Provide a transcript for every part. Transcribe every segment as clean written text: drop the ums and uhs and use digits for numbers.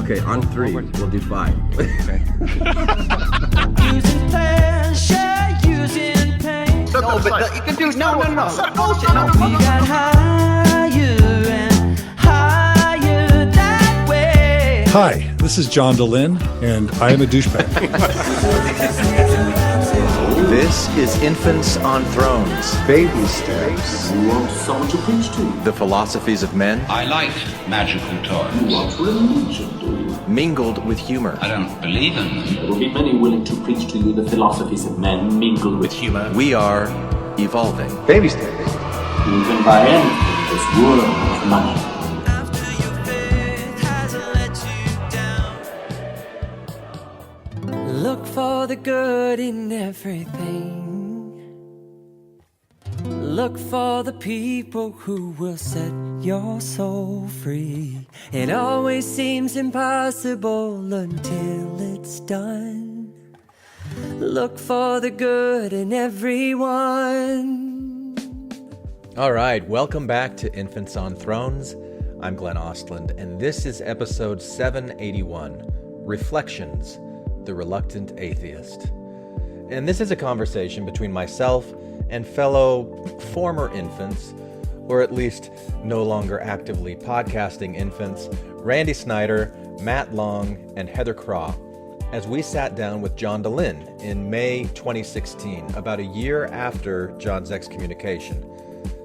Okay, on three, we'll do five. Okay. Using pleasure, using pain. No, but you can do no. We got higher and higher that way. Hi, this is John Dehlin, and I am a douchebag. This is Infants on Thrones. Baby steps. You want someone to preach to? The philosophies of men. I like magical toys. You want religion, do you? Mingled with humor. I don't believe in them. There will be many willing to preach to you the philosophies of men mingled with humor. We are evolving. Baby steps. You can buy anything in this world of money. After your faith has let you down. Look for the good in everything. Look for the people who will set your soul free. It always seems impossible until it's done. Look for the good in everyone. All right, welcome back to Infants on Thrones. I'm Glenn Ostlund, and this is episode 781, Reflections, the Reluctant Atheist. And this is a conversation between myself and fellow former infants, or at least no longer actively podcasting infants, Randy Snyder, Matt Long, and Heather Craw, as we sat down with John Dehlin in May 2016, about a year after John's excommunication,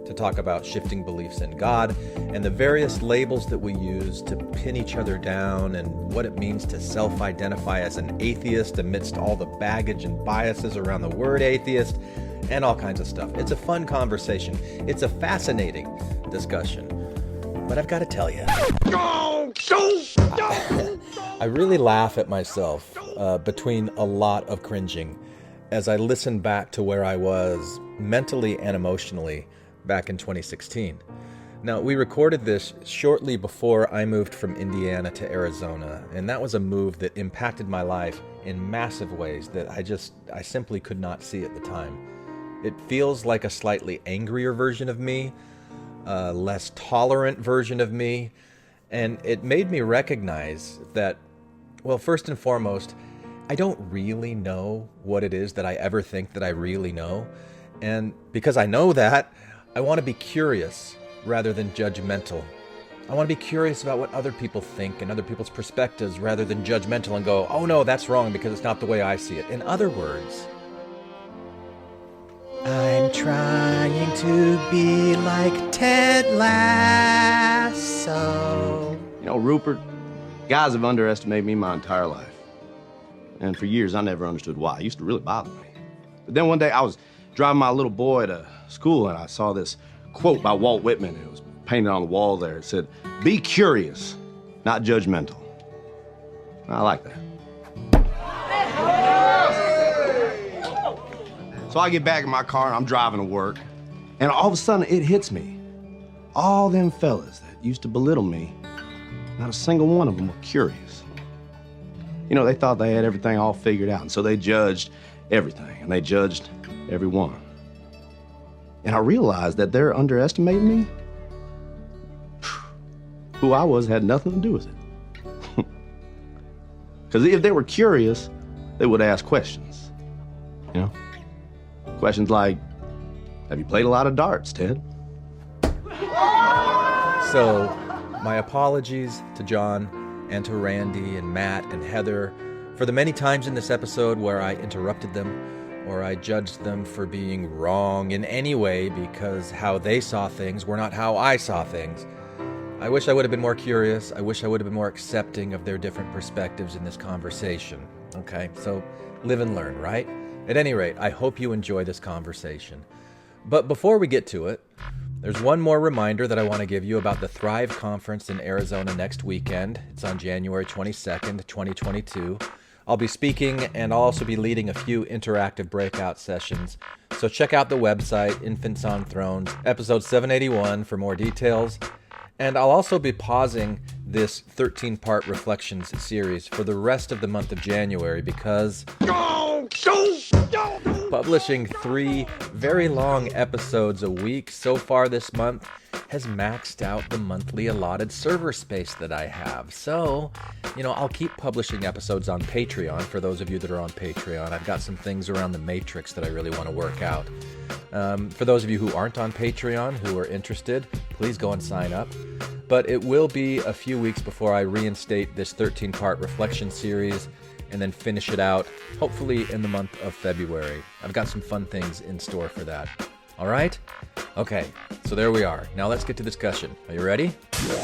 to talk about shifting beliefs in God and the various labels that we use to pin each other down and what it means to self-identify as an atheist amidst all the baggage and biases around the word atheist and all kinds of stuff. It's a fun conversation. It's a fascinating discussion. But I've got to tell you, I really laugh at myself between a lot of cringing as I listen back to where I was mentally and emotionally back in 2016. Now, we recorded this shortly before I moved from Indiana to Arizona, and that was a move that impacted my life in massive ways that I simply could not see at the time. It feels like a slightly angrier version of me, a less tolerant version of me, and it made me recognize that, well, first and foremost, I don't really know what it is that I ever think that I really know, and because I know that, I want to be curious rather than judgmental. I want to be curious about what other people think and other people's perspectives rather than judgmental and go, oh no, that's wrong because it's not the way I see it. In other words, I'm trying to be like Ted Lasso. You know, Rupert, guys have underestimated me my entire life. And for years, I never understood why. It used to really bother me. But then one day, I was driving my little boy to school, and I saw this quote by Walt Whitman. It was painted on the wall there. It said, "Be curious, not judgmental." I like that. So I get back in my car, and I'm driving to work, and all of a sudden, it hits me. All them fellas that used to belittle me, not a single one of them were curious. You know, they thought they had everything all figured out, and so they judged everything, and they judged everyone. And I realized that they're underestimating me. Who I was had nothing to do with it. Because if they were curious, they would ask questions. You know? Questions like, have you played a lot of darts, Ted? So, my apologies to John and to Randy and Matt and Heather for the many times in this episode where I interrupted them or I judged them for being wrong in any way because how they saw things were not how I saw things. I wish I would have been more curious. I wish I would have been more accepting of their different perspectives in this conversation. Okay, so live and learn, right? At any rate, I hope you enjoy this conversation. But before we get to it, there's one more reminder that I want to give you about the Thrive Conference in Arizona next weekend. It's on January 22nd, 2022. I'll be speaking and I'll also be leading a few interactive breakout sessions. So check out the website, Infants on Thrones, episode 781 for more details. And I'll also be pausing this 13-part Reflections series for the rest of the month of January because... But publishing 3 very long episodes a week so far this month has maxed out the monthly allotted server space that I have. So, I'll keep publishing episodes on Patreon for those of you that are on Patreon. I've got some things around the Matrix that I really want to work out. For those of you who aren't on Patreon, who are interested, please go and sign up. But it will be a few weeks before I reinstate this 13-part reflection series and then finish it out, hopefully in the month of February. I've got some fun things in store for that. All right? Okay, so there we are. Now let's get to discussion. Are you ready?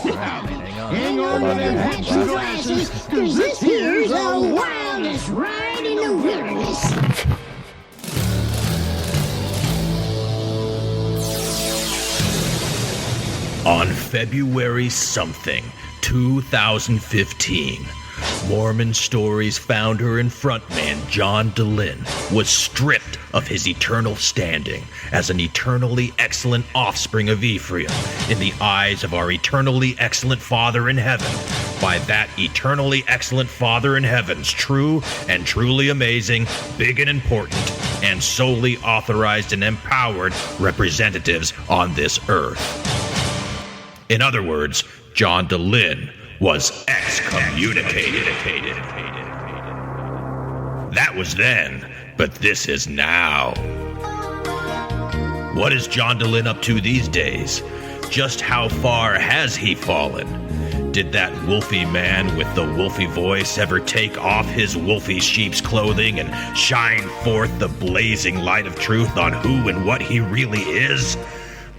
All right, hang on. Hold on to your hats and glasses. Cause this here's the wildest ride in the wilderness. On February something, 2015, Mormon Stories founder and frontman John Dehlin was stripped of his eternal standing as an eternally excellent offspring of Ephraim in the eyes of our eternally excellent Father in heaven by that eternally excellent Father in heaven's true and truly amazing, big and important, and solely authorized and empowered representatives on this earth. In other words, John Dehlin was excommunicated. That was then, but this is now. What is John Dehlin up to these days? Just how far has he fallen? Did that wolfy man with the wolfy voice ever take off his wolfy sheep's clothing and shine forth the blazing light of truth on who and what he really is?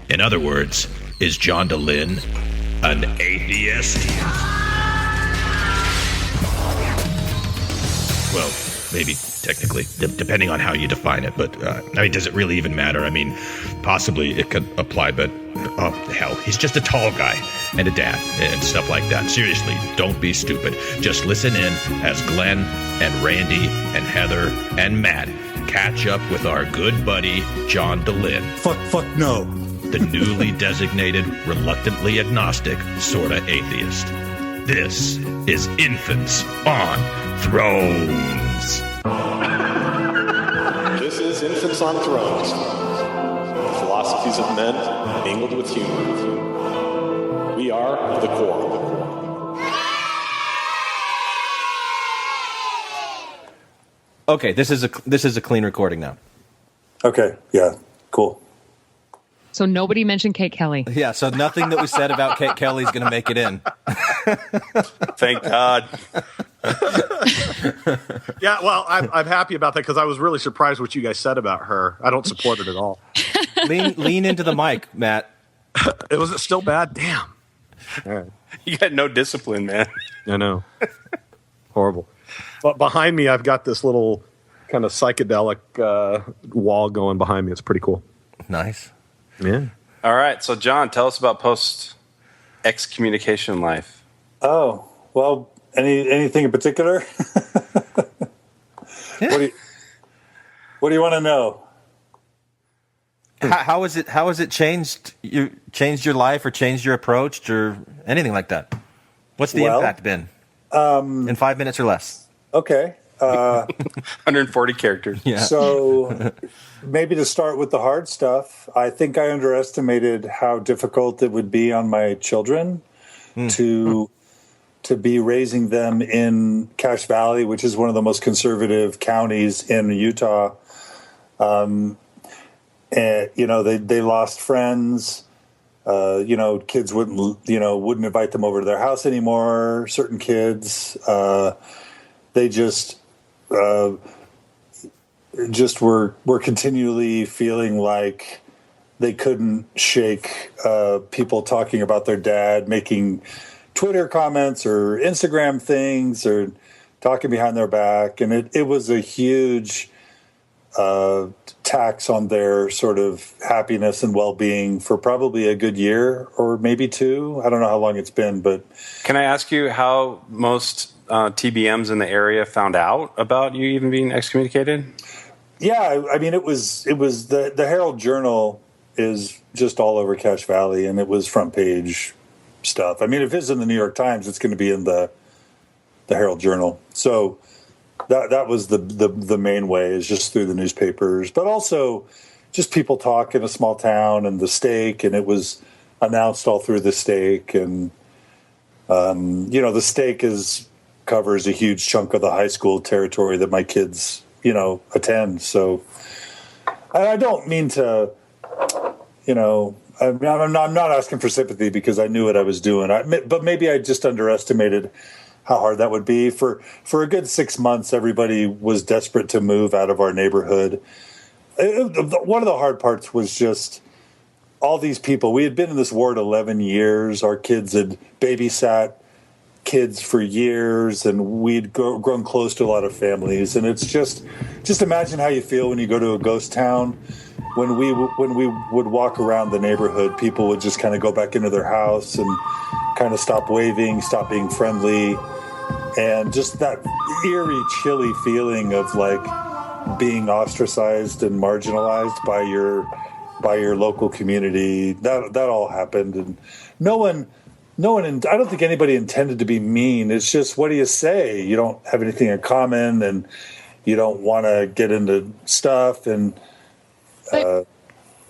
In other words, is John Dehlin an atheist? Well, maybe technically, depending on how you define it. But, does it really even matter? Possibly it could apply, but, hell, he's just a tall guy and a dad and stuff like that. Seriously, don't be stupid. Just listen in as Glenn and Randy and Heather and Matt catch up with our good buddy, John Dehlin. Fuck no. The newly designated, reluctantly agnostic, sorta atheist. This is Infants on Thrones. This is Infants on Thrones. Philosophies of men mingled with humor. We are the core. Okay, this is a clean recording now. Okay, yeah, cool. So nobody mentioned Kate Kelly. Yeah, so nothing that we said about Kate Kelly is going to make it in. Thank God. Yeah, well, I'm happy about that because I was really surprised what you guys said about her. I don't support it at all. Lean into the mic, Matt. It was still bad? Damn. All right. You got no discipline, man. I know. Horrible. But behind me, I've got this little kind of psychedelic wall going behind me. It's pretty cool. Nice. Yeah. All right, so John, tell us about post-excommunication life. Oh, well, anything in particular? What do you want to know? How has it changed your life or changed your approach or anything like that? What's the impact been? In 5 minutes or less. Okay. 140 characters. Yeah. So maybe to start with the hard stuff, I think I underestimated how difficult it would be on my children to be raising them in Cache Valley, which is one of the most conservative counties in Utah. And, they lost friends. Kids wouldn't invite them over to their house anymore. Certain kids, they just were continually feeling like they couldn't shake people talking about their dad, making Twitter comments or Instagram things or talking behind their back. And it was a huge tax on their sort of happiness and well-being for probably a good year or maybe 2. I don't know how long it's been, but... Can I ask you how most TBMs in the area found out about you even being excommunicated? Yeah, it was the Herald Journal is just all over Cache Valley, and it was front page stuff. If it's in the New York Times, it's going to be in the Herald Journal. So that was the main way, is just through the newspapers, but also just people talk in a small town, and the stake, and it was announced all through the stake, and the stake covers a huge chunk of the high school territory that my kids attend. So I don't mean to, I'm not asking for sympathy, because I knew what I was doing. But maybe I just underestimated how hard that would be. For a good 6 months, everybody was desperate to move out of our neighborhood. One of the hard parts was just all these people. We had been in this ward 11 years. Our kids had babysat kids for years, and we'd grown close to a lot of families. And it's just imagine how you feel when you go to a ghost town. When we would walk around the neighborhood, people would just kind of go back into their house and kind of stop waving, stop being friendly, and just that eerie, chilly feeling of like being ostracized and marginalized by your local community. That all happened, and no one. I don't think anybody intended to be mean. It's just, what do you say? You don't have anything in common, and you don't want to get into stuff, and.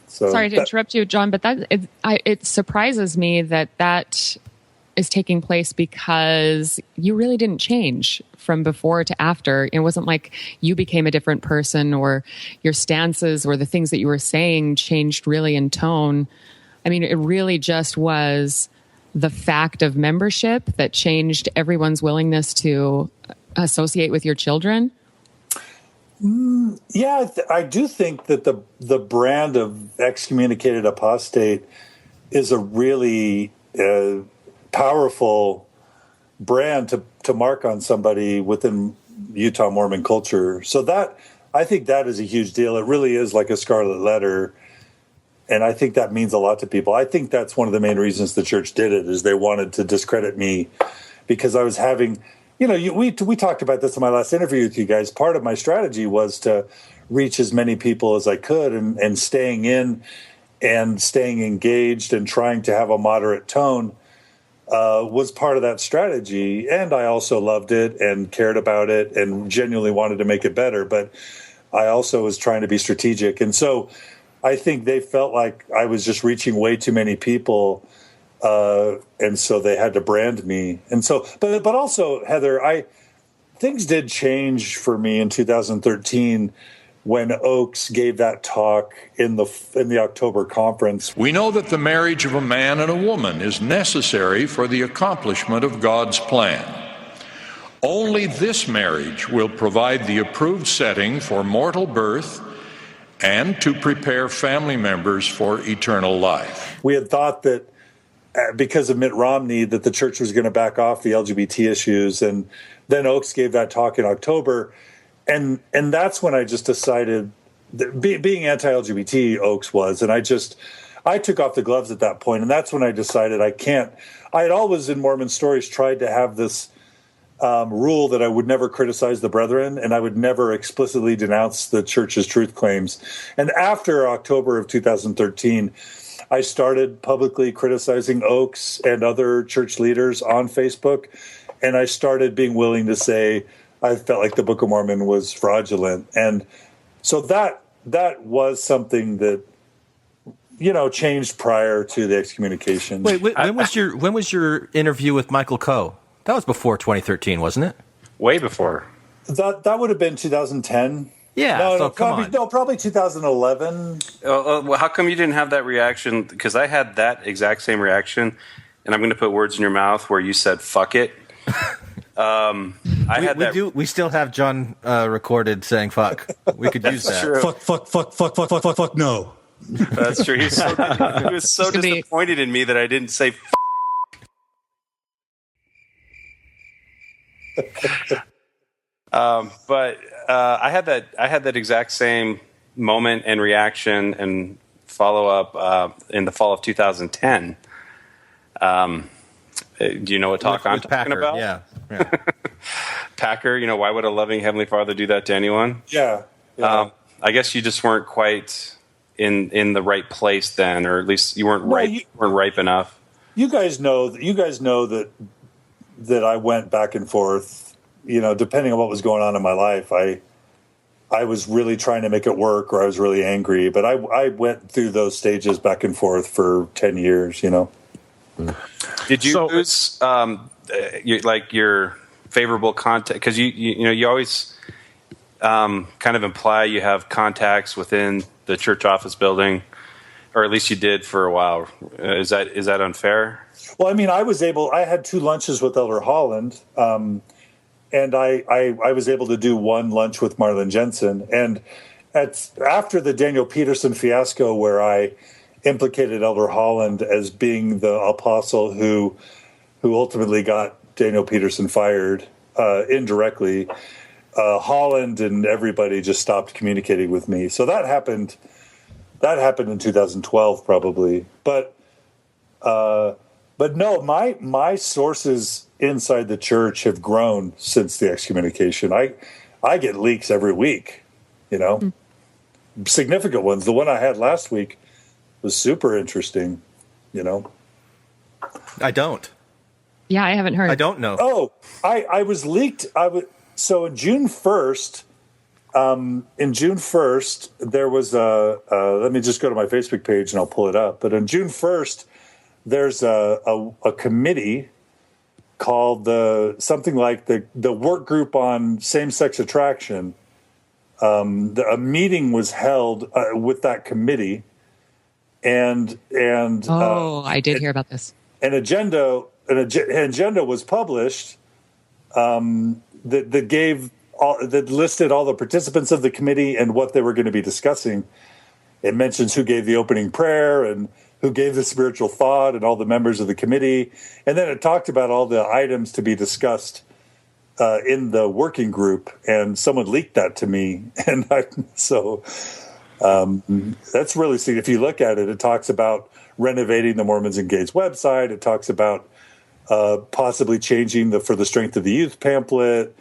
Sorry to interrupt you, John, but it surprises me that is taking place, because you really didn't change from before to after. It wasn't like you became a different person, or your stances or the things that you were saying changed really in tone. I mean, it really just was the fact of membership that changed everyone's willingness to associate with your children. Yeah, I do think that the brand of excommunicated apostate is a really powerful brand to mark on somebody within Utah Mormon culture. So I think that is a huge deal. It really is like a scarlet letter, and I think that means a lot to people. I think that's one of the main reasons the church did it, is they wanted to discredit me, because I was having. We talked about this in my last interview with you guys. Part of my strategy was to reach as many people as I could, and staying in and staying engaged and trying to have a moderate tone was part of that strategy. And I also loved it and cared about it and genuinely wanted to make it better. But I also was trying to be strategic. And so I think they felt like I was just reaching way too many people. And so they had to brand me. And so, but also, Heather, things did change for me in 2013 when Oaks gave that talk in the October conference. We know that the marriage of a man and a woman is necessary for the accomplishment of God's plan. Only this marriage will provide the approved setting for mortal birth and to prepare family members for eternal life. We had thought that because of Mitt Romney, that the church was going to back off the LGBT issues. And then Oaks gave that talk in October. And that's when I just decided, that being anti-LGBT, Oaks was, and I took off the gloves at that point. And that's when I decided I had always in Mormon Stories tried to have this rule that I would never criticize the brethren, and I would never explicitly denounce the church's truth claims. And after October of 2013, I started publicly criticizing Oaks and other church leaders on Facebook, and I started being willing to say I felt like the Book of Mormon was fraudulent. And so that was something that changed prior to the excommunication. Wait, when was your interview with Michael Coe? That was before 2013, wasn't it? Way before. That would have been 2010. Yeah, probably 2011. Well, how come you didn't have that reaction? Because I had that exact same reaction, and I'm going to put words in your mouth where you said "fuck it." We still have John recorded saying "fuck." We could use that. True. Fuck. No, that's true. He was so disappointed in me that I didn't say. But I had that exact same moment and reaction and follow up in the fall of 2010. Do you know what talk I'm talking about? Yeah. Packer, why would a loving Heavenly Father do that to anyone? Yeah. I guess you just weren't quite in the right place then, or at least you weren't weren't ripe enough. You guys know that I went back and forth depending on what was going on in my life, I was really trying to make it work, or I was really angry. But I went through those stages back and forth for 10 years, Did you lose your favorable contact? Because you always kind of imply you have contacts within the church office building, or at least you did for a while. Is that unfair? Well, I mean, I had 2 lunches with Elder Holland, and I was able to do 1 lunch with Marlon Jensen. And after the Daniel Peterson fiasco, where I implicated Elder Holland as being the apostle who ultimately got Daniel Peterson fired indirectly, Holland and everybody just stopped communicating with me. So that happened in 2012 probably. But no, my sources inside the church have grown since the excommunication. I get leaks every week, significant ones. The one I had last week was super interesting, I don't. Yeah, I haven't heard. I don't know. Oh, I was leaked. So in June 1st, there was let me just go to my Facebook page and I'll pull it up. But on June 1st, there's a committee called something like the work group on same-sex attraction. A meeting was held with that committee, and I did hear about this. An agenda was published that listed all the participants of the committee and what they were going to be discussing. It mentions who gave the opening prayer and who gave the spiritual thought and all the members of the committee. And then it talked about all the items to be discussed in the working group. And someone leaked that to me. And that's really seen. If you look at it, it talks about renovating the Mormons Engaged website. It talks about possibly changing for the Strength of the Youth pamphlet.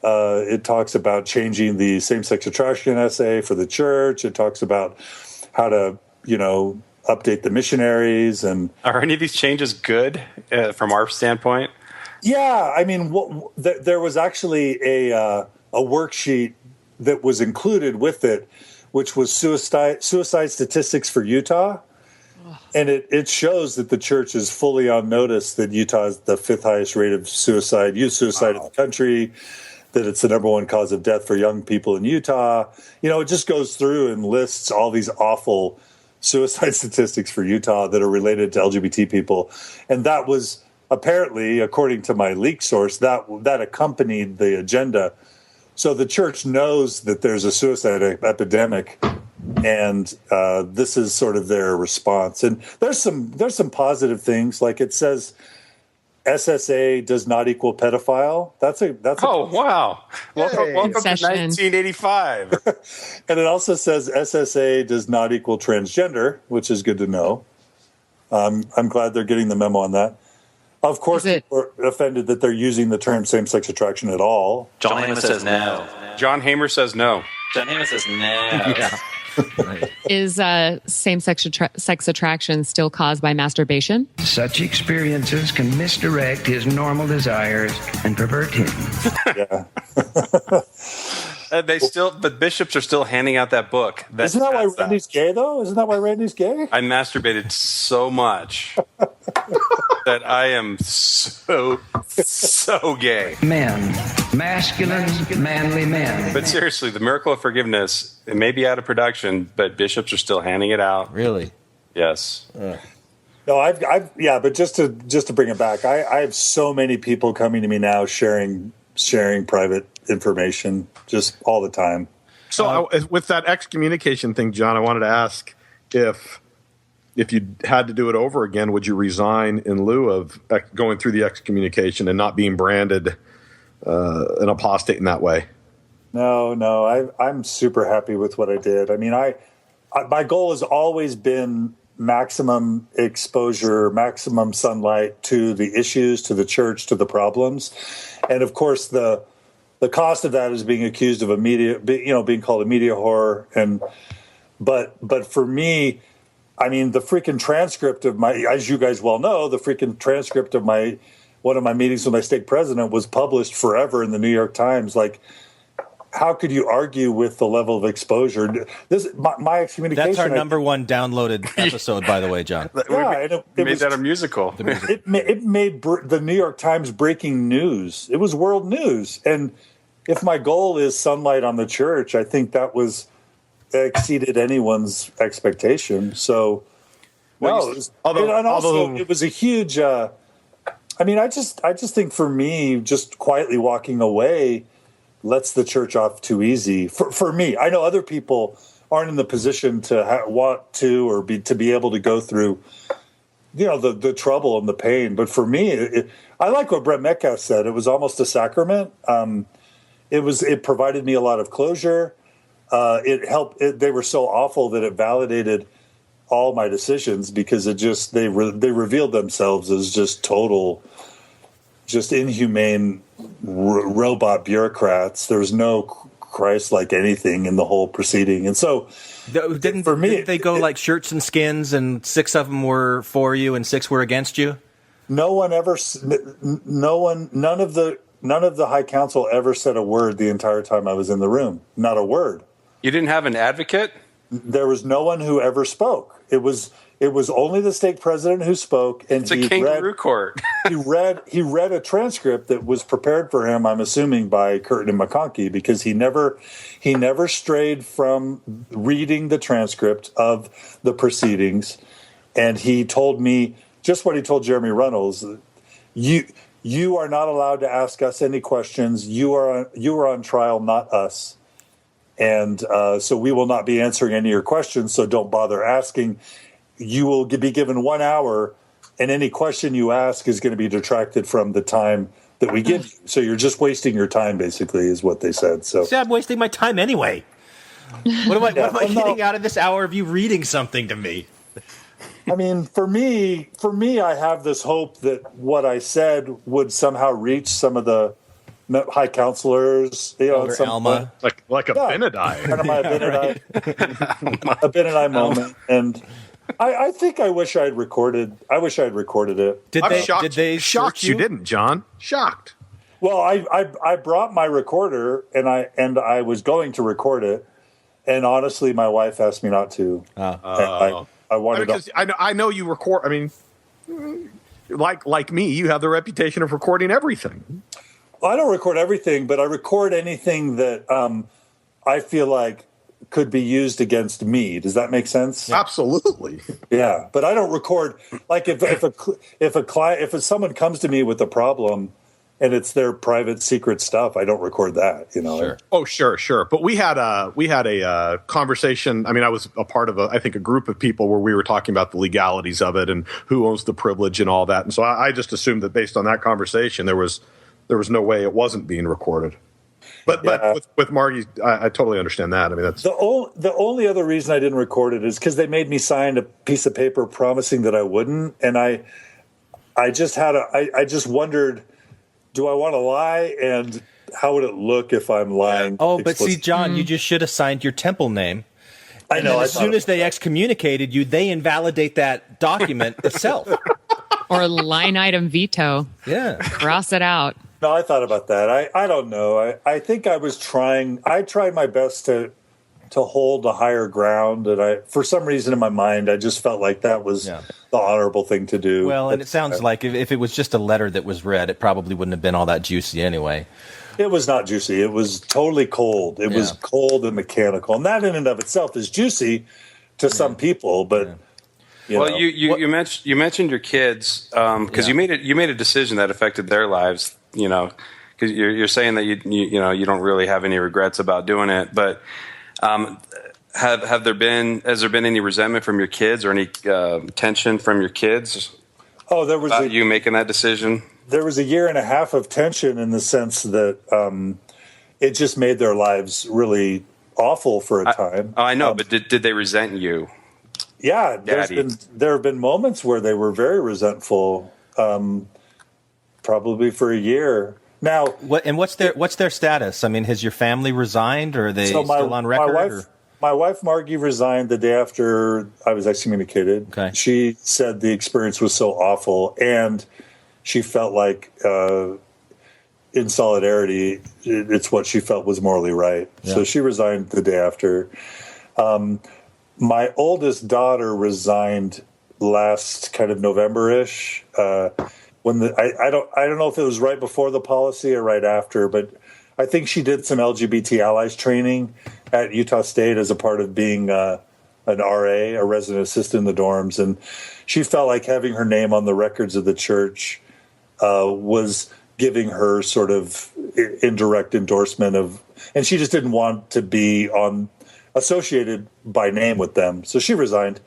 It talks about changing the same-sex attraction essay for the church. It talks about how to, update the missionaries. And are any of these changes good from our standpoint? Yeah, I mean, there was actually a worksheet that was included with it, which was suicide statistics for Utah. And it shows that the church is fully on notice that Utah is the 5th highest rate of youth suicide in the country, that it's the number 1 cause of death for young people in Utah. It just goes through and lists all these awful suicide statistics for Utah that are related to LGBT people. And that was apparently, according to my leak source, that accompanied the agenda. So the church knows that there's a suicide epidemic, and this is sort of their response. And there's some positive things, like it says SSA does not equal pedophile. Wow! Welcome to 1985. And it also says SSA does not equal transgender, which is good to know. I'm glad they're getting the memo on that. Of course, people are offended that they're using the term same-sex attraction at all. John Hamer says no. John Hamer says no. John Hamer says no. Yeah. Right. Is sex attraction still caused by masturbation? Such experiences can misdirect his normal desires and pervert him. Yeah. But bishops are still handing out that book. Isn't that why Randy's gay, though? Isn't that why Randy's gay? I masturbated so much that I am so gay. Men, masculine, manly men. But seriously, the miracle of forgiveness, it may be out of production, but bishops are still handing it out. Really? Yes. No, but just to bring it back, I have so many people coming to me now sharing private information just all the time. So with that excommunication thing, John, I wanted to ask if you had to do it over again, would you resign in lieu of going through the excommunication and not being branded an apostate in that way? No, I'm super happy with what I did. I mean, my goal has always been maximum exposure, maximum sunlight to the issues, to the church, to the problems. And of course, the cost of that is being accused of being called a media whore. But for me, I mean, the freaking transcript of as you guys well know, the freaking transcript of my one of my meetings with my stake president was published forever in the New York Times. Like, how could you argue with the level of exposure? My excommunication. That's our number one downloaded episode, by the way, John. It made that a musical. It made the New York Times breaking news. It was world news. And if my goal is sunlight on the church, I think that exceeded anyone's expectation. So, it was a huge. I just think for me, just quietly walking away lets the church off too easy. For me, I know other people aren't in the position to want to or to be able to go through, the trouble and the pain. But for me, I like what Brett Metcalf said. It was almost a sacrament. It provided me a lot of closure. It helped. They were so awful that it validated all my decisions because they revealed themselves as just total, just inhumane robot bureaucrats. There was no Christ-like anything in the whole proceeding, and so didn't they go like shirts and skins, and 6 of them were for you and 6 were against you? None of the High Council ever said a word the entire time I was in the room. Not a word. You didn't have an advocate? There was no one who ever spoke. It was only the stake president who spoke, and it's a kangaroo court. he read a transcript that was prepared for him, I'm assuming, by Curtin and McConkie, because he never strayed from reading the transcript of the proceedings, and he told me just what he told Jeremy Reynolds. You are not allowed to ask us any questions. You are on trial, not us. And so we will not be answering any of your questions, so don't bother asking. You will be given 1 hour, and any question you ask is going to be detracted from the time that we give you. So you're just wasting your time, basically, is what they said. So I'm wasting my time anyway. What am I getting out of this hour of you reading something to me? I mean, for me, I have this hope that what I said would somehow reach some of the high counselors, Alma, like a Benedict, kind of my Benedict moment, and I think I wish I had recorded it. Did they shocked you? Didn't, John? Shocked. Well, I brought my recorder and I was going to record it, and honestly, my wife asked me not to. I wanted to. I know you record. I mean, like me, you have the reputation of recording everything. Well, I don't record everything, but I record anything that I feel like could be used against me. Does that make sense? Absolutely. Yeah, but I don't record like if someone comes to me with a problem and it's their private secret stuff, I don't record that. Sure. Oh, sure. But we had a conversation. I mean, I was a part of a group of people where we were talking about the legalities of it and who owns the privilege and all that. And so I just assumed that based on that conversation, there was no way it wasn't being recorded. But with Margie, I totally understand that. I mean, that's the only other reason I didn't record it is because they made me sign a piece of paper promising that I wouldn't, and I just wondered, do I want to lie, and how would it look if I'm lying? Oh, but see, John, you just should have signed your temple name. I know. As soon as they excommunicated you, they invalidate that document itself. Or line item veto. Yeah, cross it out. No, I thought about that. I don't know. I think I was trying. I tried my best to hold a higher ground, and for some reason in my mind, I just felt like that was the honorable thing to do. Well, and it sounds like if it was just a letter that was read, it probably wouldn't have been all that juicy anyway. It was not juicy. It was totally cold. It was cold and mechanical, and that in and of itself is juicy to some people, but. You mentioned your kids because you made a decision that affected their lives. Because you're saying that you don't really have any regrets about doing it, but has there been any resentment from your kids or any tension from your kids? Oh, there was you making that decision. There was a year and a half of tension in the sense that it just made their lives really awful for a time. I know, but did they resent you? Yeah, there have been moments where they were very resentful. Probably for a year now. What's their status? I mean, has your family resigned, or are they still on record? My wife Margie resigned the day after I was excommunicated. Okay. She said the experience was so awful, and she felt like in solidarity, it's what she felt was morally right. Yeah. So she resigned the day after. My oldest daughter resigned last kind of November-ish. When I don't know if it was right before the policy or right after, but I think she did some LGBT allies training at Utah State as a part of being an RA, a resident assistant in the dorms, and she felt like having her name on the records of the church was giving her sort of indirect endorsement of, and she just didn't want to be associated by name with them, so she resigned,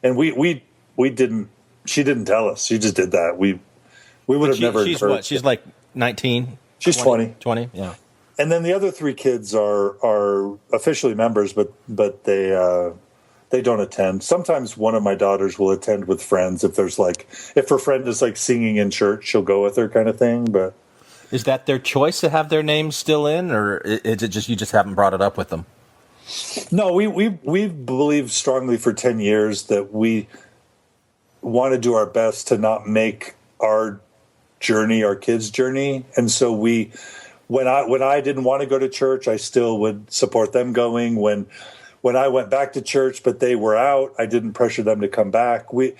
and we didn't. She didn't tell us. She just did that. We would have never. She's what? She's like 19. She's 20. 20. Yeah. And then the other 3 kids are officially members, but they don't attend. Sometimes one of my daughters will attend with friends if her friend is like singing in church, she'll go with her kind of thing. But is that their choice to have their names still in, or is it just you just haven't brought it up with them? No, we believed strongly for 10 years that we want to do our best to not make our journey our kids' journey, and so when I didn't want to go to church, I still would support them going. When I went back to church, but they were out, I didn't pressure them to come back. We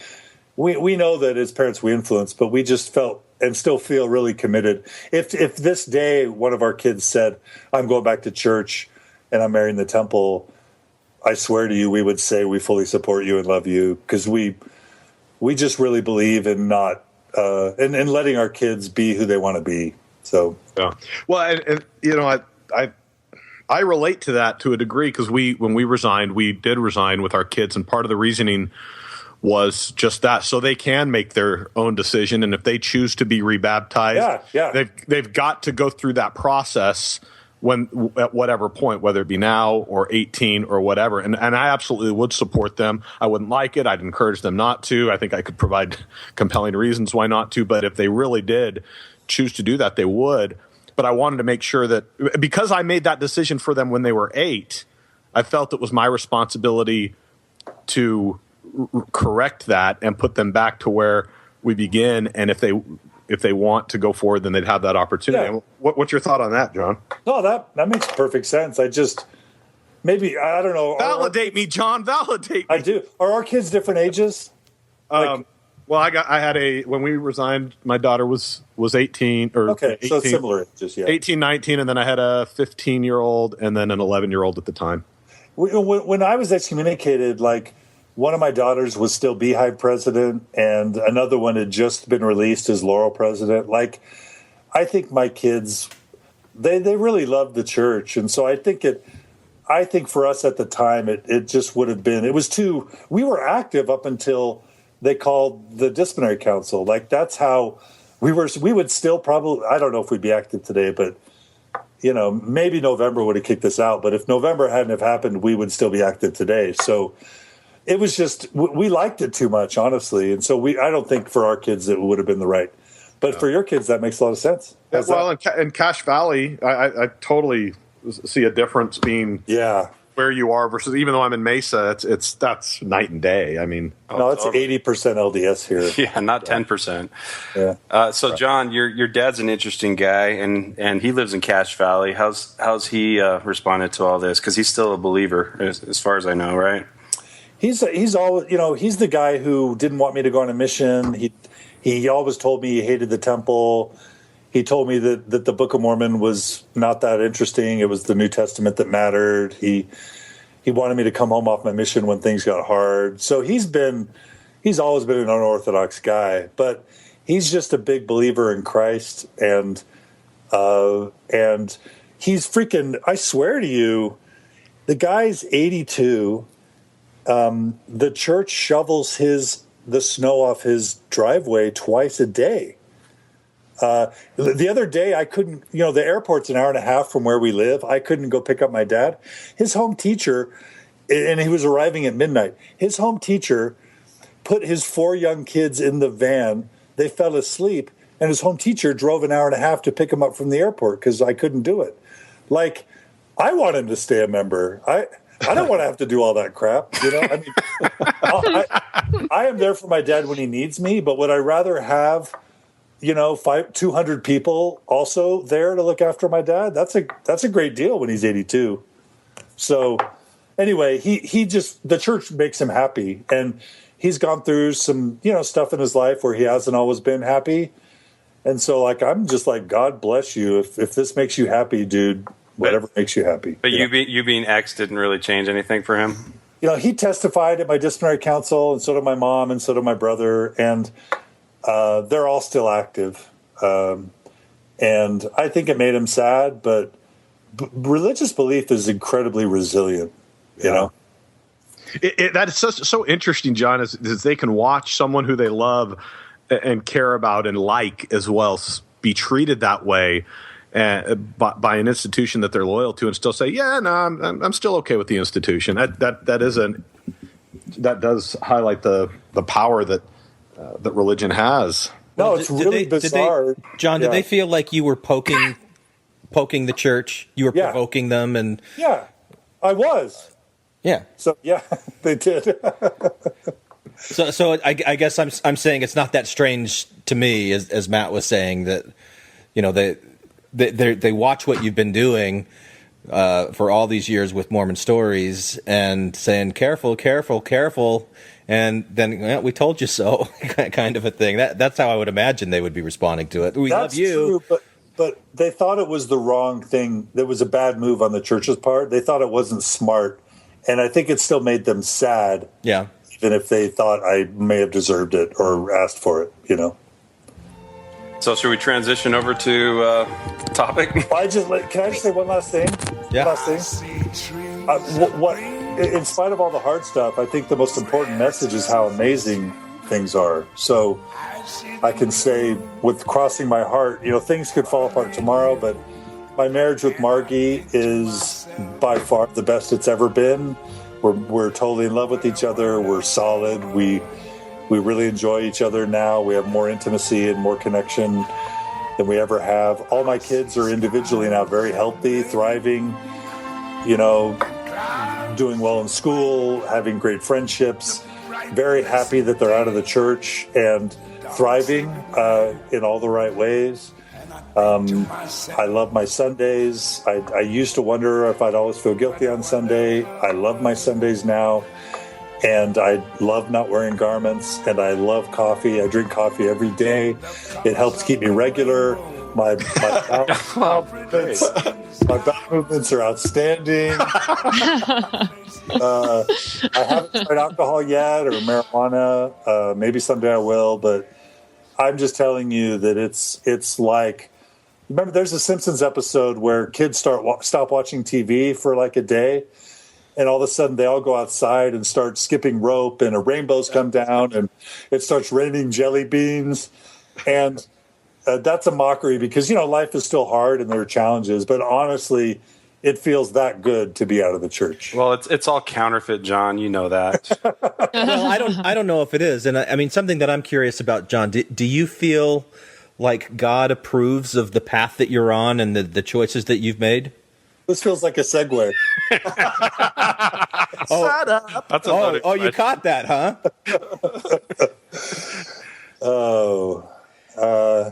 know that as parents we influence, but we just felt and still feel really committed. If this day one of our kids said, "I'm going back to church and I'm marrying the temple," I swear to you, we would say we fully support you and love you, because we just really believe in not in letting our kids be who they want to be. So yeah, well, and you know, I relate to that to a degree, because when we resigned, we did resign with our kids, and part of the reasoning was just that, so they can make their own decision, and if they choose to be rebaptized, they've got to go through that process at whatever point, whether it be now or 18 or whatever. And I absolutely would support them. I wouldn't like it. I'd encourage them not to. I think I could provide compelling reasons why not to. But if they really did choose to do that, they would. But I wanted to make sure that, because I made that decision for them when they were 8, I felt it was my responsibility to correct that and put them back to where we begin. And if they want to go forward, then they'd have that opportunity. Yeah. What's your thought on that, John? No, that makes perfect sense. I don't know. Validate me, John. Validate me. I do. Are our kids different ages? Well, when we resigned, my daughter was 18 or okay, 18, so similar ages, yeah. 18, 19, and then I had a 15-year-old and then an 11-year-old at the time. When I was excommunicated, like, one of my daughters was still Beehive president, and another one had just been released as Laurel president. Like, I think my kids, they really loved the church, and so I think for us at the time, it just would have been, we were active up until they called the disciplinary council. Like, that's how we would still probably, I don't know if we'd be active today, but you know, maybe November would have kicked us out. But if November hadn't have happened, we would still be active today. So it was just, we liked it too much, honestly. And so I don't think for our kids it would have been the right. But for your kids, that makes a lot of sense. Well, in Cache Valley, I totally see a difference being where you are versus, even though I'm in Mesa, that's night and day. I mean, no, it's 80% LDS here. Yeah, not 10%. Yeah. So John, your dad's an interesting guy, and he lives in Cache Valley. How's he responded to all this? Because he's still a believer, as far as I know, right? He's always, he's the guy who didn't want me to go on a mission. He always told me he hated the temple. He told me that the Book of Mormon was not that interesting. It was the New Testament that mattered. He wanted me to come home off my mission when things got hard. So he's always been an unorthodox guy, but he's just a big believer in Christ, and he's freaking, I swear to you, the guy's 82. The church shovels the snow off his driveway twice a day. The other day, I couldn't, the airport's an hour and a half from where we live. I couldn't go pick up my dad. His home teacher, and he was arriving at midnight, his home teacher put his 4 young kids in the van. They fell asleep, and his home teacher drove an hour and a half to pick them up from the airport because I couldn't do it. Like, I want him to stay a member. I don't want to have to do all that crap, I mean, I am there for my dad when he needs me, but would I rather have 200 people also there to look after my dad. That's a great deal when he's 82. So anyway, the church makes him happy, and he's gone through some, stuff in his life where he hasn't always been happy. And so I'm just like, God bless you. If this makes you happy, dude, whatever makes you happy. But you being ex didn't really change anything for him? He testified at my disciplinary council, and so did my mom, and so did my brother, and they're all still active. And I think it made him sad, but religious belief is incredibly resilient, you know? That is so interesting, John, is they can watch someone who they love and care about and like as well be treated that way by an institution that they're loyal to, and still say, yeah, no, I'm still okay with the institution. That does highlight the power that religion has. No, it's really bizarre. John, did they feel like you were poking the church? You were provoking them, and I was. Yeah. So they did. So I guess I'm saying it's not that strange to me, as Matt was saying, that they watch what you've been doing for all these years with Mormon Stories and saying careful, careful, careful, and then we told you so, kind of a thing. That's how I would imagine they would be responding to it. We love you. True, but they thought it was the wrong thing. That was a bad move on the church's part. They thought it wasn't smart, and I think it still made them sad. Yeah. Even if they thought I may have deserved it or asked for it, So should we transition over to the topic? Can I just say one last thing? Yeah. Last thing. In spite of all the hard stuff, I think the most important message is how amazing things are. So I can say, with crossing my heart, things could fall apart tomorrow, but my marriage with Margie is by far the best it's ever been. We're totally in love with each other. We're solid. We really enjoy each other now. We have more intimacy and more connection than we ever have. All my kids are individually now very healthy, thriving, doing well in school, having great friendships, very happy that they're out of the church and thriving in all the right ways. I love my Sundays. I used to wonder if I'd always feel guilty on Sunday. I love my Sundays now, and I love not wearing garments, and I love coffee. I drink coffee every day. It helps keep me regular. My bowel movements are outstanding. I haven't tried alcohol yet or marijuana. Maybe someday I will, but I'm just telling you that it's like, remember, there's a Simpsons episode where kids stop watching TV for like a day, and all of a sudden they all go outside and start skipping rope, and rainbows come down, and it starts raining jelly beans, and that's a mockery because life is still hard and there are challenges. But honestly, it feels that good to be out of the church. Well, it's all counterfeit, John. You know that. Well, I don't know if it is, and I mean, something that I'm curious about, John. Do you feel like God approves of the path that you're on and the choices that you've made? This feels like a segue. Shut up. That's a you caught that, huh?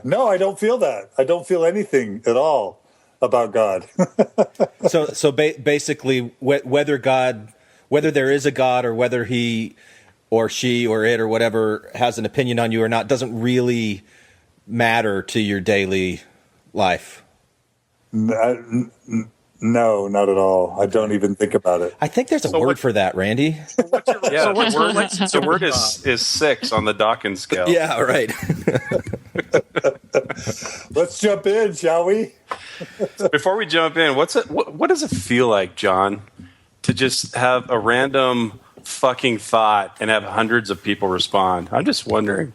No, I don't feel that. I don't feel anything at all about God. So basically, whether there is a God or whether he or she or it or whatever has an opinion on you or not doesn't really matter to your daily life. No, not at all. I don't even think about it. I think there's a word for that, Randy. The word is 6 on the Dawkins scale. Yeah, right. Let's jump in, shall we? Before we jump in, what does it feel like, John, to just have a random fucking thought and have hundreds of people respond? I'm just wondering.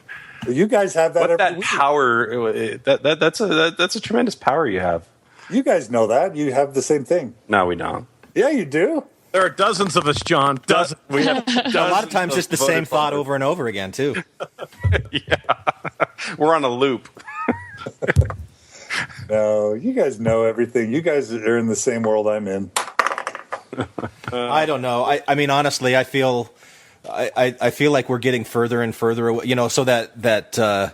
You guys have that. What that week. Power? That's a tremendous power you have. You guys know that. You have the same thing. No, we don't. Yeah, you do. There are dozens of us, John. Dozens. We have a lot of times just the same thought over and over again, too. Yeah. We're on a loop. No, you guys know everything. You guys are in the same world I'm in. I don't know. I mean, honestly, I feel like we're getting further and further away, so that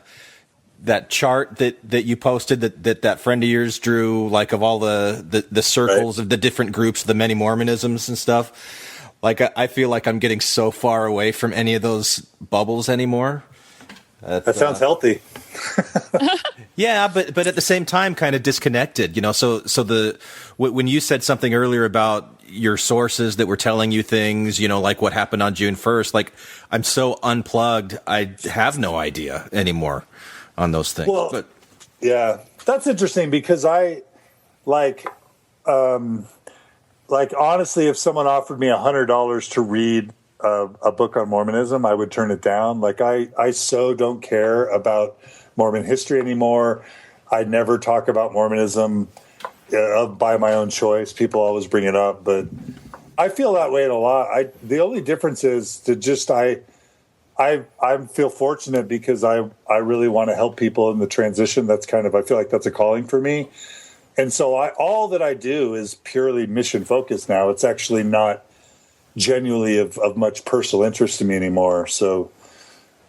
that chart that you posted that friend of yours drew, like of all the circles of the different groups, the many Mormonisms and stuff. Like I feel like I'm getting so far away from any of those bubbles anymore. That sounds healthy. Yeah, but at the same time, kind of disconnected. So when you said something earlier about your sources that were telling you things, like what happened on June 1st, like I'm so unplugged, I have no idea anymore on those things. Well, yeah, that's interesting because I honestly, if someone offered me $100 to read a book on Mormonism, I would turn it down. Like I so don't care about Mormon history anymore. I never talk about Mormonism by my own choice. People always bring it up, but I feel that way a lot. The only difference is to just I feel fortunate because I really want to help people in the transition. That's kind of, I feel like that's a calling for me. And so all that I do is purely mission focused now. It's actually not genuinely of much personal interest to me anymore. So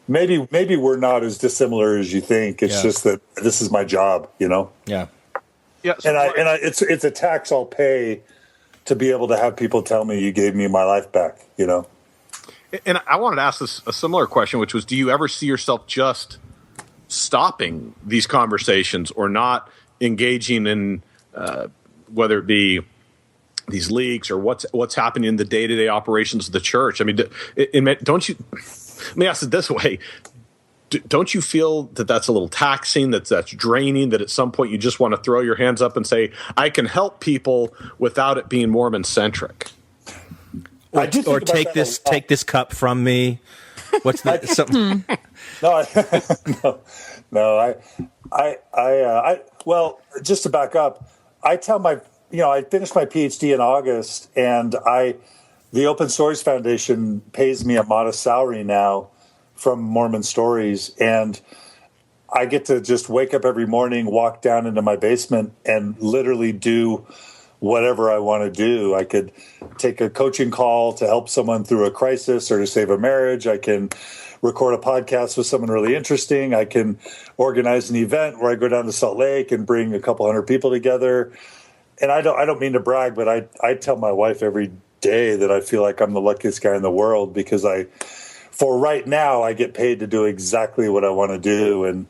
maybe we're not as dissimilar as you think. It's just that this is my job, Yeah. Yeah. And it's a tax I'll pay to be able to have people tell me you gave me my life back, And I wanted to ask this a similar question, which was, do you ever see yourself just stopping these conversations or not engaging in whether it be these leaks or what's happening in the day-to-day operations of the church? I mean, don't you? Let me ask it this way: don't you feel that that's a little taxing, that's draining, that at some point you just want to throw your hands up and say, "I can help people without it being Mormon-centric"? Or take this cup from me. What's that? Something? Well, just to back up, I tell I finished my PhD in August, and the Open Stories Foundation pays me a modest salary now from Mormon Stories, and I get to just wake up every morning, walk down into my basement, and literally do whatever I want to do. I could take a coaching call to help someone through a crisis or to save a marriage. I can record a podcast with someone really interesting. I can organize an event where I go down to Salt Lake and bring a couple hundred people together. And I don't mean to brag, but I tell my wife every day that I feel like I'm the luckiest guy in the world because for right now, I get paid to do exactly what I want to do.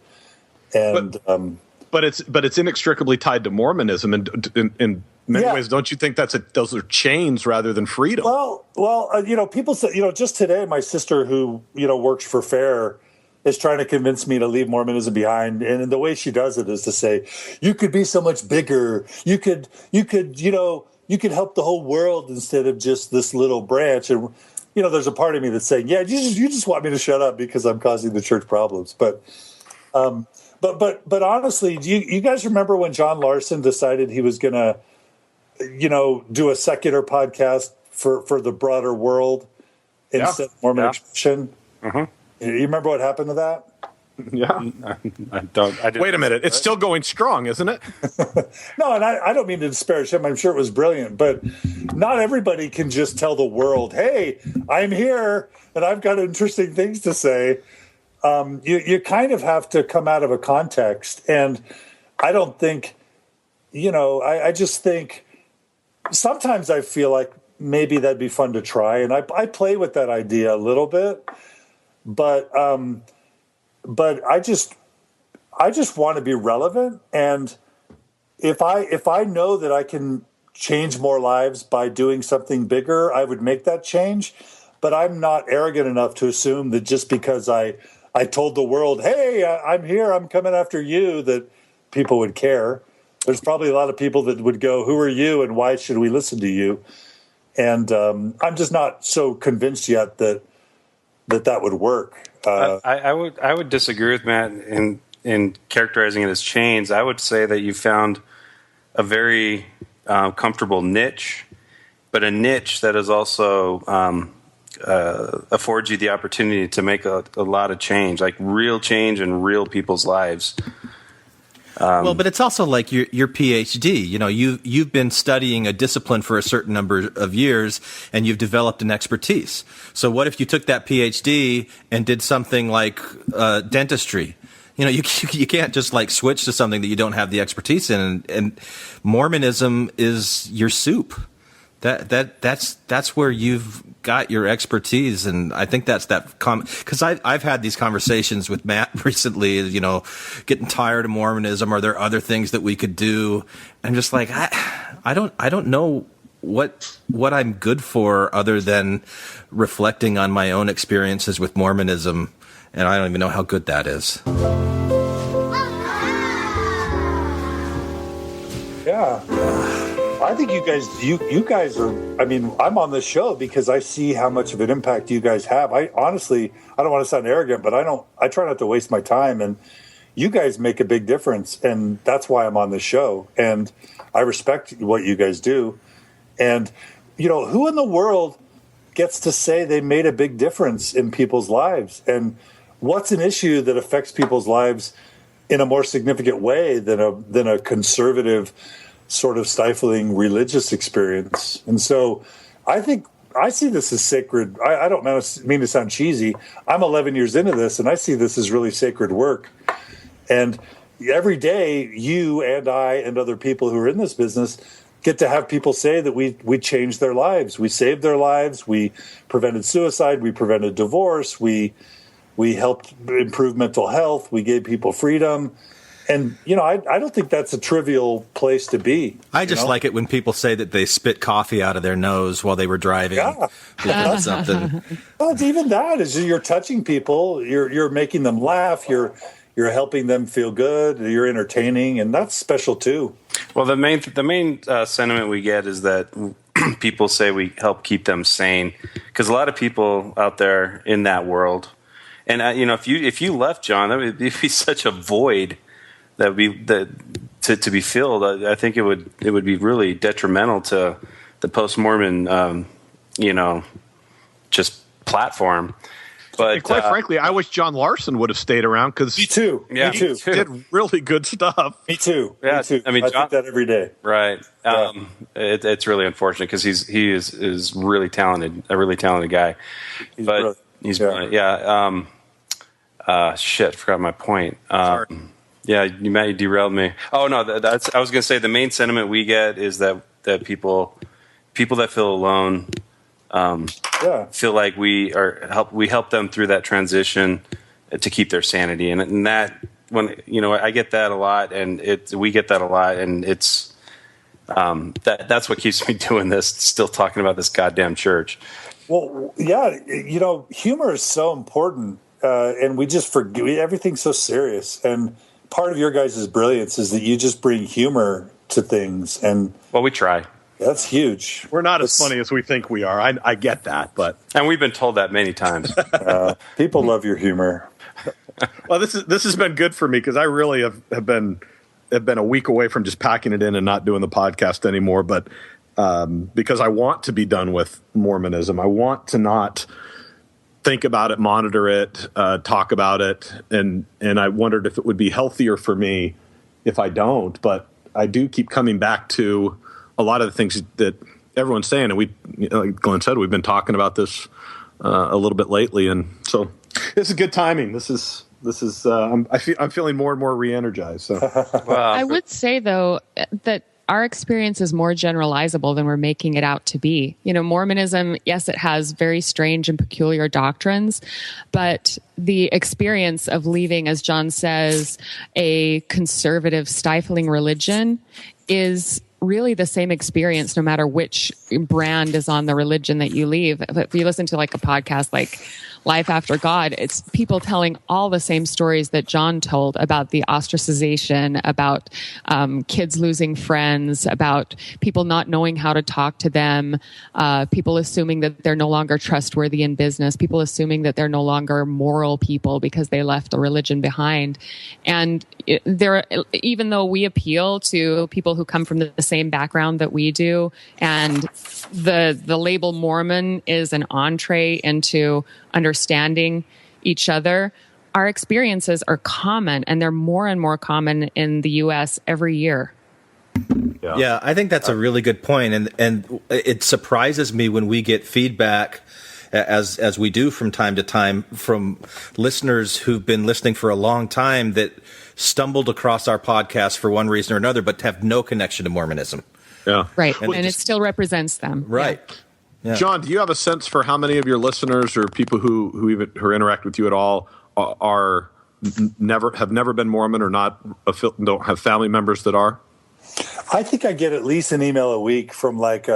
But it's inextricably tied to Mormonism, and in many ways, don't you think those are chains rather than freedom? Well, people say, just today, my sister who works for FAIR is trying to convince me to leave Mormonism behind, and the way she does it is to say, "You could be so much bigger. You could help the whole world instead of just this little branch." And there's a part of me that's saying, "Yeah, you just want me to shut up because I'm causing the church problems." But honestly, do you guys remember when John Larson decided he was going to, do a secular podcast for the broader world instead of Mormon expression? Uh-huh. You remember what happened to that? Yeah. I didn't. Wait a minute. It's still going strong, isn't it? No, and I don't mean to disparage him. I'm sure it was brilliant, but not everybody can just tell the world, "Hey, I'm here and I've got interesting things to say." You kind of have to come out of a context. And I don't think, I just think sometimes I feel like maybe that'd be fun to try. And I play with that idea a little bit, but I just want to be relevant. And if I know that I can change more lives by doing something bigger, I would make that change. But I'm not arrogant enough to assume that just because I told the world, "Hey, I'm here, I'm coming after you," that people would care. There's probably a lot of people that would go, "Who are you and why should we listen to you?" And I'm just not so convinced yet that would work. I would disagree with Matt in characterizing it as chains. I would say that you found a very comfortable niche, but a niche that is also affords you the opportunity to make a lot of change, like real change in real people's lives. But it's also like your PhD. You've been studying a discipline for a certain number of years, and you've developed an expertise. So what if you took that PhD and did something like dentistry? You can't just like switch to something that you don't have the expertise in, and Mormonism is your soup. That's where you've got your expertise, and I think that's because I've had these conversations with Matt recently. Getting tired of Mormonism. Are there other things that we could do? I'm just like I don't know what I'm good for other than reflecting on my own experiences with Mormonism, and I don't even know how good that is. Yeah. I think you guys are, I mean, I'm on this show because I see how much of an impact you guys have. I honestly, I don't want to sound arrogant, but I try not to waste my time, and you guys make a big difference, and that's why I'm on this show. And I respect what you guys do. And, who in the world gets to say they made a big difference in people's lives? And what's an issue that affects people's lives in a more significant way than a conservative sort of stifling religious experience? And so I think I see this as sacred. I don't mean to sound cheesy. I'm 11 years into this, and I see this as really sacred work. And every day, you and I and other people who are in this business get to have people say that we changed their lives. We saved their lives. We prevented suicide. We prevented divorce. We helped improve mental health. We gave people freedom. And, I don't think that's a trivial place to be. I just like it when people say that they spit coffee out of their nose while they were driving. Yeah. That's something. Well, it's even that is you're touching people. You're making them laugh. You're helping them feel good. You're entertaining. And that's special, too. Well, the main sentiment we get is that people say we help keep them sane. Because a lot of people out there in that world, and, if you left, John, that would be such a void that would be to be filled. I think it would be really detrimental to the post-Mormon, just platform. But and quite frankly, I wish John Larson would have stayed around because me too. Yeah, me too. He did really good stuff. Me too. Yeah, me too. I mean, I John, think that every day. Right. Yeah. It's really unfortunate because he is really talented, a really talented guy. He's brilliant. He's brilliant. Yeah. Shit, forgot my point. Sorry. Yeah, you derailed me. Oh no, I was going to say the main sentiment we get is that people that feel alone feel like we help them through that transition to keep their sanity, and that when I get that a lot, and we get that a lot, and it's that's what keeps me doing this, still talking about this goddamn church. Well, yeah, humor is so important, and we just forget everything's so serious. And part of your guys' brilliance is that you just bring humor to things. And well, we try. That's huge. We're not as funny as we think we are. I get that, and we've been told that many times. People love your humor. Well, this has been good for me because I really have been a week away from just packing it in and not doing the podcast anymore. But because I want to be done with Mormonism, I want to not think about it, monitor it, talk about it, and I wondered if it would be healthier for me if I don't. But I do keep coming back to a lot of the things that everyone's saying, and like Glenn said, we've been talking about this a little bit lately, and so this is good timing. This is I'm feeling more and more re-energized. So. I would say though that our experience is more generalizable than we're making it out to be. Mormonism, yes, it has very strange and peculiar doctrines, but the experience of leaving, as John says, a conservative, stifling religion is really the same experience no matter which brand is on the religion that you leave. If you listen to like a podcast like Life After God, it's people telling all the same stories that John told about the ostracization, about kids losing friends, about people not knowing how to talk to them, people assuming that they're no longer trustworthy in business, people assuming that they're no longer moral people because they left the religion behind. And even though we appeal to people who come from the same background that we do, and the label Mormon is an entree into understanding each other, our experiences are common, and they're more and more common in the U.S. every year. Yeah, I think that's a really good point, and it surprises me when we get feedback as we do from time to time, from listeners who've been listening for a long time that stumbled across our podcast for one reason or another, but have no connection to Mormonism. Yeah. Right. And it still represents them. Right. Yeah. Yeah. John, do you have a sense for how many of your listeners or people who interact with you at all have never been Mormon or don't have family members that are? I think I get at least an email a week from like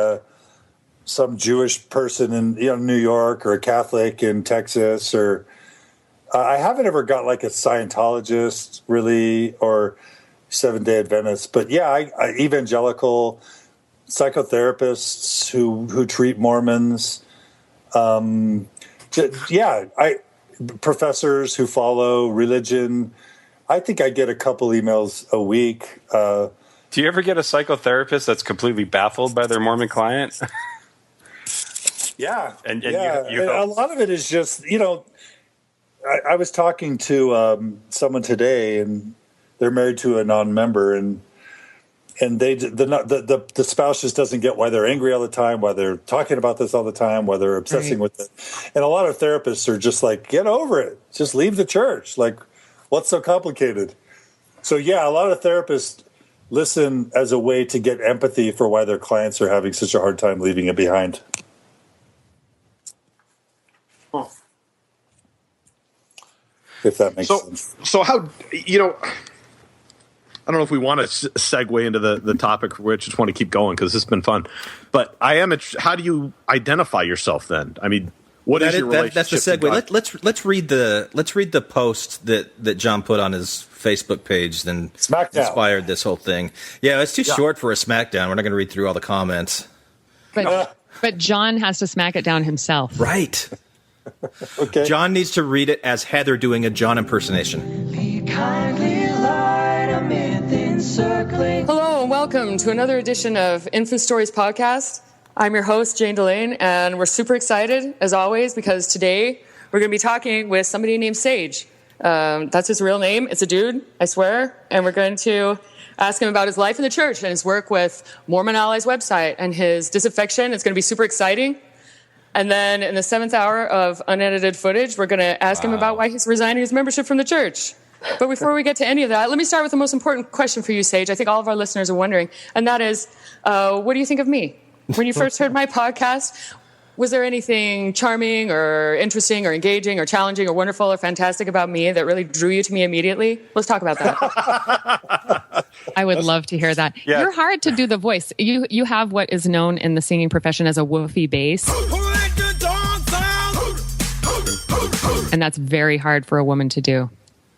some Jewish person in New York, or a Catholic in Texas, or I haven't ever got like a Scientologist really, or Seventh-day Adventist, but yeah, evangelical psychotherapists who treat Mormons, professors who follow religion. I think I get a couple emails a week. Do you ever get a psychotherapist that's completely baffled by their Mormon client? Yeah, and you a lot of it is just I was talking to someone today, and they're married to a non-member, and the spouse just doesn't get why they're angry all the time, why they're talking about this all the time, why they're obsessing with it. And a lot of therapists are just like, get over it, just leave the church. Like, what's so complicated? So yeah, a lot of therapists listen as a way to get empathy for why their clients are having such a hard time leaving it behind. If that makes sense. So how, I don't know if we want to segue into the topic, which I just want to keep going because this has been fun. But how do you identify yourself then? I mean, what is your relationship? That's the segue. Let's read the post that John put on his Facebook page. Then Smackdown inspired this whole thing. Yeah, it's too short for a Smackdown. We're not going to read through all the comments. But John has to smack it down himself. Right. Okay. John needs to read it as Heather doing a John impersonation. Hello and welcome to another edition of Infant Stories Podcast. I'm your host, Jane Dehlin, and we're super excited, as always, because today we're going to be talking with somebody named Sage. That's his real name. It's a dude, I swear. And we're going to ask him about his life in the church and his work with Mormon Allies website and his disaffection. It's going to be super exciting. And then in the 7th hour of unedited footage, we're going to ask him about why he's resigning his membership from the church. But before we get to any of that, let me start with the most important question for you, Sage. I think all of our listeners are wondering, and that is, what do you think of me? When you first heard my podcast, was there anything charming or interesting or engaging or challenging or wonderful or fantastic about me that really drew you to me immediately? Let's talk about that. I would love to hear that. Yeah. You're hard to do the voice. You have what is known in the singing profession as a woofy bass. And that's very hard for a woman to do.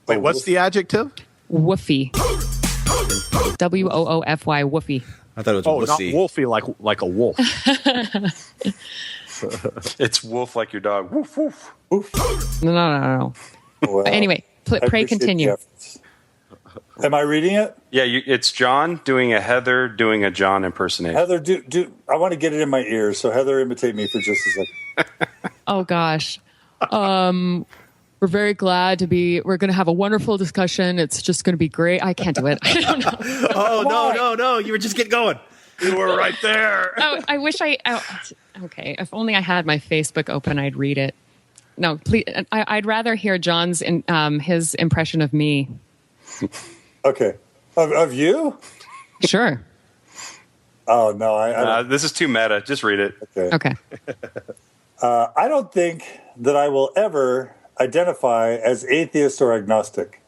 Wait, what's the adjective? Woofy. WOOFY, woofy. I thought it was wussy. Not wolfy like a wolf. It's wolf like your dog. Woof, woof. Woof. No. Well, anyway, pray continue. Am I reading it? Yeah, it's John doing a Heather doing a John impersonation. Heather, do I want to get it in my ears, so Heather, imitate me for just a second. Oh, gosh. We're very glad we're going to have a wonderful discussion. It's just going to be great. I can't do it. I don't know. Oh, no. You were just getting going. You were right there. Oh, I wish okay. If only I had my Facebook open, I'd read it. No, please. I'd rather hear John's, his impression of me. Okay. Of you? Sure. Oh, no. This is too meta. Just read it. Okay. I don't think that I will ever identify as atheist or agnostic.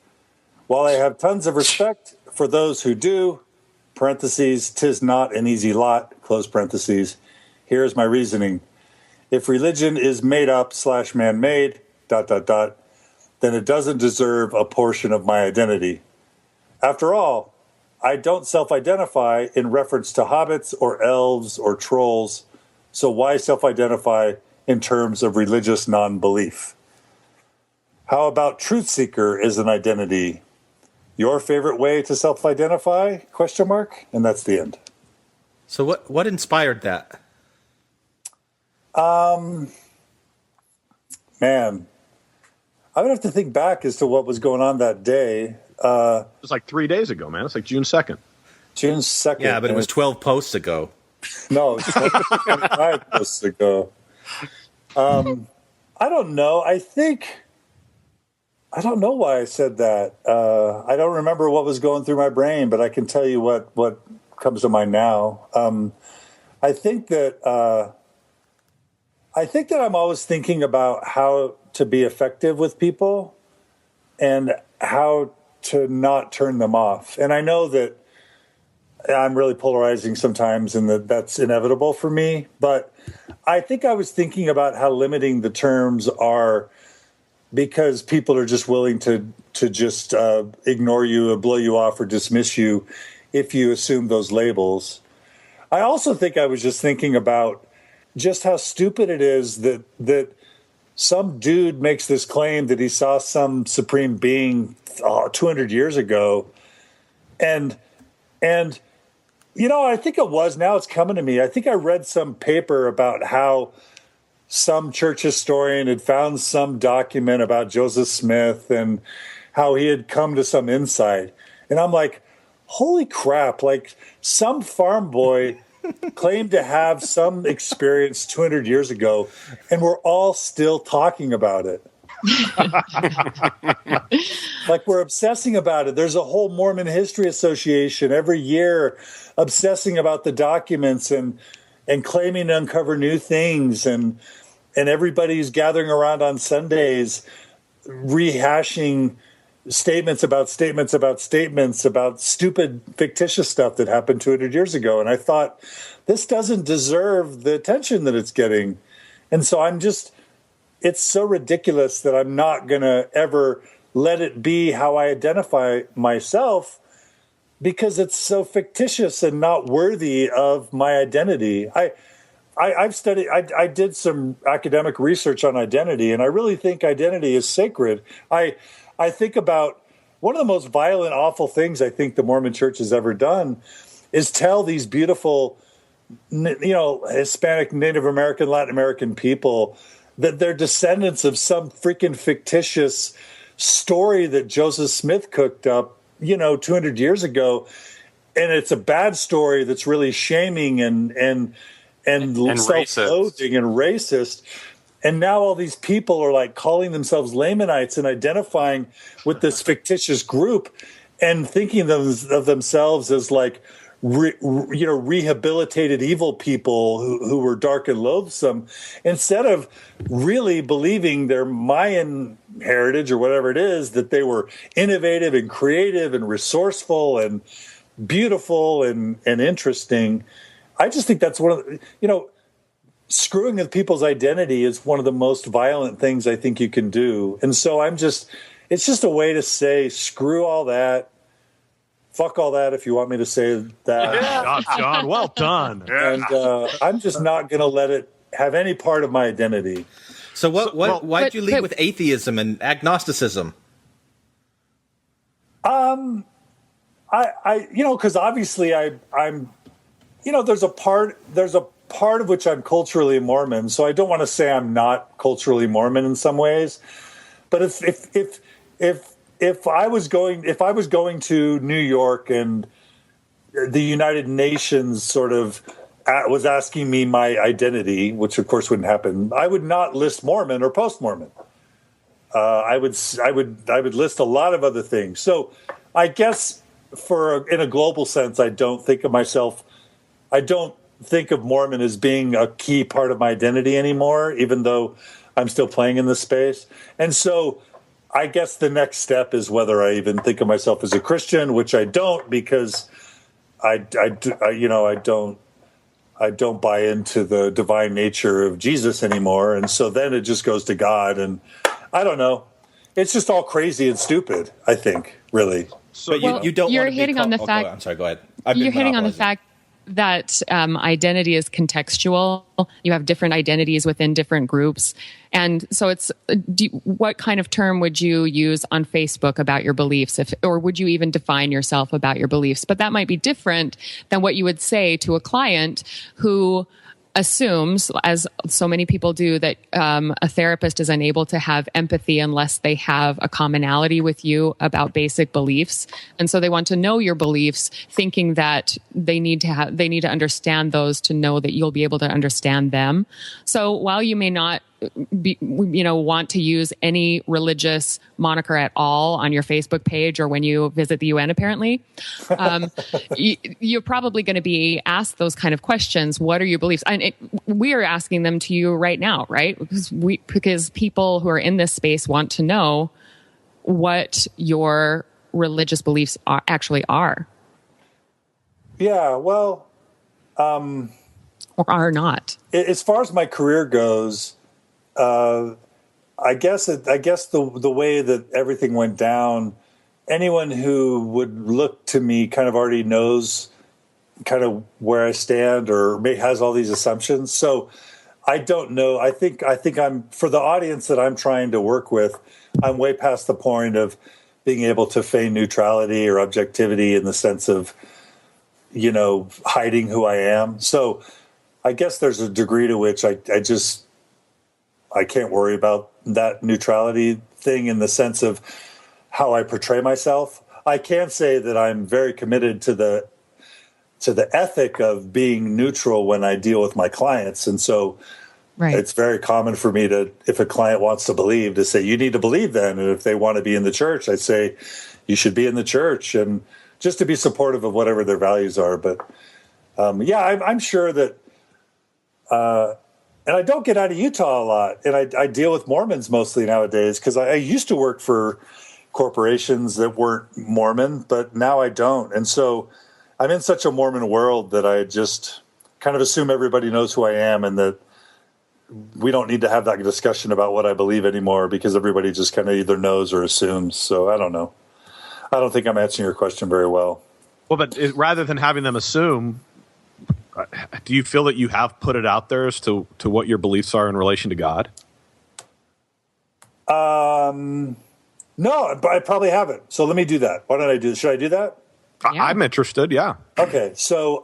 While I have tons of respect for those who do, parentheses, 'tis not an easy lot, close parentheses, here's my reasoning. If religion is made up / man-made, ... then it doesn't deserve a portion of my identity. After all, I don't self-identify in reference to hobbits or elves or trolls, so why self-identify in terms of religious non-belief? How about truth seeker is an identity? Your favorite way to self-identify? ? And that's the end. So what inspired that? Man, I would have to think back as to what was going on that day. It was like 3 days ago, man. It's like June 2nd. June 2nd. Yeah, but it was 12 posts ago. No, it was 25 posts ago. I don't know. I don't know why I said that. I don't remember what was going through my brain, but I can tell you what comes to mind now. I think that I'm always thinking about how to be effective with people and how to not turn them off. And I know that I'm really polarizing sometimes and that's inevitable for me. But I think I was thinking about how limiting the terms are because people are just willing to just ignore you or blow you off or dismiss you if you assume those labels. I also think I was just thinking about just how stupid it is that some dude makes this claim that he saw some supreme being 200 years ago. And I think it was, now it's coming to me. I think I read some paper about how some church historian had found some document about Joseph Smith and how he had come to some insight. And I'm like, holy crap, like some farm boy claimed to have some experience 200 years ago, and we're all still talking about it. Like we're obsessing about it. There's a whole Mormon History Association every year obsessing about the documents and claiming to uncover new things, and everybody's gathering around on Sundays rehashing statements about stupid fictitious stuff that happened 200 years ago. And I thought, this doesn't deserve the attention that it's getting. And so it's so ridiculous that I'm not going to ever let it be how I identify myself, because it's so fictitious and not worthy of my identity. I've studied, I did some academic research on identity, and I really think identity is sacred. I think about one of the most violent, awful things I think the Mormon Church has ever done is tell these beautiful, Hispanic, Native American, Latin American people that they're descendants of some freaking fictitious story that Joseph Smith cooked up, 200 years ago. And it's a bad story that's really shaming and self-loathing and racist. And now all these people are like calling themselves Lamanites and identifying with this fictitious group and thinking of themselves as like, rehabilitated evil people who were dark and loathsome, instead of really believing their Mayan heritage or whatever it is, that they were innovative and creative and resourceful and beautiful and interesting. I just think that's one of the, screwing with people's identity is one of the most violent things I think you can do. And so it's just a way to say, screw all that. Fuck all that, if you want me to say that. Yeah. John, well done. And I'm just not going to let it have any part of my identity. So why did you lead with atheism and agnosticism? Because obviously I'm there's a part of which I'm culturally Mormon, so I don't want to say I'm not culturally Mormon in some ways. But if I was going to New York and the United Nations sort of was asking me my identity, which of course wouldn't happen, I would not list Mormon or post-Mormon. I would list a lot of other things. So I guess in a global sense, I don't think of Mormon as being a key part of my identity anymore, even though I'm still playing in this space. And so I guess the next step is whether I even think of myself as a Christian, which I don't, because I don't buy into the divine nature of Jesus anymore. And so then it just goes to God, and I don't know. It's just all crazy and stupid, I think, really. So you don't. You're hitting on the fact. I'm sorry. Go ahead. You're hitting on the fact that identity is contextual. You have different identities within different groups. And so what kind of term would you use on Facebook about your beliefs, or would you even define yourself about your beliefs? But that might be different than what you would say to a client who assumes, as so many people do, that a therapist is unable to have empathy unless they have a commonality with you about basic beliefs. And so they want to know your beliefs, thinking that they need to understand those to know that you'll be able to understand them. So while you may not want to use any religious moniker at all on your Facebook page or when you visit the UN, apparently, you're probably going to be asked those kind of questions. What are your beliefs? And we are asking them to you right now, right? Because people who are in this space want to know what your religious beliefs actually are. Yeah, well, or are not. As far as my career goes, I guess the way that everything went down, anyone who would look to me kind of already knows kind of where I stand or has all these assumptions. So I don't know. I think I'm, for the audience that I'm trying to work with, I'm way past the point of being able to feign neutrality or objectivity in the sense of, hiding who I am. So I guess there's a degree to which I can't worry about that neutrality thing in the sense of how I portray myself. I can say that I'm very committed to the ethic of being neutral when I deal with my clients. And so it's very common for me to, if a client wants to believe, to say, you need to believe then. And if they want to be in the church, I say, you should be in the church. And just to be supportive of whatever their values are. But I'm sure that, and I don't get out of Utah a lot, and I deal with Mormons mostly nowadays because I used to work for corporations that weren't Mormon, but now I don't. And so I'm in such a Mormon world that I just kind of assume everybody knows who I am and that we don't need to have that discussion about what I believe anymore because everybody just kind of either knows or assumes. So I don't know. I don't think I'm answering your question very well. Well, but rather than having them assume, do you feel that you have put it out there as to what your beliefs are in relation to God? No, but I probably haven't. So let me do that. Why don't I do this? Should I do that? Yeah. I'm interested. Yeah. Okay. So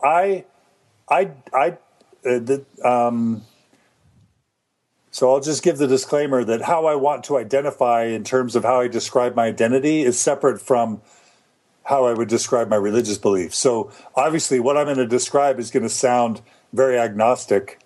so I'll just give the disclaimer that how I want to identify in terms of how I describe my identity is separate from how I would describe my religious beliefs. So obviously what I'm going to describe is going to sound very agnostic,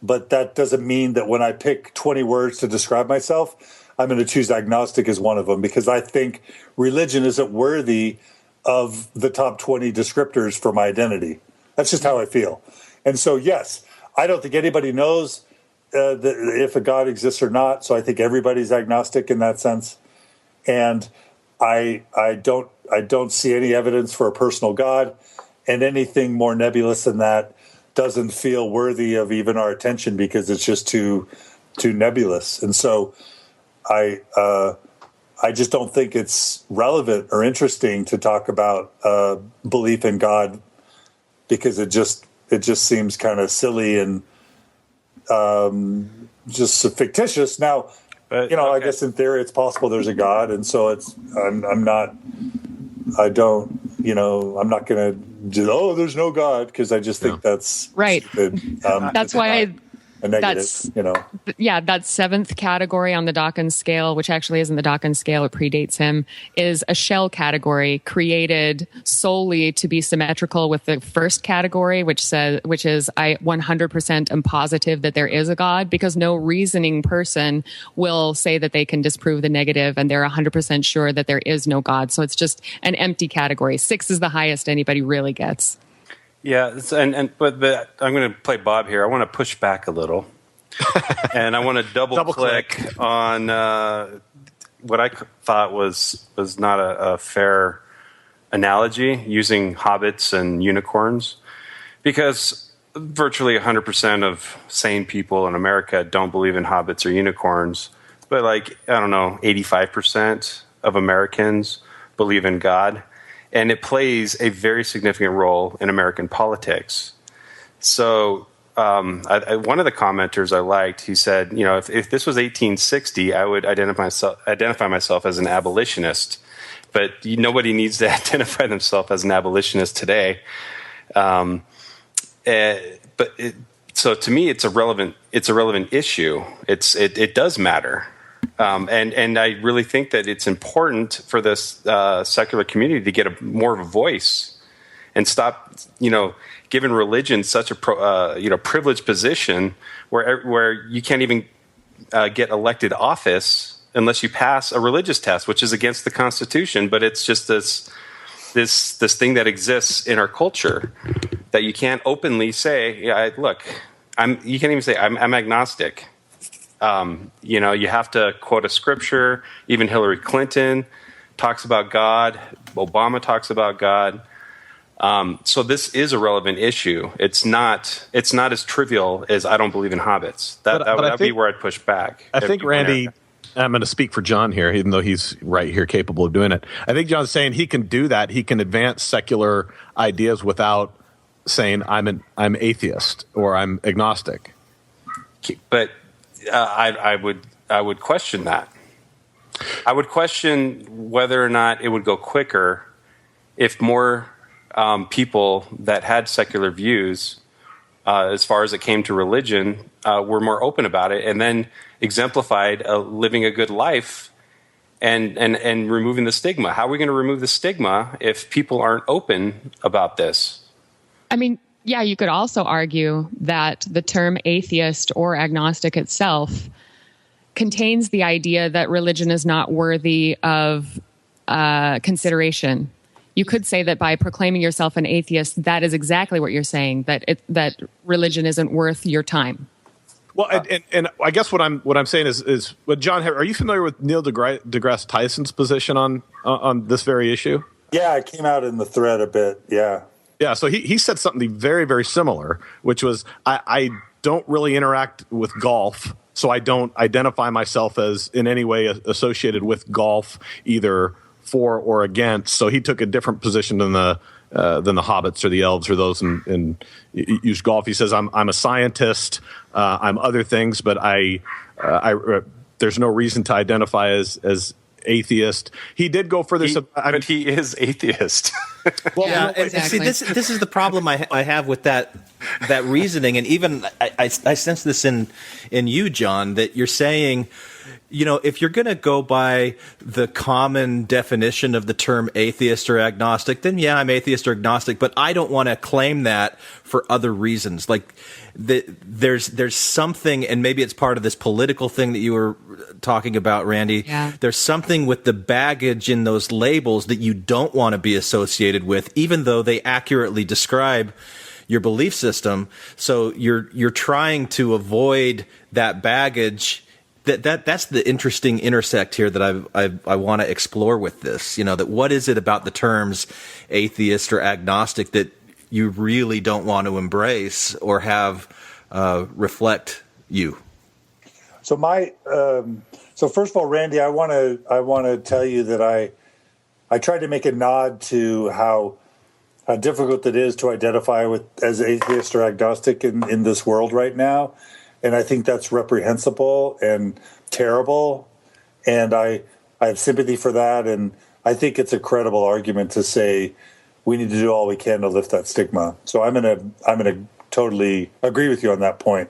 but that doesn't mean that when I pick 20 words to describe myself, I'm going to choose agnostic as one of them because I think religion isn't worthy of the top 20 descriptors for my identity. That's just how I feel. And so, yes, I don't think anybody knows if a God exists or not. So I think everybody's agnostic in that sense. And I don't see any evidence for a personal God, and anything more nebulous than that doesn't feel worthy of even our attention because it's just too nebulous. And so I just don't think it's relevant or interesting to talk about belief in God because it just seems kind of silly and just fictitious. Now, I guess in theory it's possible there's a God, and so I'm not going to do, there's no God, because I just think that's right. Stupid. That's why a negative, that seventh category on the Dawkins scale, which actually isn't the Dawkins scale, it predates him, is a shell category created solely to be symmetrical with the first category, which is I 100% am positive that there is a God, because no reasoning person will say that they can disprove the negative and they're 100% sure that there is no God. So it's just an empty category. 6 is the highest anybody really gets. Yeah, but I'm going to play Bob here. I want to push back a little, and I want to double click on what I thought was not a fair analogy using hobbits and unicorns, because virtually 100% of sane people in America don't believe in hobbits or unicorns, but 85% of Americans believe in God. And it plays a very significant role in American politics. So one of the commenters I liked, he said, if this was 1860, I would identify myself as an abolitionist. But nobody needs to identify themselves as an abolitionist today. So to me, it's a relevant issue. It does matter. And I really think that it's important for this secular community to get more of a voice and stop, giving religion such a privileged position where you can't even get elected office unless you pass a religious test, which is against the Constitution. But it's just this thing that exists in our culture that you can't openly say, you can't even say I'm agnostic. You have to quote a scripture. Even Hillary Clinton talks about God. Obama talks about God. So this is a relevant issue. It's not as trivial as I don't believe in hobbits. That would be where I'd push back. I think, Randy, I'm going to speak for John here, even though he's right here capable of doing it. I think John's saying he can do that. He can advance secular ideas without saying I'm atheist or I'm agnostic. But I would question that. I would question whether or not it would go quicker if more people that had secular views, as far as it came to religion, were more open about it, and then exemplified living a good life and removing the stigma. How are we going to remove the stigma if people aren't open about this? I mean, yeah, you could also argue that the term atheist or agnostic itself contains the idea that religion is not worthy of consideration. You could say that by proclaiming yourself an atheist, that is exactly what you're saying, that religion isn't worth your time. Well, and I guess what I'm saying is, John, are you familiar with Neil deGrasse Tyson's position on this very issue? Yeah, it came out in the thread a bit. Yeah. Yeah, so he said something very, very similar, which was, I don't really interact with golf, so I don't identify myself as in any way associated with golf, either for or against. So he took a different position than the hobbits or the elves or those and used golf. He says, I'm a scientist, I'm other things, but I there's no reason to identify as atheist. He did go further. But he is atheist. Well, yeah, exactly. See, this is the problem I have with that reasoning, and even I sense this in you, John, that you're saying, if you're going to go by the common definition of the term atheist or agnostic, then yeah, I'm atheist or agnostic, but I don't want to claim that for other reasons. Like there's something, and maybe it's part of this political thing that you were talking about, Randy. Yeah. There's something with the baggage in those labels that you don't want to be associated with, even though they accurately describe your belief system. So you're trying to avoid that baggage. That's the interesting intersect here that I want to explore with this. That what is it about the terms atheist or agnostic that you really don't want to embrace or have reflect you? So so first of all, Randy, I want to tell you that I tried to make a nod to how difficult it is to identify as atheist or agnostic in this world right now. And I think that's reprehensible and terrible. And I have sympathy for that. And I think it's a credible argument to say we need to do all we can to lift that stigma. So I'm gonna totally agree with you on that point.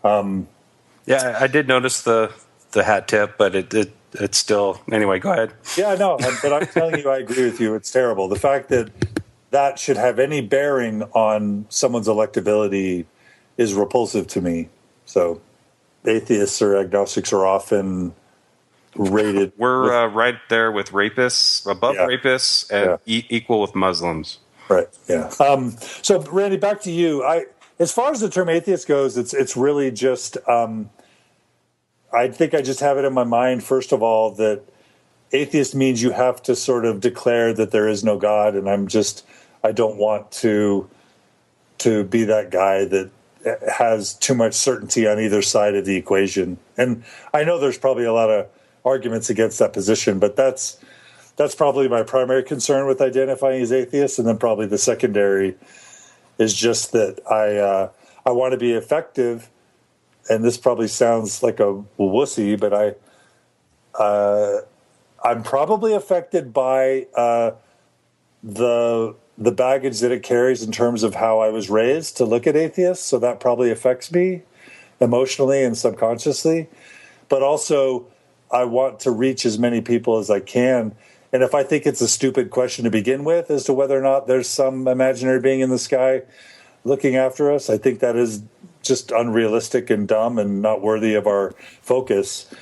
Yeah, I did notice the hat tip, but it's still, anyway, go ahead. Yeah, no, but I'm telling you, I agree with you. It's terrible. The fact that should have any bearing on someone's electability is repulsive to me. So atheists or agnostics are often rated. We're right there with rapists, above rapists, and equal with Muslims. Right, yeah. So, Randy, back to you. As far as the term atheist goes, it's really just, I think I just have it in my mind, first of all, that atheist means you have to sort of declare that there is no God, and I don't want to be that guy that has too much certainty on either side of the equation. And I know there's probably a lot of arguments against that position, but that's probably my primary concern with identifying as atheist. And then probably the secondary is just that I want to be effective. And this probably sounds like a wussy, but I'm probably affected by the baggage that it carries in terms of how I was raised to look at atheists. So that probably affects me emotionally and subconsciously. But also, I want to reach as many people as I can. And if I think it's a stupid question to begin with as to whether or not there's some imaginary being in the sky looking after us, I think that is just unrealistic and dumb and not worthy of our focus.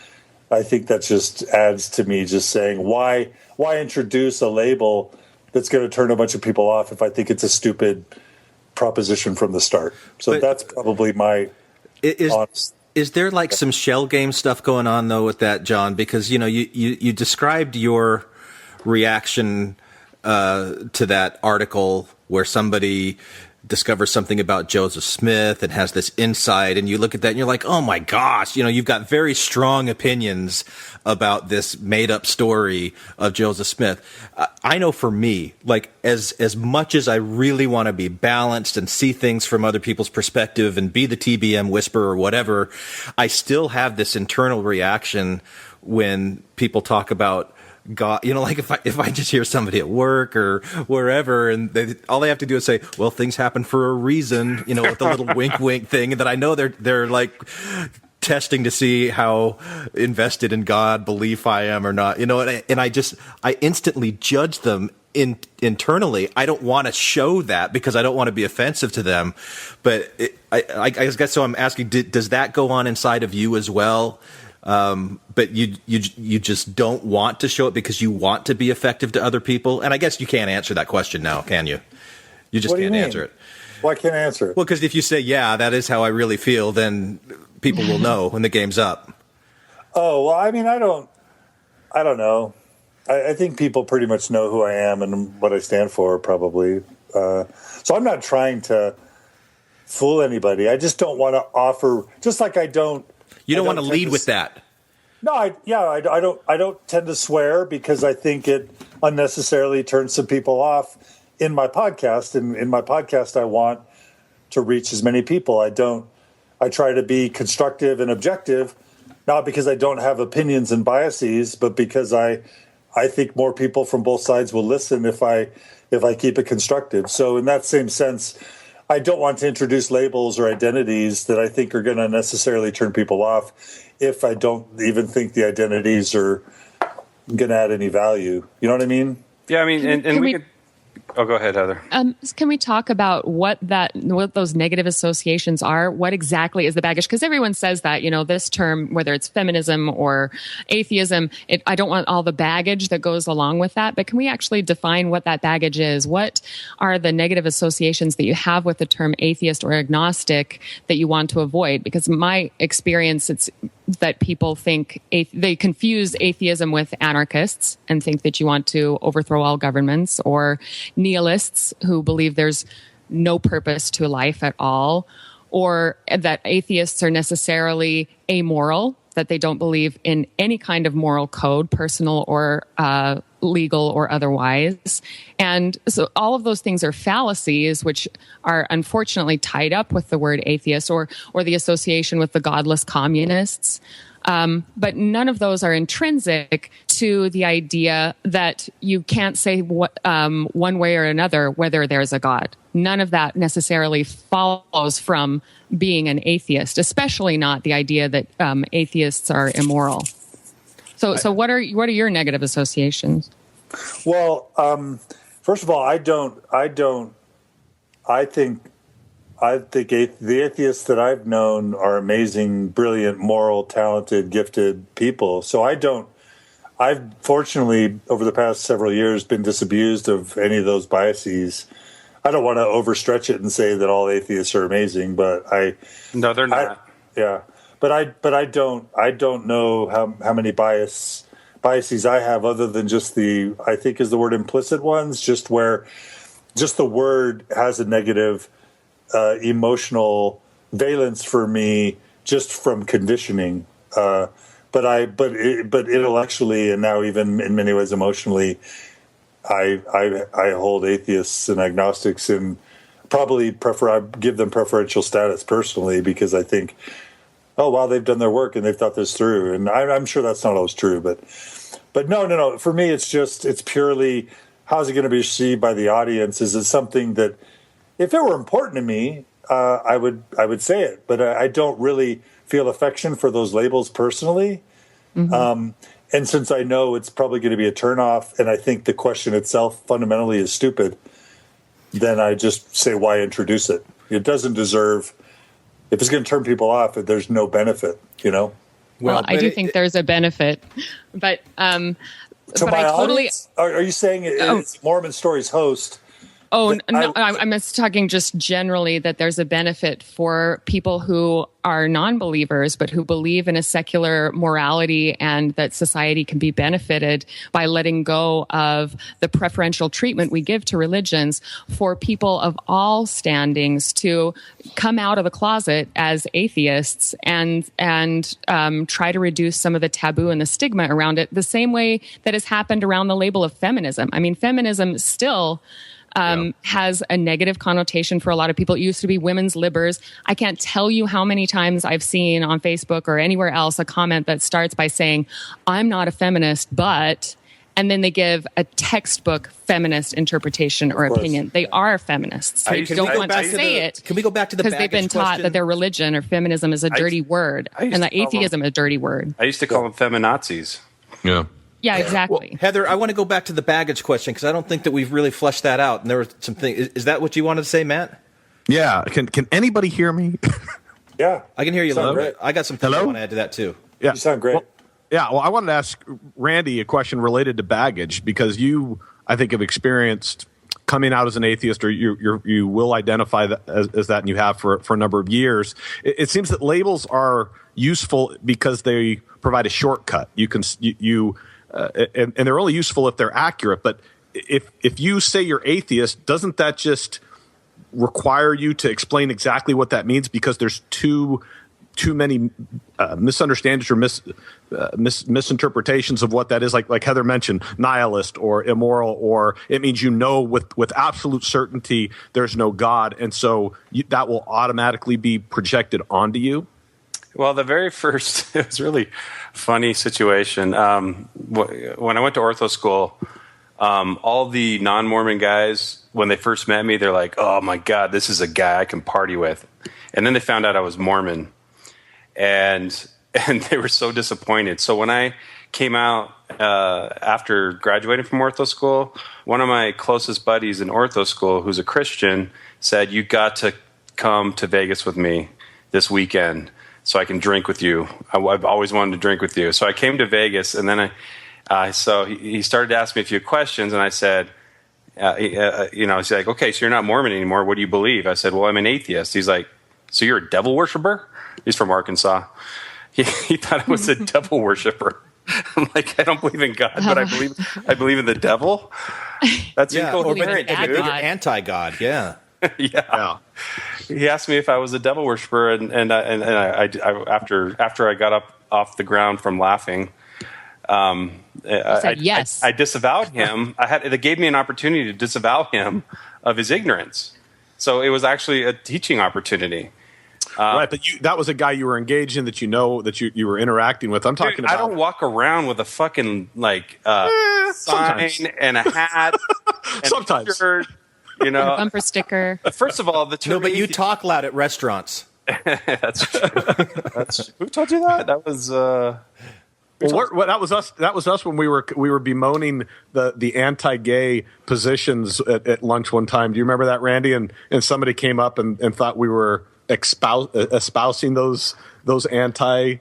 I think that just adds to me just saying, why introduce a label that's going to turn a bunch of people off if I think it's a stupid proposition from the start. So that's probably my honest. Is there like some shell game stuff going on though with that, John? Because you described your reaction to that article where somebody discovers something about Joseph Smith and has this insight, and you look at that and you're like, oh my gosh, you've got very strong opinions about this made up story of Joseph Smith. I know for me, like as much as I really want to be balanced and see things from other people's perspective and be the TBM whisperer or whatever, I still have this internal reaction when people talk about God, like if I just hear somebody at work or wherever, and all they have to do is say, "Well, things happen for a reason," with a little wink thing, and that I know they're like testing to see how invested in God belief I am or not, and I instantly judge them internally. I don't want to show that because I don't want to be offensive to them, but I guess so. I'm asking, does that go on inside of you as well? But you just don't want to show it because you want to be effective to other people. And I guess you can't answer that question now, can you? You just can't answer it. Why can't I answer it? Well, because if you say, yeah, that is how I really feel, then people will know when the game's up. Oh, well, I mean, I don't know. I think people pretty much know who I am and what I stand for, probably. So I'm not trying to fool anybody. I just don't want to offer, just like I don't. You don't want to lead with that. No, I don't tend to swear because I think it unnecessarily turns some people off in my podcast. And in my podcast, I want to reach as many people. I try to be constructive and objective, not because I don't have opinions and biases, but because I think more people from both sides will listen if I keep it constructive. So in that same sense, I don't want to introduce labels or identities that I think are going to necessarily turn people off if I don't even think the identities are going to add any value. You know what I mean? Yeah, I mean, and we could... Oh, go ahead, Heather. Can we talk about what those negative associations are? What exactly is the baggage? Because everyone says that, this term, whether it's feminism or atheism, I don't want all the baggage that goes along with that. But can we actually define what that baggage is? What are the negative associations that you have with the term atheist or agnostic that you want to avoid? Because my experience, it's that people think they confuse atheism with anarchists and think that you want to overthrow all governments, or nihilists who believe there's no purpose to life at all, or that atheists are necessarily amoral, that they don't believe in any kind of moral code, personal or legal or otherwise. And so all of those things are fallacies, which are unfortunately tied up with the word atheist or the association with the godless communists. But none of those are intrinsic to the idea that you can't say one way or another whether there's a God. None of that necessarily follows from being an atheist, especially not the idea that atheists are immoral. So what are your negative associations? Well, first of all, I think the atheists that I've known are amazing, brilliant, moral, talented, gifted people. So I've fortunately, over the past several years, been disabused of any of those biases. I don't want to overstretch it and say that all atheists are amazing, but No, they're not. But I don't know how many biases I have, other than just I think is the word implicit ones, just where just the word has a negative emotional valence for me just from conditioning. But intellectually, and now even in many ways emotionally, I hold atheists and agnostics and probably I give them preferential status personally, because I think, oh wow, they've done their work and they've thought this through, and I'm sure that's not always true, but no. For me, it's purely how's it going to be received by the audience? Is it something that, if it were important to me, I would say it, but I don't really feel affection for those labels personally. Mm-hmm. And since I know it's probably going to be a turnoff, and I think the question itself fundamentally is stupid, then I just say, why introduce it? It doesn't deserve if it's going to turn people off, there's no benefit, you know? Well, I do think there's a benefit, but to but my I totally. audience, are you saying it's Mormon Stories host? Oh, no, I'm just talking just generally that there's a benefit for people who are non-believers, but who believe in a secular morality and that society can be benefited by letting go of the preferential treatment we give to religions, for people of all standings to come out of the closet as atheists and try to reduce some of the taboo and the stigma around it, the same way that has happened around the label of feminism. I mean, feminism still has a negative connotation for a lot of people. It used to be women's libbers. I can't tell you how many times I've seen on Facebook or anywhere else a comment that starts by saying, I'm not a feminist, but, and then they give a textbook feminist interpretation or opinion. They are feminists. They don't want to say it. Can we go back to the because they've been taught that their religion or feminism is a dirty word and that atheism is a dirty word. I used to call them feminazis. Yeah. Yeah, exactly. Well, Heather, I want to go back to the baggage question because I don't think that we've really fleshed that out. And there were some things. Is that what you wanted to say, Matt? Yeah. Can anybody hear me? Yeah. I can hear you a little great. bit. I got some things I want to add to that, too. Yeah. You sound great. Well, I wanted to ask Randy a question related to baggage because you, I think, have experienced coming out as an atheist, or you will identify that as that, and you have for a number of years. It seems that labels are useful because they provide a shortcut. You can and they're only useful if they're accurate. But if you say you're atheist, doesn't that just require you to explain exactly what that means? Because there's too many misunderstandings or misinterpretations of what that is. Like Heather mentioned, nihilist or immoral, or it means with absolute certainty there's no God, and so that will automatically be projected onto you. Well, the very first, it was a really funny situation. When I went to ortho school, all the non-Mormon guys, when they first met me, they're like, oh my God, this is a guy I can party with. And then they found out I was Mormon. And they were so disappointed. So when I came out after graduating from ortho school, one of my closest buddies in ortho school, who's a Christian, said, you got to come to Vegas with me this weekend so I can drink with you. I've always wanted to drink with you. So I came to Vegas, and then so he started to ask me a few questions, and I said, he's like, okay, so you're not Mormon anymore. What do you believe? I said, well, I'm an atheist. He's like, so you're a devil worshiper? He's from Arkansas. He thought I was a devil worshiper. I'm like, I don't believe in God, but I believe in the devil. That's incoherent, dude. You're anti-God, yeah. Yeah. He asked me if I was a devil worshiper, and I after I got up off the ground from laughing, I said yes. I disavowed him. They gave me an opportunity to disavow him of his ignorance. So it was actually a teaching opportunity. Right, but that was a guy you were engaged in that you were interacting with. I'm talking about. I don't walk around with a fucking sign and a hat. And sometimes. A shirt, a bumper sticker. First of all, but you talk loud at restaurants. That's true. Who told you that? That was. That was us. That was us when we were bemoaning the anti-gay positions at lunch one time. Do you remember that, Randy? And somebody came up and thought we were espousing those anti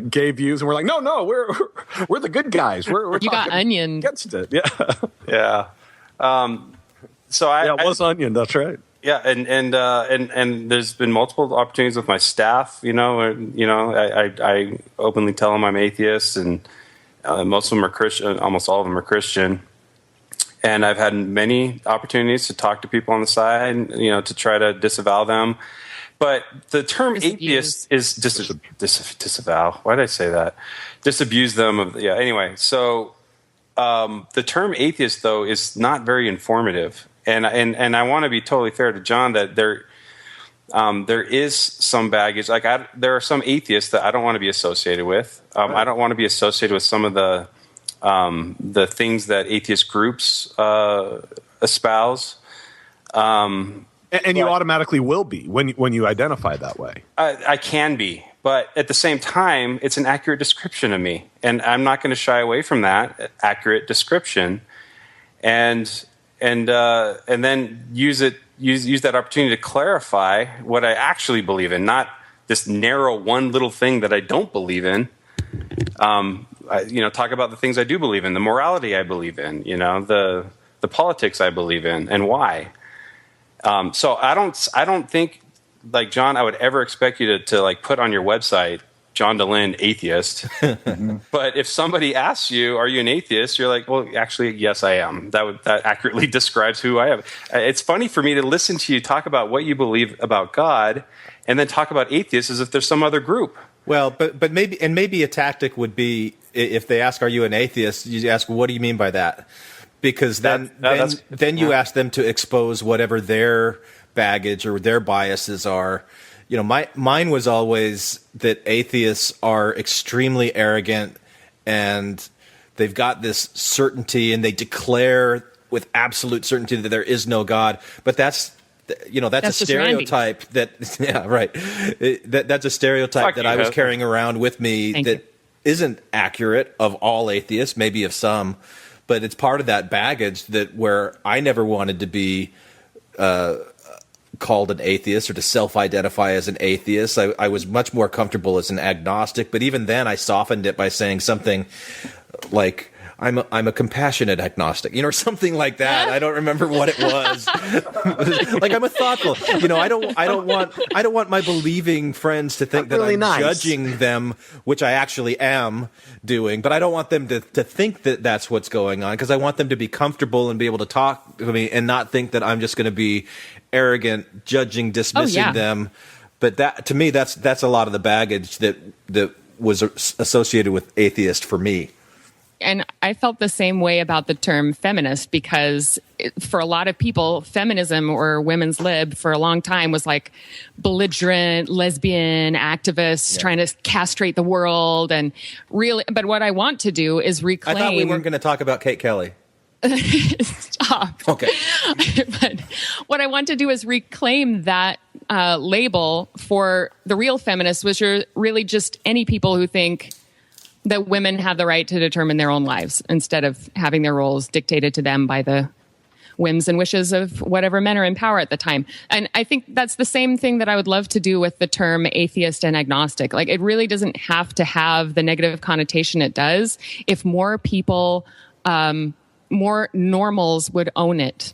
gay views, and we're like, no, we're the good guys. We're you got onioned against it. Yeah. It was onion. That's right. Yeah, and there's been multiple opportunities with my staff. I openly tell them I'm atheist, and most of them are Christian. Almost all of them are Christian. And I've had many opportunities to talk to people on the side, to try to disavow them. But the term atheist is disavow. Why did I say that? Disabuse them of. Yeah. Anyway, so the term atheist, though, is not very informative. And I want to be totally fair to John that there is some baggage. Like there are some atheists that I don't want to be associated with. I don't want to be associated with some of the things that atheist groups espouse. And you automatically will be when you identify that way. I can be, but at the same time, it's an accurate description of me, and I'm not going to shy away from that accurate description, and then use it, use that opportunity to clarify what I actually believe in, not this narrow one little thing that I don't believe in. Talk about the things I do believe in, the morality I believe in, the politics I believe in, and why. So I don't think, like John, I would ever expect you to like put on your website, John Dehlin, atheist. But if somebody asks you, "Are you an atheist?" You're like, "Well, actually, yes, I am." That accurately describes who I am. It's funny for me to listen to you talk about what you believe about God, and then talk about atheists as if there's some other group. Well, but maybe a tactic would be, if they ask, "Are you an atheist?" you ask, "What do you mean by that?" Because then you ask them to expose whatever their baggage or their biases are. Mine was always that atheists are extremely arrogant, and they've got this certainty, and they declare with absolute certainty that there is no God. But that's a stereotype that's a stereotype that I was carrying around with me that isn't accurate of all atheists, maybe of some, but it's part of that baggage where I never wanted to be called an atheist or to self-identify as an atheist. I was much more comfortable as an agnostic, but even then I softened it by saying something like, I'm a compassionate agnostic, or something like that. I don't remember what it was. Like, I'm a thoughtful, I don't want my believing friends to think that I'm judging them, which I actually am doing, but I don't want them to think that that's what's going on, because I want them to be comfortable and be able to talk to me and not think that I'm just going to be arrogant, judging, dismissing them. But that, to me, that's a lot of the baggage that was associated with atheist for me. And I felt the same way about the term feminist, because for a lot of people, feminism or women's lib for a long time was like belligerent, lesbian activists trying to castrate the world. And really, but what I want to do is reclaim. I thought we weren't going to talk about Kate Kelly. Stop. Okay. But what I want to do is reclaim that label for the real feminists, which are really just any people who think that women have the right to determine their own lives instead of having their roles dictated to them by the whims and wishes of whatever men are in power at the time. And I think that's the same thing that I would love to do with the term atheist and agnostic. Like, it really doesn't have to have the negative connotation it does if more people, more normals would own it,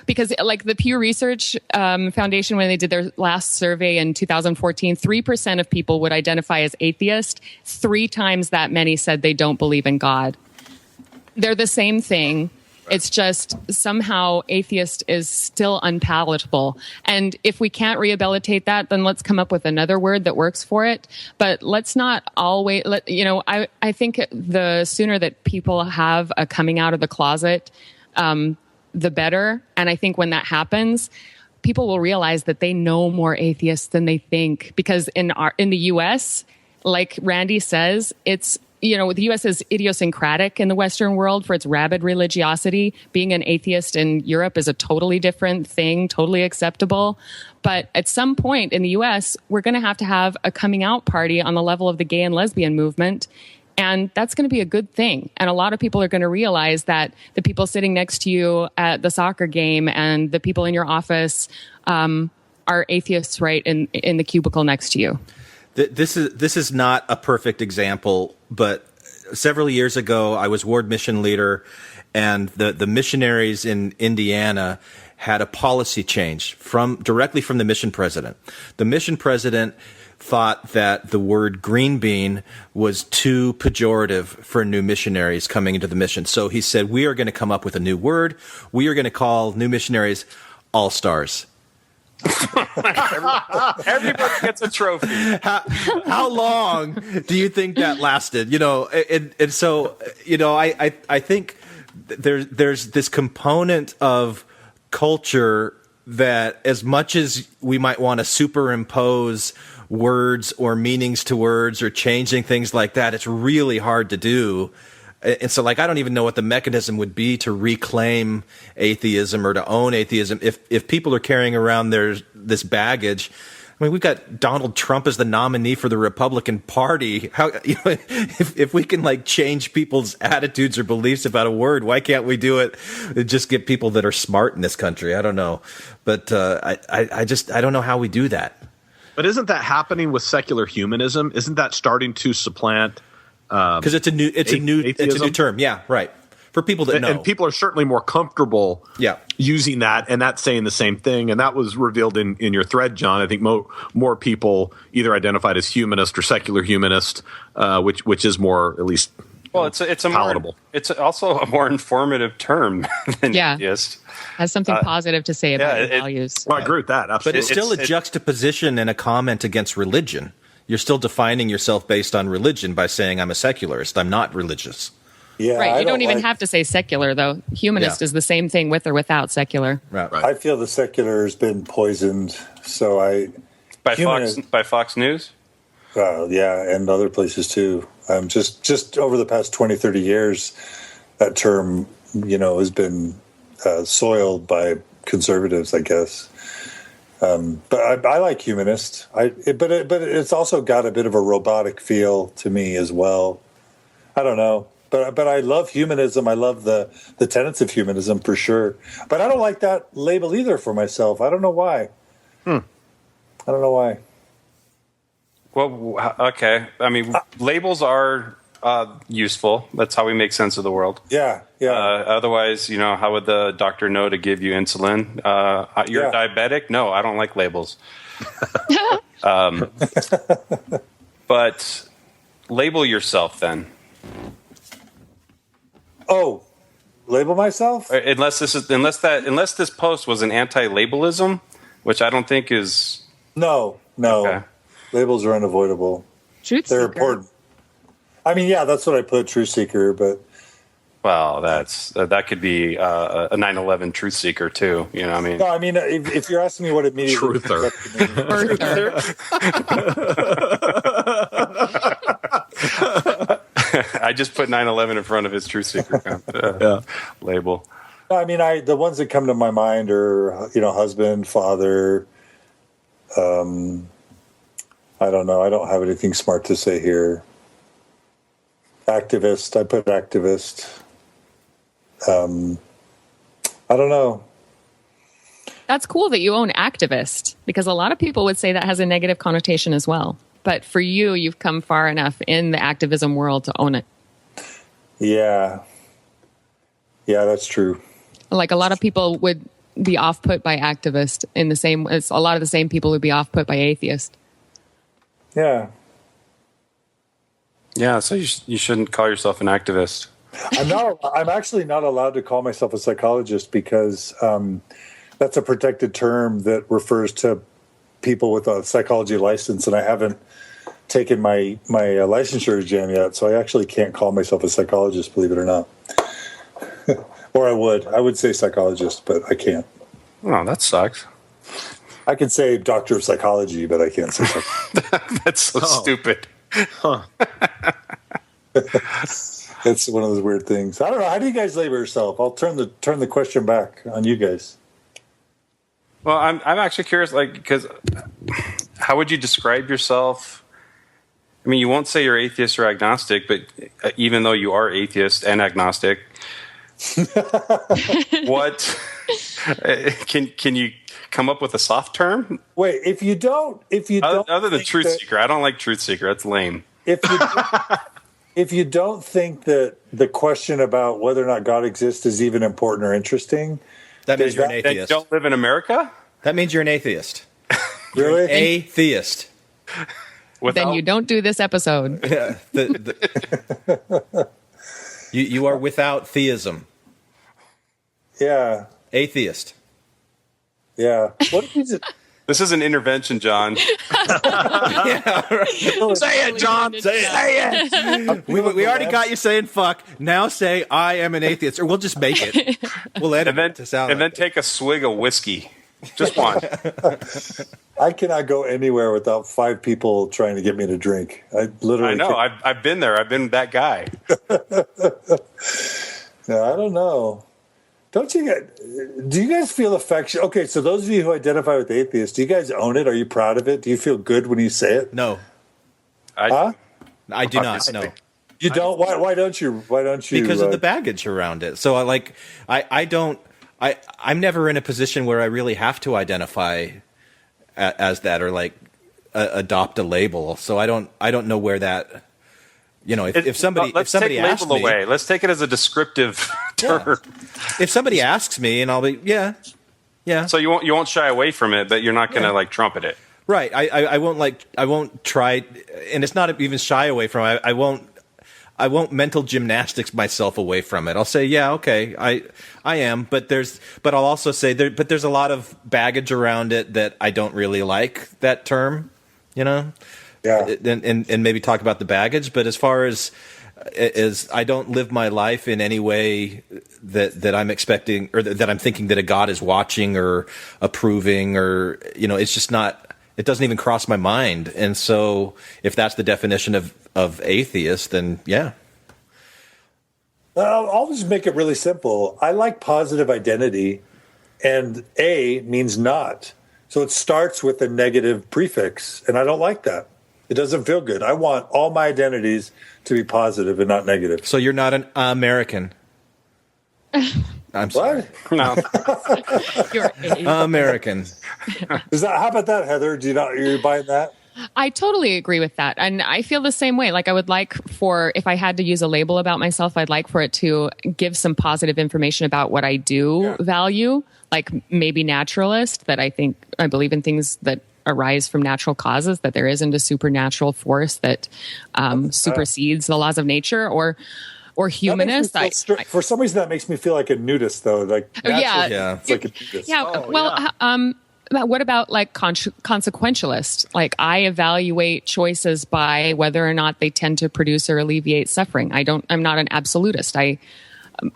because like the Pew Research Foundation, when they did their last survey in 2014, 3% of people would identify as atheist. 3 times that many said they don't believe in God. They're the same thing. It's just somehow atheist is still unpalatable. And if we can't rehabilitate that, then let's come up with another word that works for it. But let's not always, I think the sooner that people have a coming out of the closet, the better. And I think when that happens, people will realize that they know more atheists than they think. Because in the U.S., like Randy says, it's, the U.S. is idiosyncratic in the Western world for its rabid religiosity. Being an atheist in Europe is a totally different thing, totally acceptable. But at some point in the U.S., we're going to have a coming out party on the level of the gay and lesbian movement. And that's going to be a good thing. And a lot of people are going to realize that the people sitting next to you at the soccer game and the people in your office are atheists right in the cubicle next to you. This is not a perfect example, but several years ago, I was ward mission leader, and the missionaries in Indiana had a policy change directly from the mission president. The mission president thought that the word green bean was too pejorative for new missionaries coming into the mission. So he said, we are going to come up with a new word. We are going to call new missionaries all-stars. Everybody gets a trophy. How long do you think that lasted? And so, I think there's this component of culture that, as much as we might want to superimpose words or meanings to words or changing things like that, it's really hard to do. And so, I don't even know what the mechanism would be to reclaim atheism or to own atheism. If people are carrying around this baggage, I mean, we've got Donald Trump as the nominee for the Republican Party. How, if we can like change people's attitudes or beliefs about a word, why can't we do it? Just get people that are smart in this country. I don't know, but I don't know how we do that. But isn't that happening with secular humanism? Isn't that starting to supplant? Because it's a new term. Yeah, right. For people that know. And people are certainly more comfortable using that, and that's saying the same thing. And that was revealed in your thread, John. I think more people either identified as humanist or secular humanist, which is more, at least, it's a palatable. It's also a more informative term than atheist. Has something positive to say about your values. Well, I agree with that, absolutely. But it's still a juxtaposition and a comment against religion. You're still defining yourself based on religion by saying I'm a secularist. I'm not religious. Yeah, right. You don't even have to say secular, though. Humanist is the same thing with or without secular. Right. I feel the secular has been poisoned. So by Fox News. And other places too. Just over the past 20, 30 years, that term, has been soiled by conservatives, I guess. But I like humanist. But it's also got a bit of a robotic feel to me as well. I don't know. But I love humanism. I love the tenets of humanism for sure. But I don't like that label either for myself. I don't know why. I don't know why. Well, okay. I mean, labels are useful. That's how we make sense of the world. Yeah. Otherwise, how would the doctor know to give you insulin? You're diabetic? No, I don't like labels. But label yourself then. Oh, label myself? Unless this post was an anti-labelism, which I don't think is. No. Okay. Labels are unavoidable. They're important. I mean, that's what I put, truth seeker, but. Well, that could be a 9/11 truth seeker too. You know what I mean? No, I mean, if you're asking me what it means, truther. I just put 9/11 in front of his truth seeker label. No, I mean, the ones that come to my mind are, husband, father. I don't know. I don't have anything smart to say here. Activist. I put activist. I don't know. That's cool that you own activist, because a lot of people would say that has a negative connotation as well. But for you, you've come far enough in the activism world to own it. Yeah. Yeah, that's true. Like a lot of people would be off-put by activist in the same as a lot of the same people would be off-put by atheist. Yeah. Yeah, so you shouldn't call yourself an activist. I'm actually not allowed to call myself a psychologist because that's a protected term that refers to people with a psychology license, and I haven't taken my licensure exam yet, so I actually can't call myself a psychologist, believe it or not. Or I would say psychologist, but I can't. Oh, that sucks. I can say doctor of psychology, but I can't say psychologist. That's so stupid. Huh. It's one of those weird things. I don't know. How do you guys label yourself? I'll turn the question back on you guys. Well, I'm actually curious, because how would you describe yourself? I mean, you won't say you're atheist or agnostic, but even though you are atheist and agnostic, what can you come up with a soft term? Wait, if you don't other than truth seeker, I don't like truth seeker. That's lame. If you don't think that the question about whether or not God exists is even important or interesting, that means you're an atheist. Then you don't live in America? That means you're an atheist. Really? You're an atheist. Then you don't do this episode. Yeah, you are without theism. Yeah. Atheist. Yeah. What is it? This is an intervention, John. Yeah, right. Say it, John. Say it. We already got you saying fuck. Now say I am an atheist, or we'll just make it. We'll edit it to sound. And then take a swig of whiskey. Just one. I cannot go anywhere without 5 people trying to get me to drink. I know. I've been there. I've been that guy. No, I don't know. do you guys feel affection? Okay, so those of you who identify with atheists, do you guys own it? Are you proud of it? Do you feel good when you say it? No. I do not. No. You don't? Why don't you? Why don't you? Because of the baggage around it. So I'm never in a position where I really have to identify as that or like adopt a label. So I don't know where that. If somebody asks me, away. Let's take it as a descriptive term. If somebody asks me, and I'll be yeah. So you won't shy away from it, but you're not going to like trumpet it. Right. I won't try, and it's not even shy away from it. I won't mental gymnastics myself away from it. I'll say, yeah, okay, I am, but I'll also say there's a lot of baggage around it that I don't really like that term, Yeah. And maybe talk about the baggage, but as far as I don't live my life in any way that I'm expecting or that I'm thinking that a God is watching or approving or, it's just not. It doesn't even cross my mind. And so if that's the definition of atheist, then yeah. I'll just make it really simple. I like positive identity, and A means not. So it starts with a negative prefix, and I don't like that. It doesn't feel good. I want all my identities to be positive and not negative. So you're not an American. I'm sorry. What? No. You're American. How about that, Heather? You're buying that? I totally agree with that. And I feel the same way. Like I would like if I had to use a label about myself, I'd like for it to give some positive information about what I do value, like maybe naturalist, that I believe in things that arise from natural causes, that there isn't a supernatural force that supersedes the laws of nature, or humanist. For some reason, that makes me feel like a nudist, though. Like, it's like a nudist. What about like consequentialist? Like I evaluate choices by whether or not they tend to produce or alleviate suffering. I'm not an absolutist. I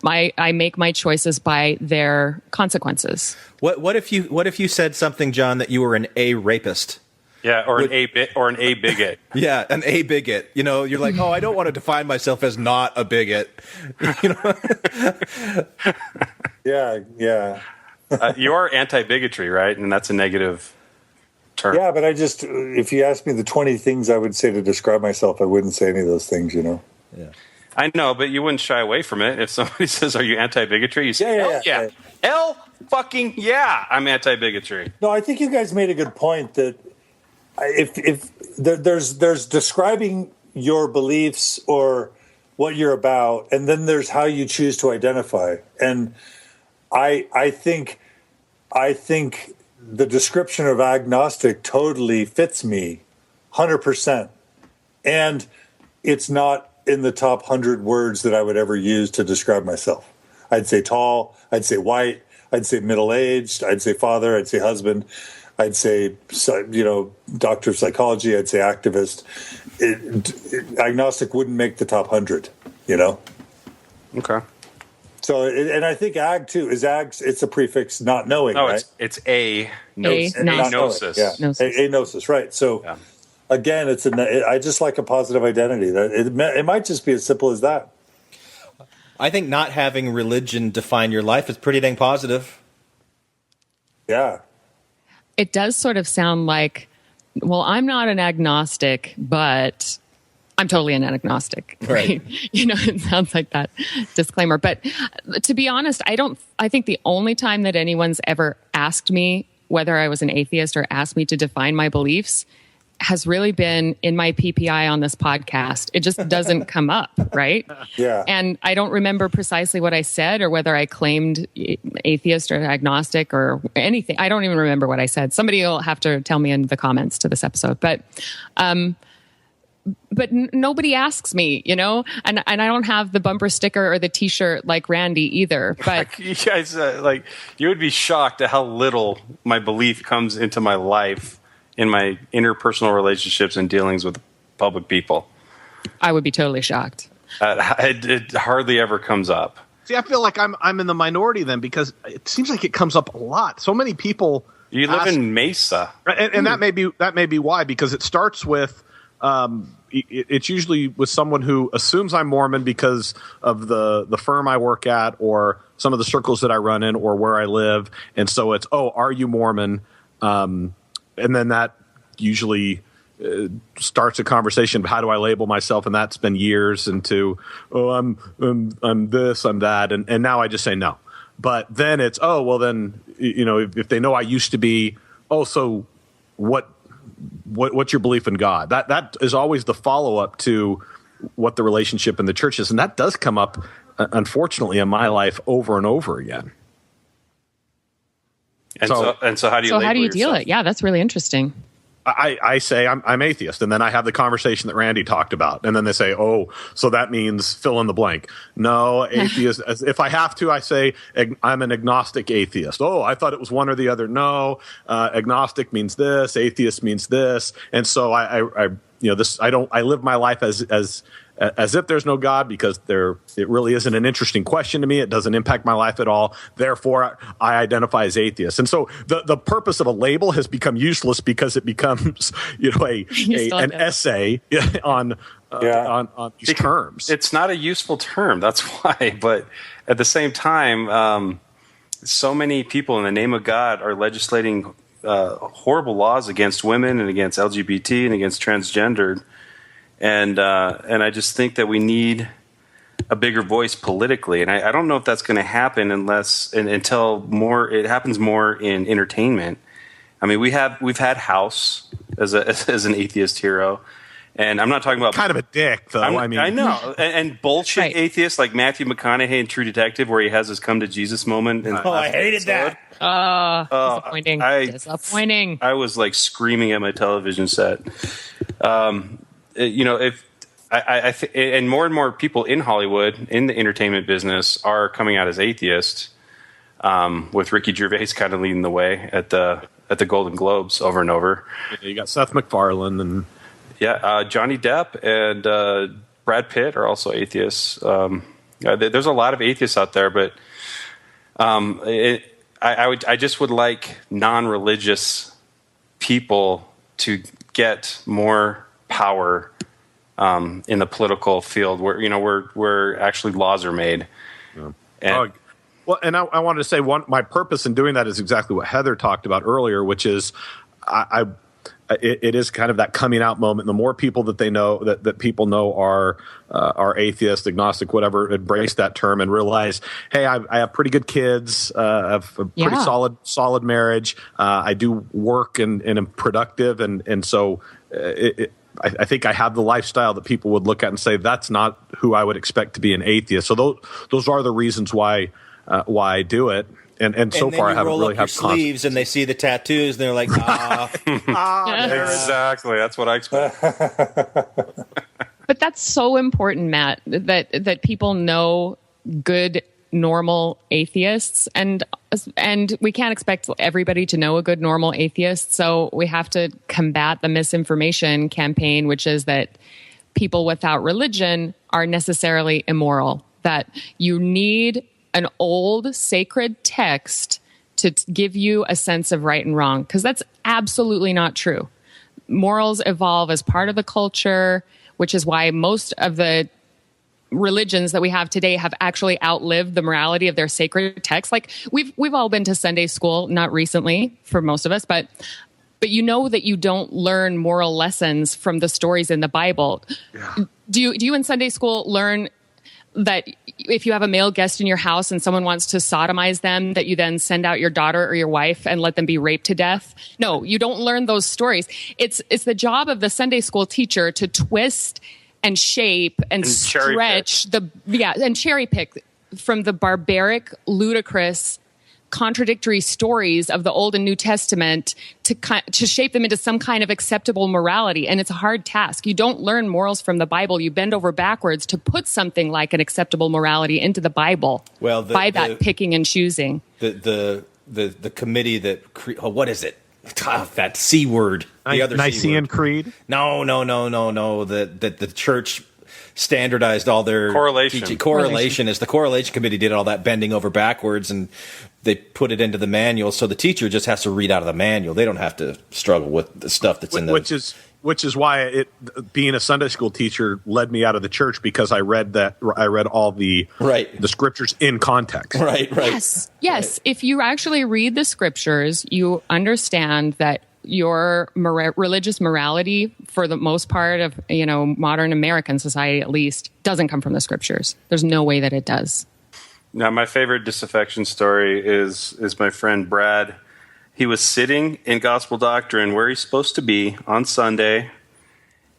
make my choices by their consequences. What if you said something, John, that you were an A rapist? Yeah, or an A bigot. Yeah, an A bigot. You're like, I don't want to define myself as not a bigot. Yeah. You are anti-bigotry, right? And that's a negative term. Yeah, but if you asked me the 20 things I would say to describe myself, I wouldn't say any of those things, Yeah. I know, but you wouldn't shy away from it. If somebody says, "Are you anti-bigotry?" You say, "Yeah. Hell fucking yeah, I'm anti-bigotry." No, I think you guys made a good point that if there's describing your beliefs or what you're about, and then there's how you choose to identify. And I think the description of agnostic totally fits me 100%. And it's not in the top 100 words that I would ever use to describe myself. I'd say tall, I'd say white, I'd say middle-aged, I'd say father, I'd say husband, I'd say, doctor of psychology, I'd say activist. Agnostic wouldn't make the top 100, Okay. So, and I think ag too is it's a prefix, not knowing. No, right? it's agnosis. Yeah, agnosis, right? So, again, I just like a positive identity. It might just be as simple as that. I think not having religion define your life is pretty dang positive. Yeah, it does sort of sound like, well, I'm not an agnostic, but I'm totally an agnostic, right? It sounds like that disclaimer. But to be honest, I think the only time that anyone's ever asked me whether I was an atheist or asked me to define my beliefs has really been in my PPI on this podcast. It just doesn't come up, right? Yeah. And I don't remember precisely what I said or whether I claimed atheist or agnostic or anything. I don't even remember what I said. Somebody will have to tell me in the comments to this episode. But nobody asks me, and I don't have the bumper sticker or the T-shirt like Randy either. But you guys, you would be shocked at how little my belief comes into my life in my interpersonal relationships and dealings with public people. I would be totally shocked. It hardly ever comes up. See, I feel like I'm in the minority then, because it seems like it comes up a lot. So many people. You live in Mesa, and that may be why, because it starts with it's usually with someone who assumes I'm Mormon because of the firm I work at or some of the circles that I run in or where I live. And so it's, oh, are you Mormon? And then that usually starts a conversation of how do I label myself, and that's been years into, oh, I'm this, I'm that, and now I just say no. But then it's, oh, well then, if they know I used to be, oh, so what's your belief in God? That is always the follow up to what the relationship in the church is, and that does come up, unfortunately, in my life over and over again. And so how do you? So how do you yourself? deal it? Yeah, that's really interesting. I say I'm atheist, and then I have the conversation that Randy talked about, and then they say, "Oh, so that means fill in the blank." No, atheist. If I have to, I say I'm an agnostic atheist. Oh, I thought it was one or the other. No, agnostic means this, atheist means this, and so I live my life as if there's no God, because it really isn't an interesting question to me. It doesn't impact my life at all. Therefore, I identify as atheist. And so the purpose of a label has become useless because it becomes an essay on these terms. It's not a useful term. That's why. But at the same time, so many people in the name of God are legislating horrible laws against women and against LGBT and against transgendered. And I just think that we need a bigger voice politically, and I don't know if that's going to happen until it happens more in entertainment. I mean, we've had House as an atheist hero, and I'm not talking about kind of a dick though. I know, and bullshit atheists like Matthew McConaughey in True Detective, where he has his come to Jesus moment. I hated that. Disappointing. Disappointing. I was like screaming at my television set. And more people in Hollywood, in the entertainment business, are coming out as atheists, with Ricky Gervais kind of leading the way at the Golden Globes over and over. You got Seth MacFarlane and Johnny Depp and Brad Pitt are also atheists. There's a lot of atheists out there, but I just would like non-religious people to get more power in the political field, where actually laws are made. Yeah. And I wanted to say my purpose in doing that is exactly what Heather talked about earlier, which is it is kind of that coming out moment. The more people that they know that people know are atheist, agnostic, whatever, embrace that term and realize, hey, I have pretty good kids, I have a pretty solid marriage. I do work and am productive, and so I think I have the lifestyle that people would look at and say that's not who I would expect to be an atheist. So those are the reasons why I do it. And so far I haven't really had sleeves and they see the tattoos and they're like, exactly. That's what I expect. But that's so important, Matt, that people know good, normal atheists, and we can't expect everybody to know a good, normal atheist. So we have to combat the misinformation campaign, which is that people without religion are necessarily immoral, that you need an old sacred text to give you a sense of right and wrong, because that's absolutely not true. Morals evolve as part of the culture, which is why most of the religions that we have today have actually outlived the morality of their sacred texts. Like we've all been to Sunday school, not recently for most of us, but you know that you don't learn moral lessons from the stories in the Bible. Yeah. Do you in Sunday school learn that if you have a male guest in your house and someone wants to sodomize them, that you then send out your daughter or your wife and let them be raped to death? No, you don't learn those stories. It's the job of the Sunday school teacher to twist and shape and stretch and cherry pick from the barbaric, ludicrous, contradictory stories of the Old and New Testament to shape them into some kind of acceptable morality. And it's a hard task. You don't learn morals from the Bible. You bend over backwards to put something like an acceptable morality into the Bible. Well, by that picking and choosing. The committee that what is it? That C word. The other Nicene Creed? No. That the church standardized all their correlation. Correlation is the correlation committee did all that bending over backwards, and they put it into the manual. So the teacher just has to read out of the manual. They don't have to struggle with the stuff that's in the which is why being a Sunday school teacher led me out of the church, because I read all the scriptures in context. Right. Yes. If you actually read the scriptures, you understand that your religious morality, for the most part of modern American society at least, doesn't come from the scriptures. There's no way that it does. Now, my favorite disaffection story is my friend Brad. He was sitting in gospel doctrine where he's supposed to be on Sunday,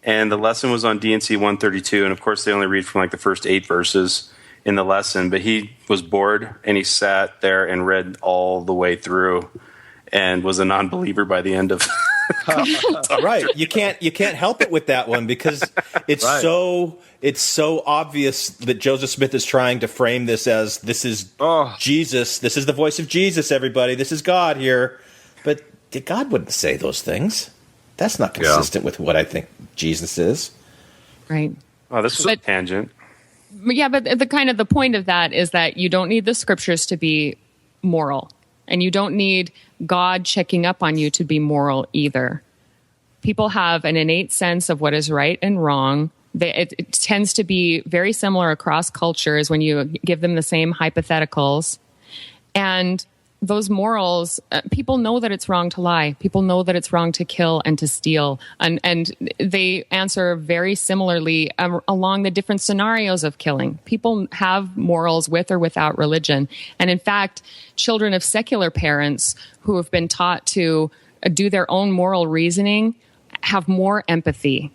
and the lesson was on D&C 132, and of course they only read from like the first 8 verses in the lesson, but he was bored, and he sat there and read all the way through and was a non-believer by the end of Right. You can't help it with that one, because it's so obvious that Joseph Smith is trying to frame this as, this is Jesus, this is the voice of Jesus, everybody, this is God here. But God wouldn't say those things. That's not consistent with what I think Jesus is. Right. Oh, this is a tangent. Yeah, but the point of that is that you don't need the scriptures to be moral, and you don't need God checking up on you to be moral either. People have an innate sense of what is right and wrong. It tends to be very similar across cultures when you give them the same hypotheticals. And those morals, people know that it's wrong to lie. People know that it's wrong to kill and to steal. And they answer very similarly along the different scenarios of killing. People have morals with or without religion. And in fact, children of secular parents who have been taught to do their own moral reasoning have more empathy.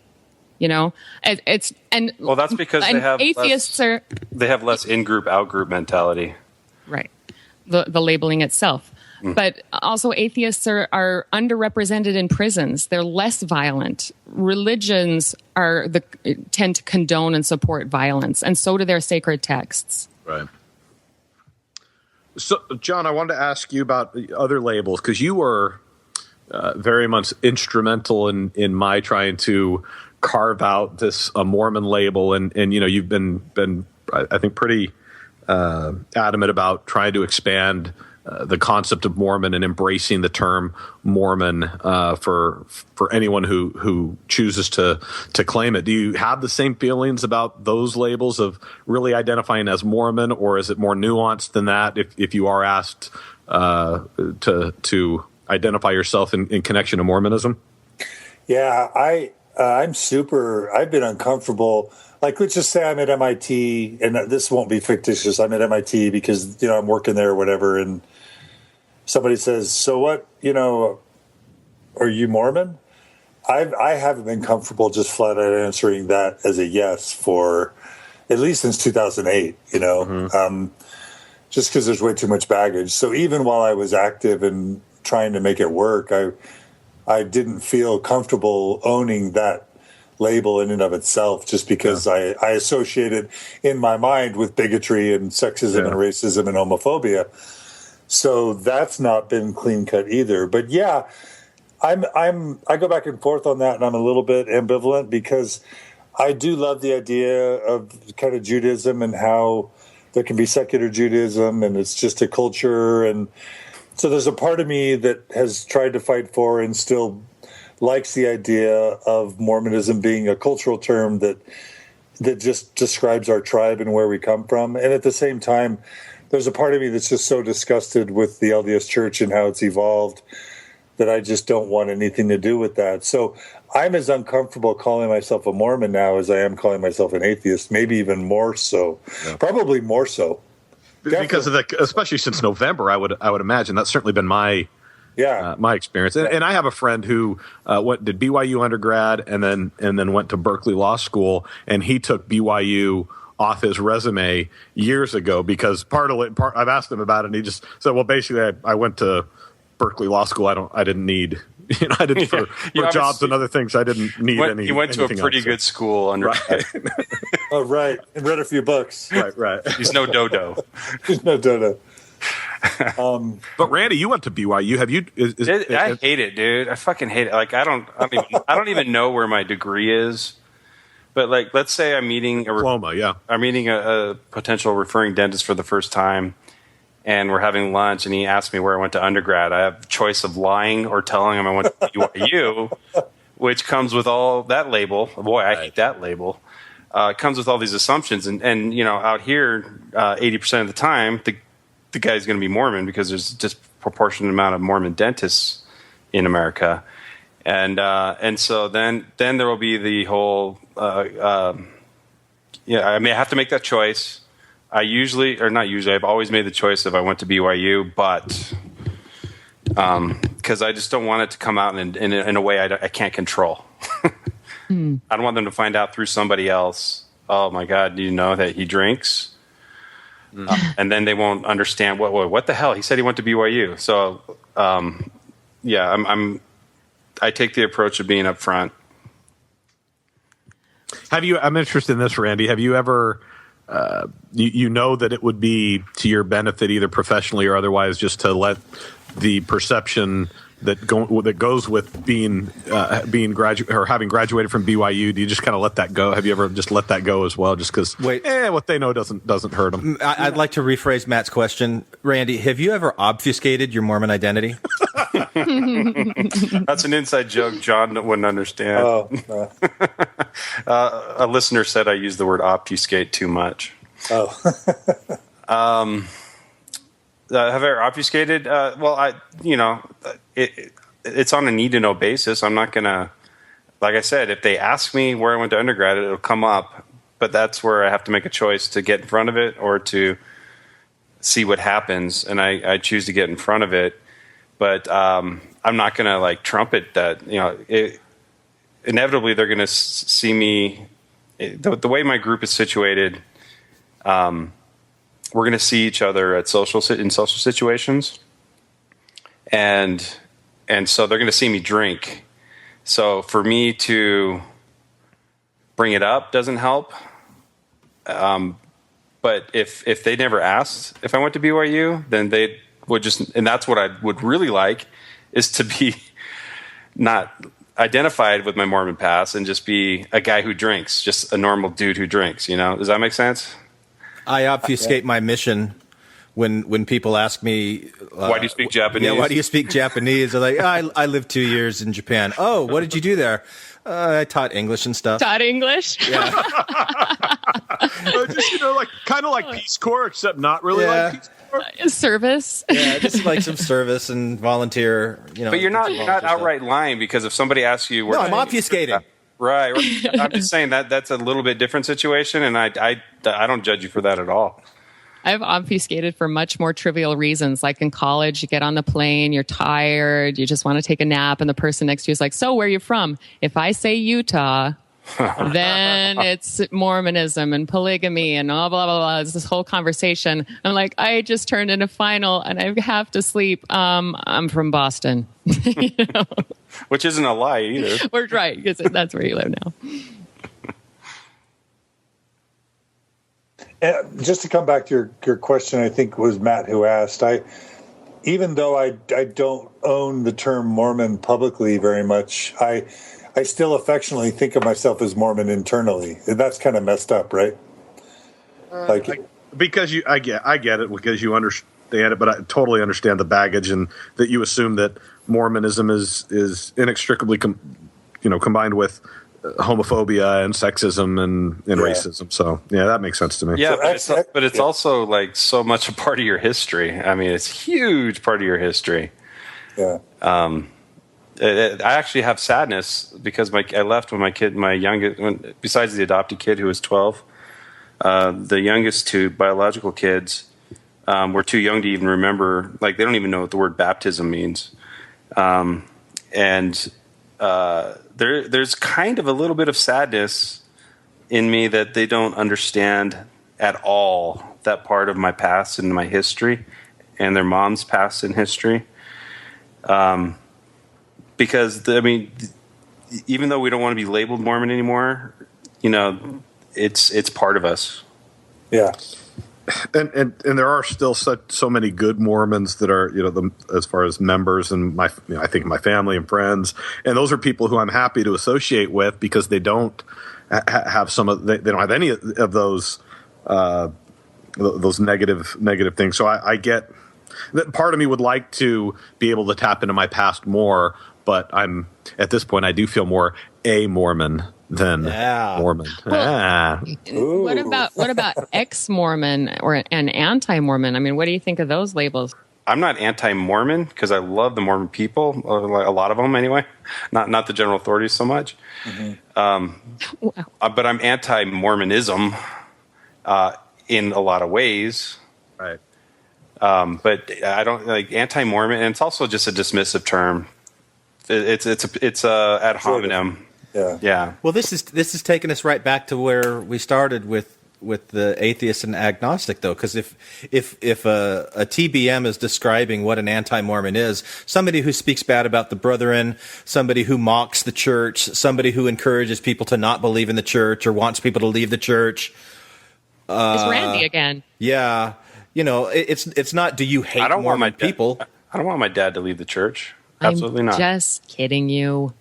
Well, that's because they have atheists they have less in-group, out-group mentality. Right. The labeling itself. But also atheists are underrepresented in prisons. They're less violent. Religions tend to condone and support violence, and so do their sacred texts. Right. So, John, I wanted to ask you about the other labels, because you were very much instrumental in my trying to carve out this Mormon label, and you've been I think pretty adamant about trying to expand the concept of Mormon and embracing the term Mormon for anyone who chooses to claim it. Do you have the same feelings about those labels of really identifying as Mormon, or is it more nuanced than that if you are asked to identify yourself in connection to Mormonism? Yeah, I've been uncomfortable. Like, let's just say I'm at MIT, and this won't be fictitious. I'm at MIT because, I'm working there or whatever, and somebody says, so what, are you Mormon? I haven't been comfortable just flat out answering that as a yes for at least since 2008, just because there's way too much baggage. So even while I was active and trying to make it work, I didn't feel comfortable owning that label in and of itself, just because I associate it in my mind with bigotry and sexism and racism and homophobia. So that's not been clean cut either. But yeah, I go back and forth on that, and I'm a little bit ambivalent, because I do love the idea of kind of Judaism and how there can be secular Judaism and it's just a culture. And so there's a part of me that has tried to fight for and still likes the idea of Mormonism being a cultural term that just describes our tribe and where we come from. And at the same time, there's a part of me that's just so disgusted with the LDS Church and how it's evolved that I just don't want anything to do with that. So I'm as uncomfortable calling myself a Mormon now as I am calling myself an atheist, maybe even more so. Yeah. Probably more so. Because of especially since November, I would imagine that's certainly been my experience. And I have a friend who did BYU undergrad and then went to Berkeley Law School, and he took BYU off his resume years ago because I've asked him about it, and he just said, well, basically I went to Berkeley Law School. I didn't need, I didn't for jobs and other things. I didn't need any. He went to a pretty good school undergrad. Right. Oh, right. And read a few books. Right. He's no dodo. He's no dodo. But Randy, you went to BYU. Have you? I hate it, dude. I fucking hate it. Like I don't even know where my degree is. But like, let's say I'm meeting diploma. I'm meeting a potential referring dentist for the first time, and we're having lunch, and he asked me where I went to undergrad. I have a choice of lying or telling him I went to BYU. which comes with all that label. Boy, I hate that label. It comes with all these assumptions, and out here, 80% of the time, the guy's going to be Mormon because there's a disproportionate amount of Mormon dentists in America, and so then there will be the whole. I have to make that choice. I've always made the choice if I went to BYU, but because I just don't want it to come out in a way I can't control. I don't want them to find out through somebody else. Oh my God, do you know that he drinks? And then they won't understand what the hell he said he went to BYU. So I take the approach of being upfront. I'm interested in this, Randy. Have you ever, you know that it would be to your benefit, either professionally or otherwise, just to let the perception that goes with being graduate or having graduated from BYU? Do you just kind of let that go? Have you ever just let that go as well, just because what they know doesn't hurt them? I'd like to rephrase Matt's question, Randy. Have you ever obfuscated your Mormon identity? That's an inside joke John wouldn't understand. Oh, no. A listener said I used the word obfuscate too much. Oh. Have I ever obfuscated? It's on a need to know basis. I'm not gonna, like I said, if they ask me where I went to undergrad, it'll come up. But that's where I have to make a choice to get in front of it or to see what happens, and I choose to get in front of it. But I'm not gonna trumpet that. Inevitably they're gonna see me. The way my group is situated. We're going to see each other at social situations, and so they're going to see me drink. So for me to bring it up doesn't help. But if they never asked if I went to BYU, then they would just, and that's what I would really like, is to be not identified with my Mormon past and just be a guy who drinks, just a normal dude who drinks. Does that make sense? I obfuscate my mission when people ask me, why do you speak Japanese? Yeah, why do you speak Japanese? I'm like, I lived 2 years in Japan. Oh, what did you do there? I taught English and stuff. Taught English? Yeah. Just, kind of like Peace Corps, except not really like Peace Corps. Service. Yeah, just like some service and volunteer. But you're not outright lying, because if somebody asks you, I'm obfuscating. Right. I'm just saying that's a little bit different situation, and I don't judge you for that at all. I've obfuscated for much more trivial reasons. Like in college, you get on the plane, you're tired, you just want to take a nap, and the person next to you is like, so where are you from? If I say Utah, then it's Mormonism and polygamy and blah, blah, blah, blah. It's this whole conversation. I'm like, I just turned in a final and I have to sleep. I'm from Boston. Which isn't a lie either. We're right, because that's where you live now. Just to come back to your question, I think was Matt who asked. Even though I don't own the term Mormon publicly very much, I still affectionately think of myself as Mormon internally. That's kind of messed up, right? Because I get it, because you understand it, but I totally understand the baggage, and that you assume that Mormonism is inextricably combined with homophobia and sexism and racism. So that makes sense to me. Yeah, but it's also so much a part of your history. I mean, it's a huge part of your history. Yeah. I actually have sadness because I left when my youngest, besides the adopted kid who was 12, the youngest two biological kids were too young to even remember. They don't even know what the word baptism means. There's kind of a little bit of sadness in me that they don't understand at all that part of my past and my history, and their mom's past and history. Because even though we don't want to be labeled Mormon anymore, it's part of us. Yeah. And there are still so many good Mormons that are, as far as members and I think my family and friends, and those are people who I'm happy to associate with because they don't have they don't have any of those negative things. So I get that part of me would like to be able to tap into my past more, but I'm at this point I do feel more a Mormon than Mormon. What about ex-Mormon or an anti-Mormon? I mean, what do you think of those labels? I'm not anti-Mormon because I love the Mormon people, or a lot of them anyway. Not the general authorities so much. Mm-hmm. But I'm anti-Mormonism in a lot of ways. Right. But I don't like anti-Mormon, and it's also just a dismissive term. It's ad hominem. Yeah. Well, this is taking us right back to where we started with the atheist and agnostic, though, because if a TBM is describing what an anti-Mormon is, somebody who speaks bad about the brethren, somebody who mocks the church, somebody who encourages people to not believe in the church or wants people to leave the church. It's Randy again. Yeah, it's not. Do you hate Mormon people? I don't want my dad to leave the church. Absolutely not. Just kidding you.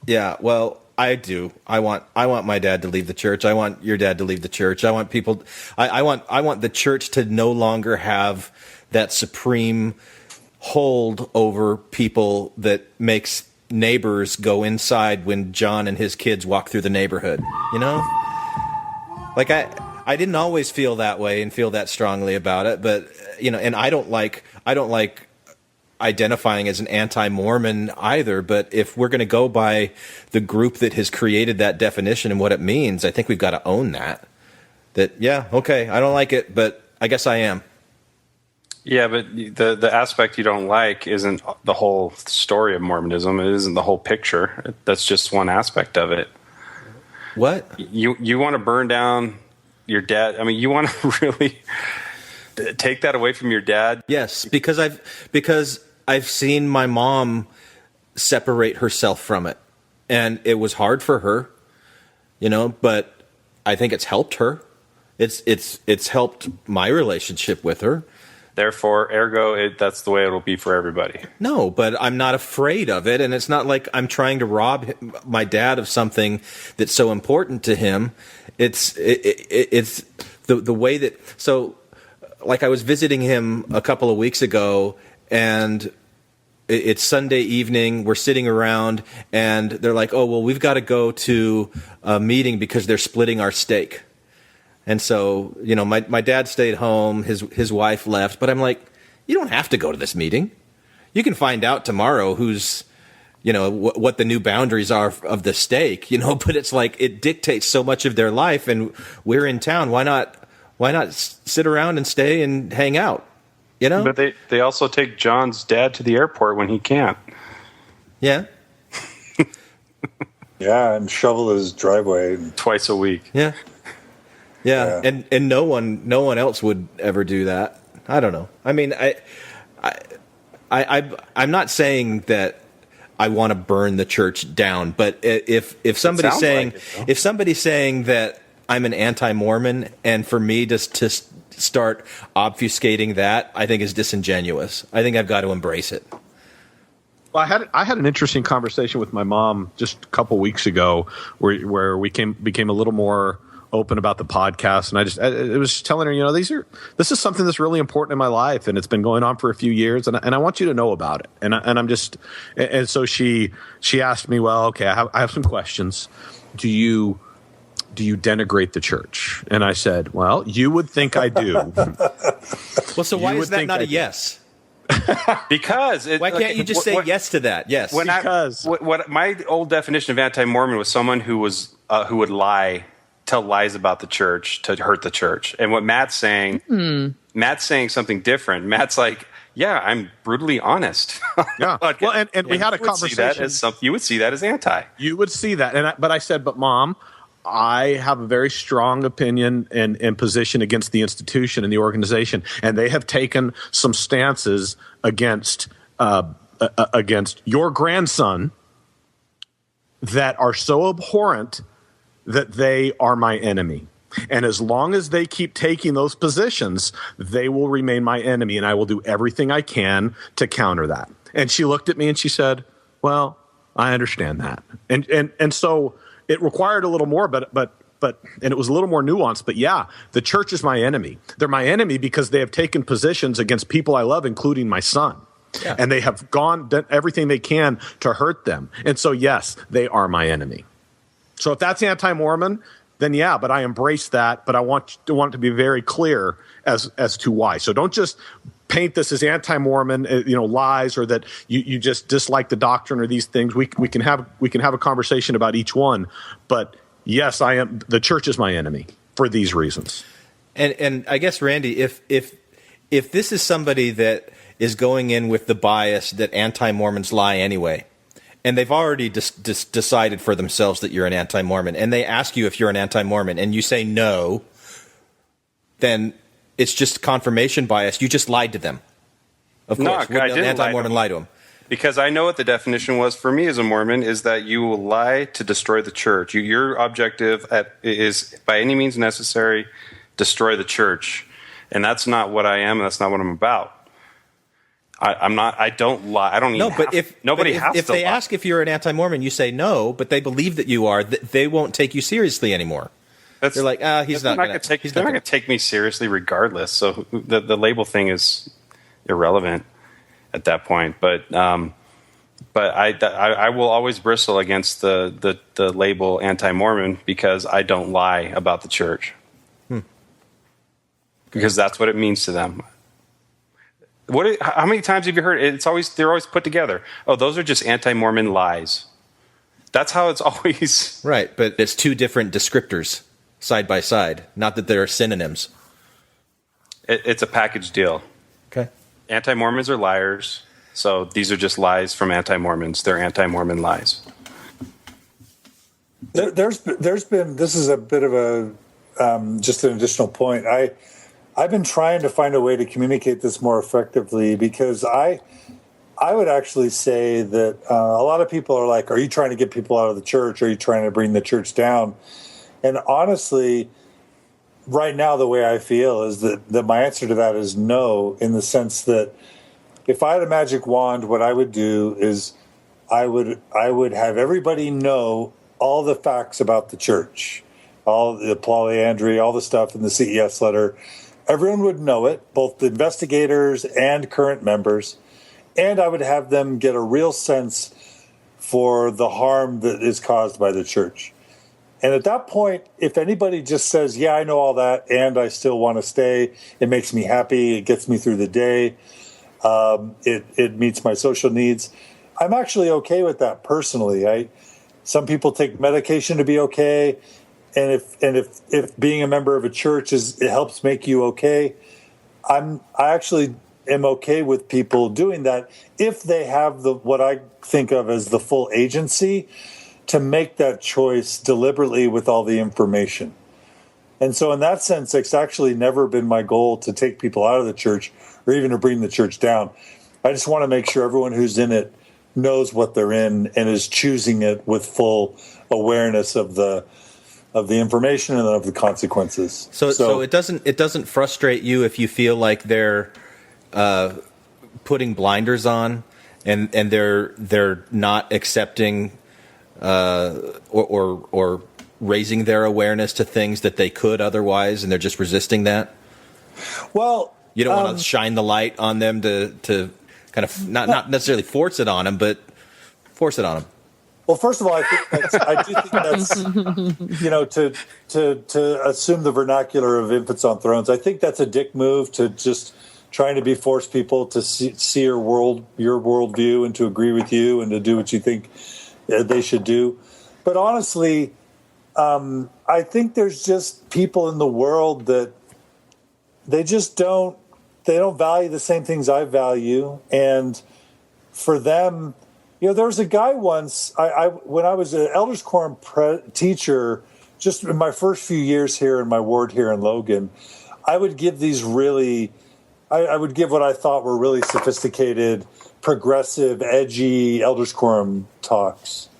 Yeah, well, I do. I want my dad to leave the church. I want your dad to leave the church. I want people. I want the church to no longer have that supreme hold over people that makes neighbors go inside when John and his kids walk through the neighborhood. Like I didn't always feel that way and feel that strongly about it, but and I don't like identifying as an anti-Mormon either, but if we're going to go by the group that has created that definition and what it means, I think we've got to own that. Yeah, okay, I don't like it, but I guess I am. Yeah, but the aspect you don't like isn't the whole story of Mormonism. It isn't the whole picture. That's just one aspect of it. What? You want to burn down your dad? I mean, you want to really take that away from your dad? Yes, because I've seen my mom separate herself from it, and it was hard for her, but I think it's helped her. It's helped my relationship with her. Therefore, ergo, that's the way it'll be for everybody. No, but I'm not afraid of it, and it's not like I'm trying to rob my dad of something that's so important to him. It's the way that so. Like I was visiting him a couple of weeks ago, and it's Sunday evening. We're sitting around, and they're like, "Oh, well, we've got to go to a meeting because they're splitting our steak." And so, my dad stayed home. His wife left, but I'm like, "You don't have to go to this meeting. You can find out tomorrow who's, what the new boundaries are of the steak. But it's like it dictates so much of their life, and we're in town. Why not sit around and stay and hang out, But they also take John's dad to the airport when he can't. Yeah. Yeah, and shovel his driveway twice a week. Yeah. And no one else would ever do that. I don't know. I mean, I'm not saying that I want to burn the church down, but if somebody's saying that I'm an anti-Mormon, and for me to start obfuscating that, I think is disingenuous. I think I've got to embrace it. Well, I had an interesting conversation with my mom just a couple weeks ago, where we became a little more open about the podcast, and I was just telling her, this is something that's really important in my life, and it's been going on for a few years, and I want you to know about it. And so she asked me, well, okay, I have some questions. Do you denigrate the church? And I said, well, you would think I do. Well, so why is that not a yes? Because why can't you just say yes to that? Yes, what my old definition of anti-Mormon was someone who would tell lies about the church to hurt the church. And what Matt's saying, Matt's saying something different. Matt's like, yeah, I'm brutally honest. Yeah. Well, and we had a conversation. You would see that as anti. You would see that, but I said, but Mom, I have a very strong opinion and position against the institution and the organization, and they have taken some stances against your grandson that are so abhorrent that they are my enemy. And as long as they keep taking those positions, they will remain my enemy, and I will do everything I can to counter that. And she looked at me and she said, well, I understand that. And so it required a little more, but and it was a little more nuanced. But yeah, the church is my enemy. They're my enemy because they have taken positions against people I love, including my son. Yeah. And they have done everything they can to hurt them. And so, yes, they are my enemy. So if that's anti-Mormon, then yeah, but I embrace that. But I want it to be very clear as to why. So don't just paint this as anti-Mormon, lies, or that you just dislike the doctrine or these things. We can have a conversation about each one. But yes, the church is my enemy for these reasons. And I guess, Randy, if this is somebody that is going in with the bias that anti-Mormons lie anyway, and they've already decided for themselves that you're an anti-Mormon, and they ask you if you're an anti-Mormon, and you say no, then it's just confirmation bias. You just lied to them. Of course, I didn't anti-Mormon lie to them. Because I know what the definition was for me as a Mormon is that you will lie to destroy the church. Your objective is, by any means necessary, destroy the church. And that's not what I am, and that's not what I'm about. I'm not. I don't lie. I don't. If they ask if you're an anti-Mormon, you say no, but they believe that you are. They won't take you seriously anymore. They're like, he's not going to take me seriously, regardless. So the label thing is irrelevant at that point. But I will always bristle against the label anti-Mormon because I don't lie about the church. Because that's what it means to them. How many times have you heard it? They're always put together. Oh, those are just anti-Mormon lies. That's how it's always right. But it's two different descriptors side by side. Not that they're synonyms. It's a package deal. Okay. Anti-Mormons are liars. So these are just lies from anti-Mormons. They're anti-Mormon lies. There's been. This is a bit of a just an additional point. I've been trying to find a way to communicate this more effectively because I would actually say that a lot of people are like, are you trying to get people out of the church? Are you trying to bring the church down? And honestly, right now, the way I feel is that my answer to that is no, in the sense that if I had a magic wand, what I would do is I would have everybody know all the facts about the church, all the polyandry, all the stuff in the CES letter. Everyone would know it, both the investigators and current members, and I would have them get a real sense for the harm that is caused by the church. And at that point, if anybody just says, yeah, I know all that, and I still want to stay, it makes me happy, it gets me through the day, it meets my social needs, I'm actually okay with that personally. Some people take medication to be okay. And if being a member of a church it helps make you okay, I actually am okay with people doing that if they have what I think of as the full agency to make that choice deliberately with all the information. And so in that sense, it's actually never been my goal to take people out of the church or even to bring the church down. I just want to make sure everyone who's in it knows what they're in and is choosing it with full awareness of the information and of the consequences. So it doesn't frustrate you if you feel like they're putting blinders on and they're not accepting or raising their awareness to things that they could otherwise, and they're just resisting that. Well, you don't want to shine the light on them to kind of not necessarily force it on them, but force it on them. Well, first of all, I do think that's to assume the vernacular of infants on thrones. I think that's a dick move to just trying to force people to see your worldview and to agree with you and to do what you think they should do. But honestly, I think there's just people in the world that they don't value the same things I value, and for them. There was a guy once, when I was an Elders Quorum teacher, just in my first few years here in my ward here in Logan, I would give I would give what I thought were really sophisticated, progressive, edgy Elders Quorum talks.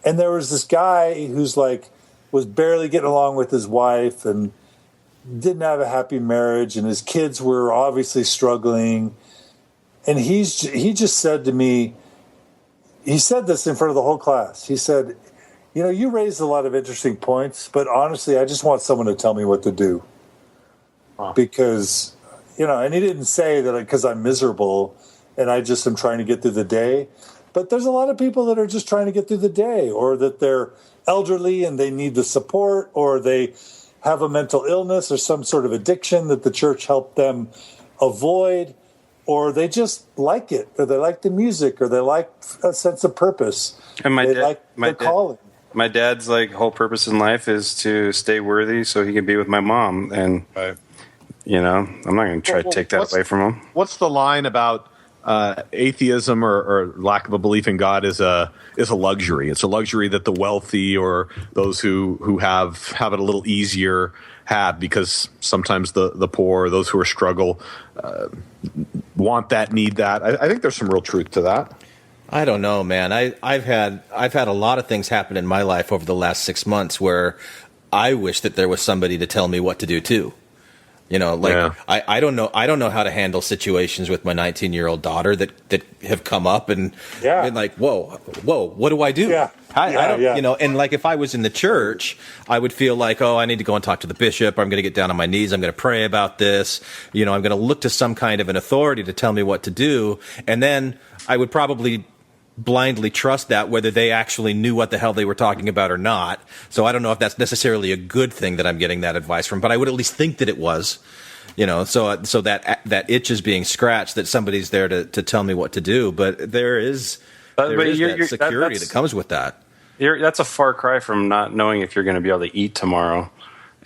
And there was this guy who's was barely getting along with his wife and didn't have a happy marriage, and his kids were obviously struggling. And he just said to me, he said this in front of the whole class. He said, you raised a lot of interesting points, but honestly, I just want someone to tell me what to do. Wow. Because, and he didn't say that because I'm miserable and I just am trying to get through the day. But there's a lot of people that are just trying to get through the day, or that they're elderly and they need the support, or they have a mental illness or some sort of addiction that the church helped them avoid, or they just like it, or they like the music, or they like a sense of purpose. And my calling. My dad's like whole purpose in life is to stay worthy so he can be with my mom. And, you know, I'm not going to try to take that away from him. What's the line about atheism or lack of a belief in God is a luxury? It's a luxury that the wealthy or those who have it a little easier have, because sometimes the poor, those who are struggle, want that, need that. I think there's some real truth to that. I don't know, man. I've had a lot of things happen in my life over the last 6 months where I wish that there was somebody to tell me what to do too. You know, like I don't know how to handle situations with my 19-year-old daughter that have come up and been like, whoa, what do I do? I don't, you know, and like if I was in the church, I would feel like, oh, I need to go and talk to the bishop. I'm going to get down on my knees. I'm going to pray about this. You know, I'm going to look to some kind of an authority to tell me what to do, and then I would probably blindly trust that, whether they actually knew what the hell they were talking about or not. So I don't know if that's necessarily a good thing that I'm getting that advice from, but I would at least think that it was, you know, so that itch is being scratched, that somebody's there to tell me what to do. But there is that security that comes with that. That's a far cry from not knowing if you're going to be able to eat tomorrow,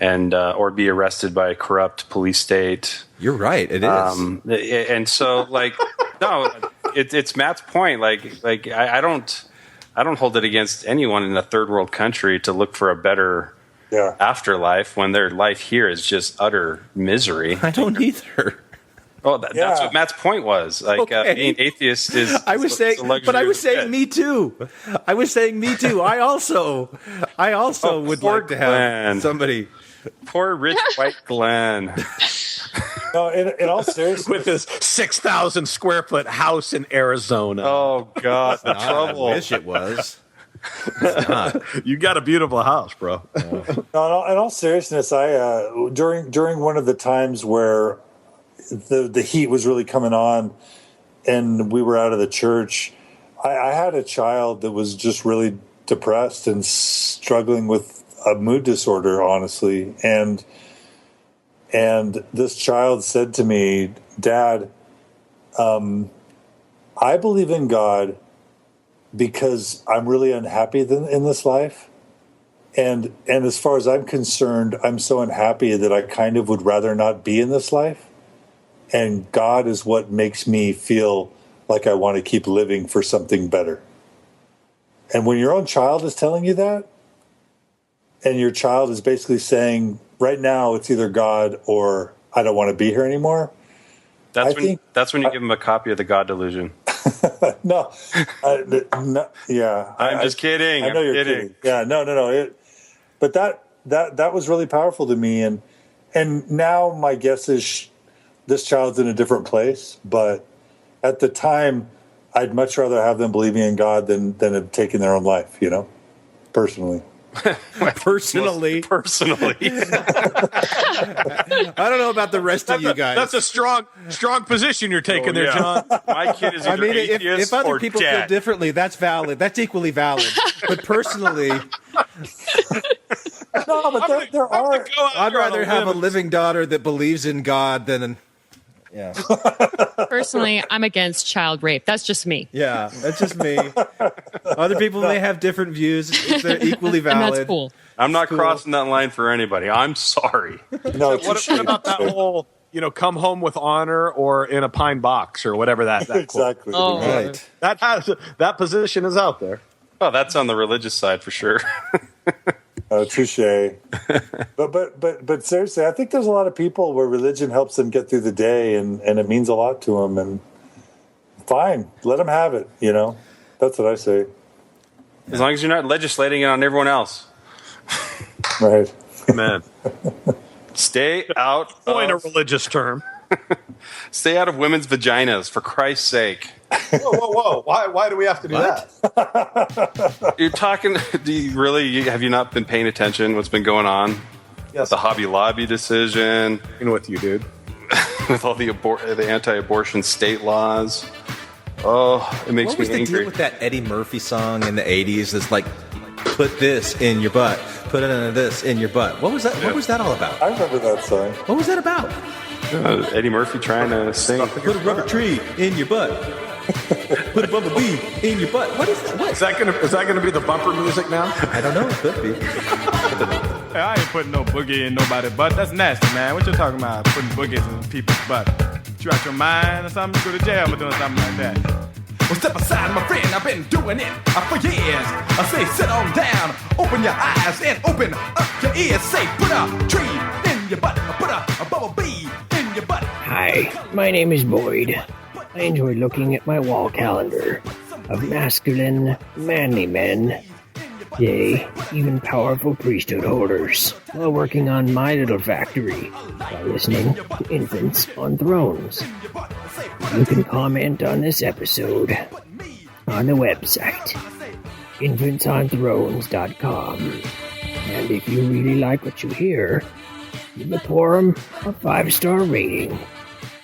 and or be arrested by a corrupt police state. You're right. It is. And so, like, no, it's Matt's point. Like I don't hold it against anyone in a third world country to look for a better afterlife when their life here is just utter misery. I don't either. Well, that's what Matt's point was. Like, being atheist is. I was saying me too. I was saying me too. I also would like to have somebody. Poor rich white Glenn. No, in all seriousness, with his 6,000 square foot house in Arizona. Oh God, the trouble. I wish it was. You got a beautiful house, bro. No, in all seriousness, I during one of the times where the heat was really coming on, and we were out of the church, I had a child that was just really depressed and struggling with a mood disorder, honestly, and this child said to me, "Dad, I believe in God because I'm really unhappy in this life, and as far as I'm concerned, I'm so unhappy that I kind of would rather not be in this life, and God is what makes me feel like I want to keep living for something better." And when your own child is telling you that, and your child is basically saying, right now it's either God or I don't want to be here anymore. That's when you give them a copy of the God Delusion. No, yeah. I'm just kidding. I know you're kidding. Yeah, no. But that was really powerful to me, and now my guess is this child's in a different place. But at the time, I'd much rather have them believing in God than have taken their own life. You know, personally. Personally. I don't know about the rest of you guys. That's a strong position you're taking there, John. My kid is either atheist if other or people dead. feel differently, that's valid. That's equally valid. But personally, no, but there are. I'd rather have a living daughter that believes in God than. Yeah. Personally, I'm against child rape. That's just me. Yeah, that's just me. Other people may have different views. They're equally valid. And that's cool. I'm not crossing that line for anybody. I'm sorry. No, what about that whole, come home with honor or in a pine box or whatever that exactly. Oh, right. That position is out there. Oh, that's on the religious side for sure. Touche. But seriously, I think there's a lot of people where religion helps them get through the day, and it means a lot to them. And fine, let them have it. That's what I say. As long as you're not legislating it on everyone else. Right. Man. Stay out. Coin a religious term. Stay out of women's vaginas, for Christ's sake. Whoa. Why do we have to do that? You're talking, have you not been paying attention what's been going on? Yes. The Hobby Lobby decision. With you, dude. With all the anti-abortion state laws. Oh, it makes What was me the angry. deal with that Eddie Murphy song in the 80s? It's like, put this in your butt. Put this in your butt. What was that? What was that all about? I remember that song. What was that about? Eddie Murphy trying to sing. Put a rubber tree in your butt. Put a bumblebee in your butt. What is that? What? Is that gonna be the bumper music now? I don't know. It could be. Hey, I ain't putting no boogie in nobody's butt. That's nasty, man. What you talking about? Putting boogies in people's butt? You out your mind or something? You go to jail for doing something like that. Well, step aside, my friend. I've been doing it for years. I say, sit on down, open your eyes and open up your ears. Say, put a tree in your butt, put a bumblebee in your butt. Hi, my name is Boyd. I enjoy looking at my wall calendar of masculine, manly men, yea, even powerful priesthood holders, while working on my little factory by listening to Infants on Thrones. You can comment on this episode on the website, infantsonthrones.com. And if you really like what you hear, give the forum a 5-star rating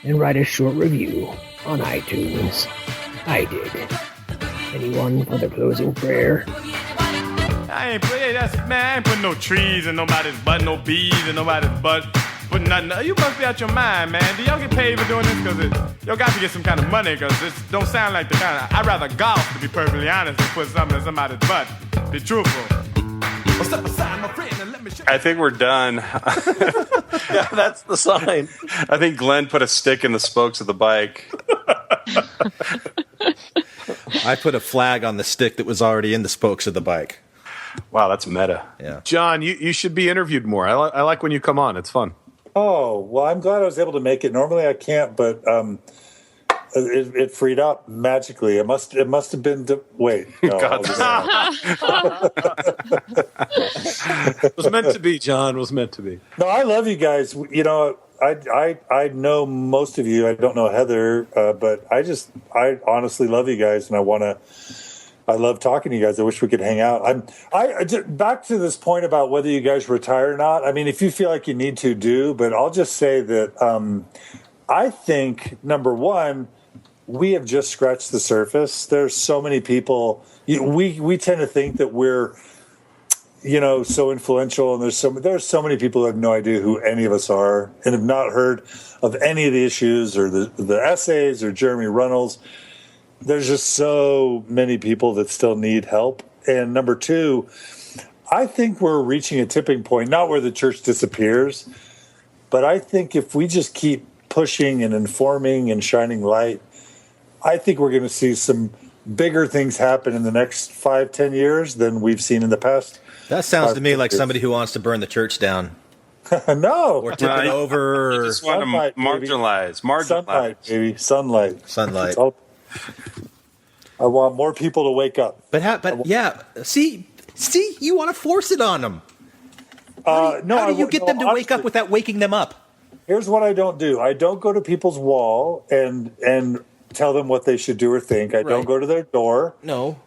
and write a short review on iTunes. I did. Anyone for the closing prayer? I ain't putting no trees in nobody's butt, no bees in nobody's butt. But nothing. You must be out your mind, man. Do y'all get paid for doing this? Because y'all got to get some kind of money, because this don't sound like the kind of... I'd rather golf, to be perfectly honest, than put something in somebody's butt. Be truthful. Well, step aside, my friend, and let me show I think we're done. Yeah, that's the sign. I think Glenn put a stick in the spokes of the bike. I put a flag on the stick that was already in the spokes of the bike. Wow, that's meta. Yeah, John, you should be interviewed more. I like when you come on. It's fun. Oh, well, I'm glad I was able to make it. Normally I can't, but it freed up magically. It must have been... wait. No, It was meant to be, John. It was meant to be. No, I love you guys. You know, I know most of you. I don't know Heather, but I honestly love you guys, and I love talking to you guys. I wish we could hang out. Back to this point about whether you guys retire or not. I mean, if you feel like you need to, do. But I'll just say that I think, number one, we have just scratched the surface. There's so many people. We tend to think that we're, so influential, and there's so many people who have no idea who any of us are and have not heard of any of the issues or the essays or Jeremy Runnels. There's just so many people that still need help. And number two, I think we're reaching a tipping point, not where the church disappears, but I think if we just keep pushing and informing and shining light, I think we're going to see some bigger things happen in the next 5-10 years than we've seen in the past. That sounds to me like somebody who wants to burn the church down. No. Or tip it over. You just want Sunlight, to marginalize. Sunlight, baby. Sunlight. I want more people to wake up. See, you want to force it on them. How do you get them to wake up without waking them up? Here's what I don't do. I don't go to people's wall and tell them what they should do or think. I don't go to their door. No.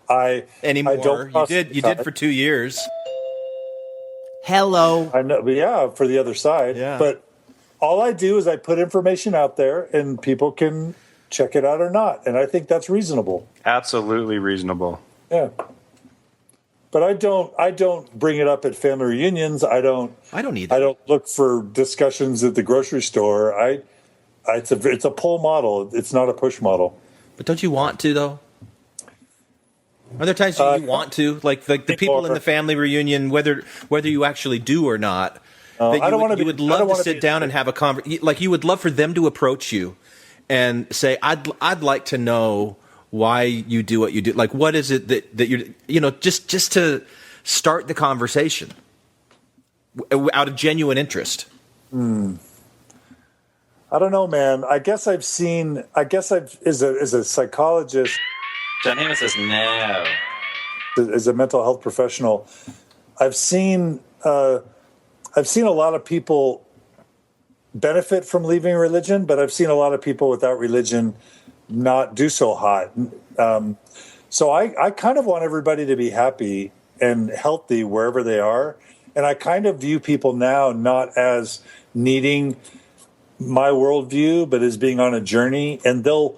Anymore. I don't. You did for 2 years. Hello. I know, but yeah, for the other side. Yeah. But all I do is I put information out there, and people can check it out or not, and I think that's reasonable. Absolutely reasonable. Yeah. But I don't bring it up at family reunions. I don't either. I don't look for discussions at the grocery store. It's a pull model. It's not a push model. But don't you want to, though? Are there times you want to, like the people in the family reunion, whether you actually do or not? You would love to sit down and have a conversation. Like you would love for them to approach you and say, "I'd like to know why you do what you do. Like, what is it that you're, just to start the conversation out of genuine interest." I don't know, man. As a psychologist. Janine says no. As a mental health professional, I've seen a lot of people benefit from leaving religion, but I've seen a lot of people without religion not do so hot. So I kind of want everybody to be happy and healthy wherever they are. And I kind of view people now not as needing my worldview, but as being on a journey. And they'll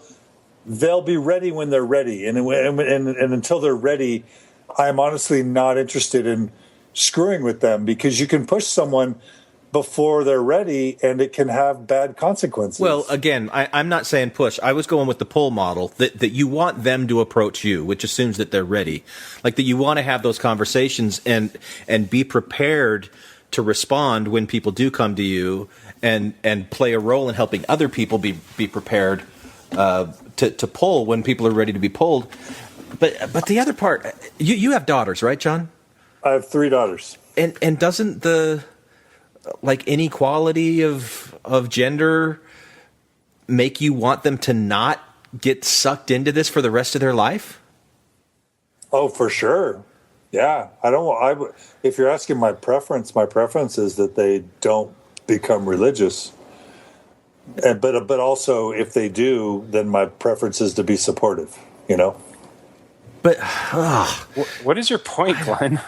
they'll be ready when they're ready. And until they're ready, I'm honestly not interested in screwing with them, because you can push someone before they're ready and it can have bad consequences. Well, again, I'm not saying push. I was going with the pull model, that you want them to approach you, which assumes that they're ready. Like that you want to have those conversations and be prepared to respond when people do come to you, and play a role in helping other people be prepared to pull when people are ready to be pulled. But the other part, you have daughters, right, John? I have 3 daughters. And doesn't the inequality of gender make you want them to not get sucked into this for the rest of their life? Oh, for sure. Yeah. If you're asking my preference is that they don't become religious. But also, if they do, then my preference is to be supportive, But what is your point, Glenn?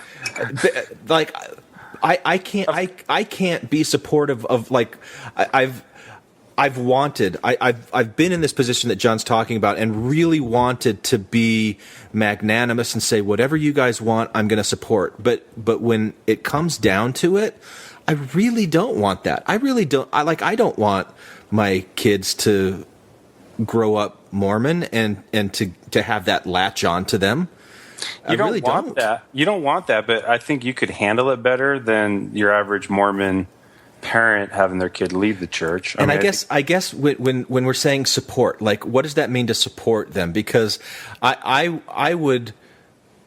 I can't be supportive of I've been in this position that John's talking about and really wanted to be magnanimous and say whatever you guys want, I'm going to support. But when it comes down to it, I really don't want that. I really don't. I don't want my kids to grow up Mormon and to have that latch on to them. You don't want that. You don't want that, but I think you could handle it better than your average Mormon parent having their kid leave the church. I guess when we're saying support, what does that mean to support them? Because I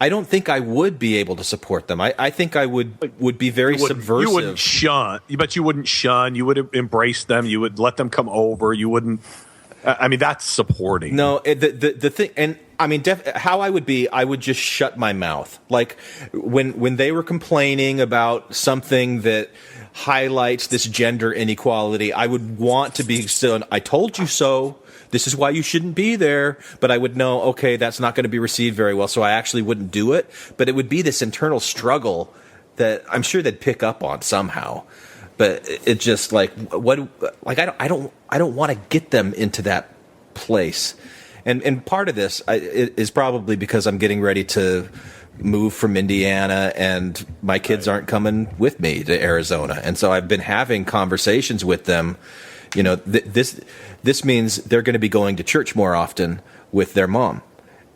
don't think I would be able to support them. I think I would be very subversive. You wouldn't shun, but you wouldn't shun. You would embrace them. You would let them come over. You wouldn't. I mean, that's supporting. No, the thing, and I mean, how I would just shut my mouth. Like when they were complaining about something that highlights this gender inequality, I would want to be still. I told you so. This is why you shouldn't be there. But I would know, okay, that's not going to be received very well, so I actually wouldn't do it. But it would be this internal struggle that I'm sure they'd pick up on somehow. But it just I don't want to get them into that place. And part of this is probably because I'm getting ready to move from Indiana and my kids aren't coming with me to Arizona. And so I've been having conversations with them. This means they're going to be going to church more often with their mom.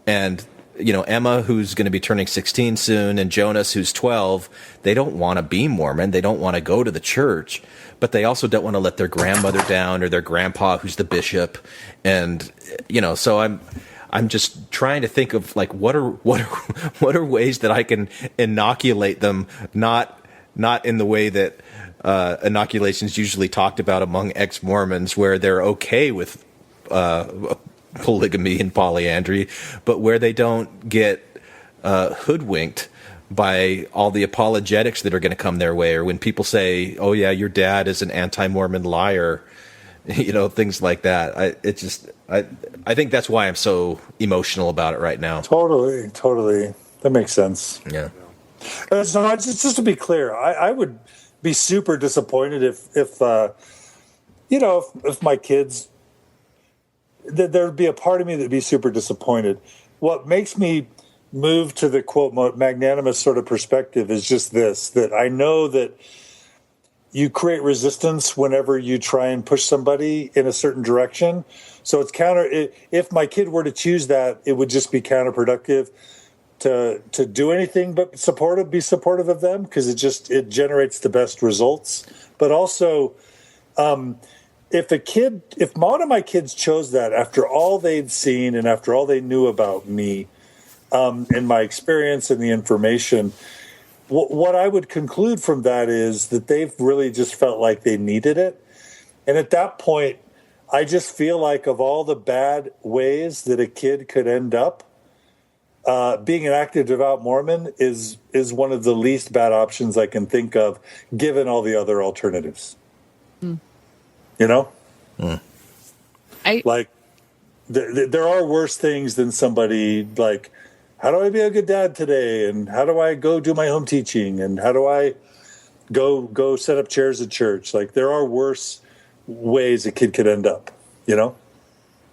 And Emma, who's going to be turning 16 soon, and Jonas, who's 12, they don't want to be Mormon. They don't want to go to the church, but they also don't want to let their grandmother down or their grandpa, who's the bishop. And, so I'm just trying to think of what are ways that I can inoculate them, not in the way that inoculations usually talked about among ex-Mormons, where they're okay with polygamy and polyandry, but where they don't get hoodwinked by all the apologetics that are going to come their way, or when people say, "Oh yeah, your dad is an anti-Mormon liar," things like that. I think that's why I'm so emotional about it right now. Totally, that makes sense. Yeah. So just to be clear, I would be super disappointed if my kids. There'd be a part of me that'd be super disappointed. What makes me move to the quote magnanimous sort of perspective is just this: that I know that you create resistance whenever you try and push somebody in a certain direction. So it's if my kid were to choose that, it would just be counterproductive to do anything but be supportive of them, because it generates the best results. But also, if one of my kids chose that after all they'd seen and after all they knew about me, and my experience and the information, what I would conclude from that is that they've really just felt like they needed it. And at that point, I just feel like of all the bad ways that a kid could end up, being an active devout Mormon is one of the least bad options I can think of, given all the other alternatives. Mm. There are worse things than somebody like, how do I be a good dad today? And how do I go do my home teaching? And how do I go set up chairs at church? There are worse ways a kid could end up,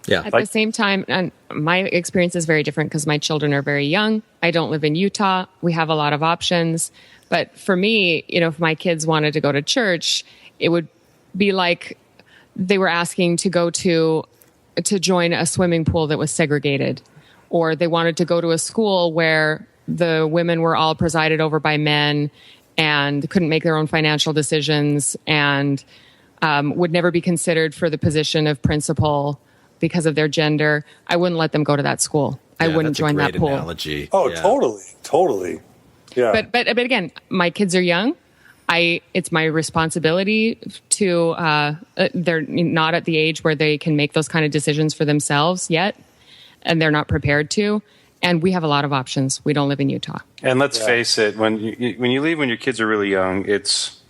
Yeah. At the same time, and my experience is very different because my children are very young. I don't live in Utah. We have a lot of options. But for me, if my kids wanted to go to church, it would be like they were asking to go to join a swimming pool that was segregated, or they wanted to go to a school where the women were all presided over by men and couldn't make their own financial decisions and would never be considered for the position of principal because of their gender. I wouldn't let them go to that school. I wouldn't join that pool. Analogy. Oh, yeah. Totally. Yeah. But again, my kids are young. It's my responsibility to, they're not at the age where they can make those kind of decisions for themselves yet, and they're not prepared to. And we have a lot of options. We don't live in Utah. And let's face it, when you leave when your kids are really young, it's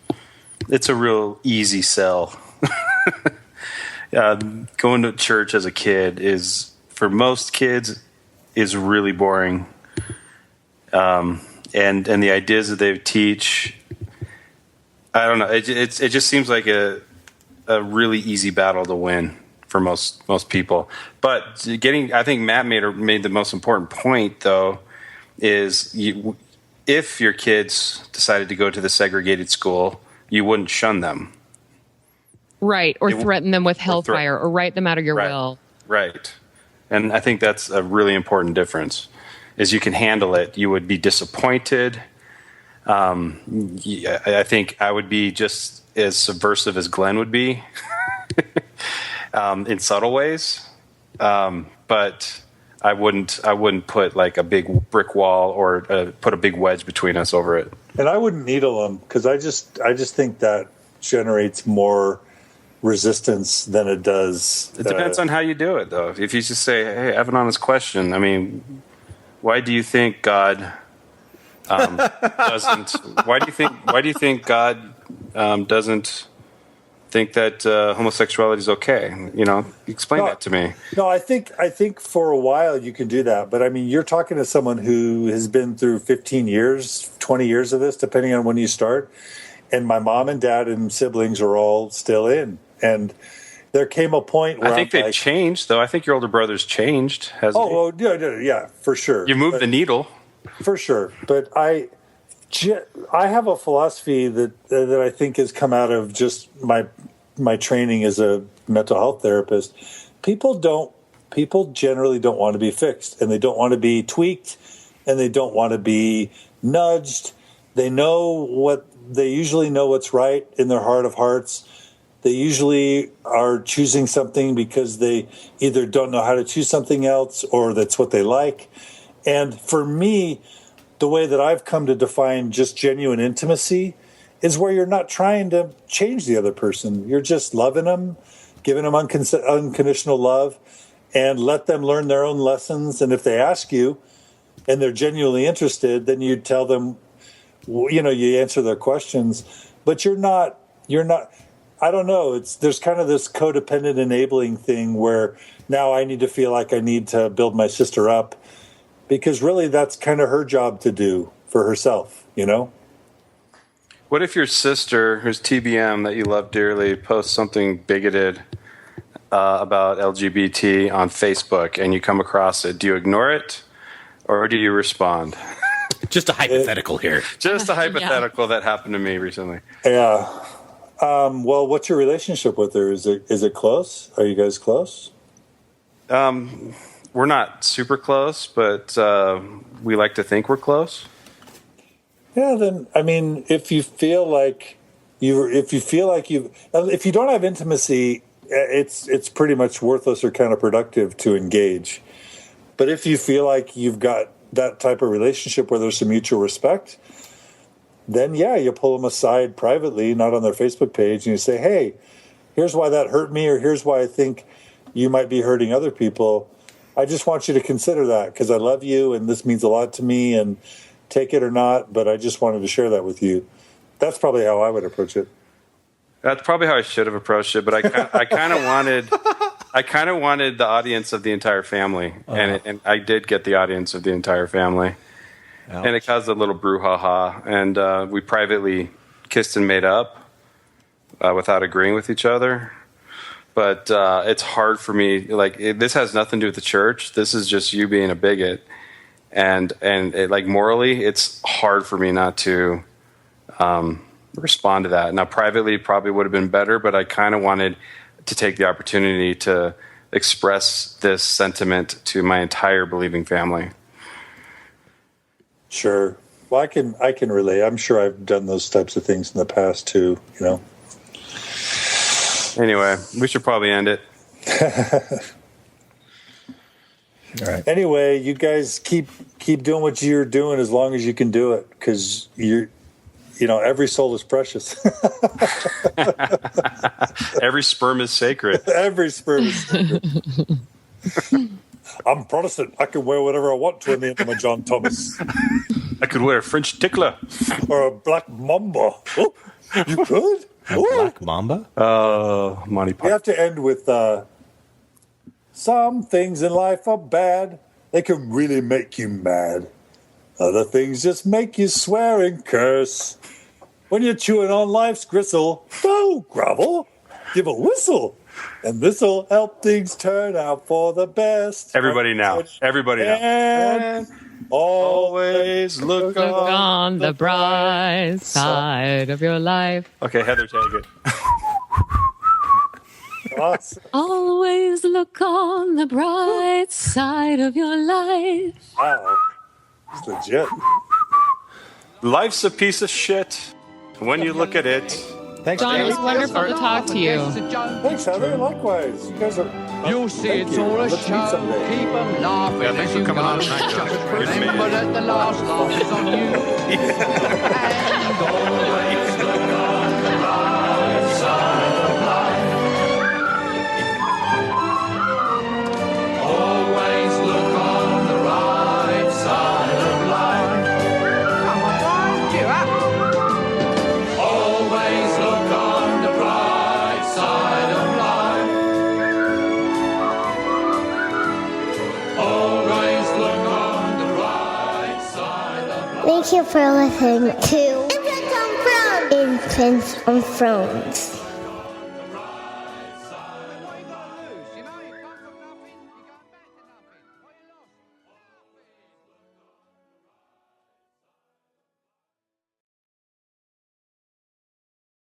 a real easy sell. Going to church as a kid is, for most kids, is really boring. And the ideas that they teach, I don't know. It just seems like a really easy battle to win for most people. But I think Matt made the most important point, though, is if your kids decided to go to the segregated school, you wouldn't shun them. Right, or threaten them with hellfire, or write them out of your will. Right. And I think that's a really important difference, is you can handle it. You would be disappointed. I think I would be just as subversive as Glenn would be in subtle ways. But I wouldn't put like a big brick wall or put a big wedge between us over it. And I wouldn't needle them, because I just think that generates more resistance than it does. It depends on how you do it, though. If you just say, "Hey, I have an honest question. I mean, why do you think God doesn't? Why do you think God doesn't think that homosexuality is okay? Explain that to me." No, I think for a while you can do that, but I mean, you're talking to someone who has been through 15 years, 20 years of this, depending on when you start. And my mom and dad and siblings are all still in. And there came a point where I think they've changed, though. I think your older brother's changed, hasn't he? Oh, yeah, for sure. You moved the needle. For sure. But I have a philosophy that I think has come out of just my training as a mental health therapist. People generally don't want to be fixed, and they don't want to be tweaked, and they don't want to be nudged. They usually know what's right in their heart of hearts. They usually are choosing something because they either don't know how to choose something else, or that's what they like. And for me, the way that I've come to define just genuine intimacy is where you're not trying to change the other person. You're just loving them, giving them unconditional love, and let them learn their own lessons. And if they ask you and they're genuinely interested, then you tell them, you answer their questions. But you're not, I don't know. There's kind of this codependent enabling thing where now I need to feel like I need to build my sister up, because really that's kind of her job to do for herself, What if your sister, who's TBM that you love dearly, posts something bigoted about LGBT on Facebook and you come across it? Do you ignore it, or do you respond? Just a hypothetical here. Just a hypothetical that happened to me recently. Yeah. Well, what's your relationship with her? Is it close? Are you guys close? We're not super close, but we like to think we're close. Yeah. Then, I mean, if you don't have intimacy, it's pretty much worthless or counterproductive to engage. But if you feel like you've got that type of relationship where there's some mutual respect, then you pull them aside privately, not on their Facebook page, and you say, "Hey, here's why that hurt me, or here's why I think you might be hurting other people. I just want you to consider that because I love you and this means a lot to me, and take it or not, but I just wanted to share that with you." That's probably how I would approach it. That's probably how I should have approached it, but I kind of wanted the audience of the entire family, and I did get the audience of the entire family. Ouch. And it caused a little brouhaha, and we privately kissed and made up without agreeing with each other. but it's hard for me. Like this has nothing to do with the church. This is just you being a bigot, and like morally, it's hard for me not to respond to that. Now, privately, probably would have been better, but I kind of wanted to take the opportunity to express this sentiment to my entire believing family. Sure. Well, I can relate. I'm sure I've done those types of things in the past too, you know. Anyway, we should probably end it. All right. Anyway, you guys keep doing what you're doing as long as you can do it, because every soul is precious. Every sperm is sacred. Every sperm is sacred. I'm Protestant. I can wear whatever I want to in the end of my John Thomas. I could wear a French tickler. Or a black mamba. Oh, you could? Black mamba? Monty Python. We have to end with, some things in life are bad. They can really make you mad. Other things just make you swear and curse. When you're chewing on life's gristle, don't grovel, give a whistle. And this'll help things turn out for the best. Everybody now. And always look on the bright side of your life. Okay, Heather, take it. Awesome. Always look on the bright side of your life. Wow. It's legit. Life's a piece of shit when you look at it. Thanks, John, it was wonderful to talk to you. Thanks, Heather. Likewise. You guys are... You'll see it's all a show. Keep them laughing. Yeah, thanks for coming on tonight, Josh. Remember that the last laugh is on you. And always look on the right side of life. Always look on the right side of life. Come on, Brian, cheer up. Always look on the bright side of life. Always look on the right side of life. Thank you for listening to Infants on Thrones.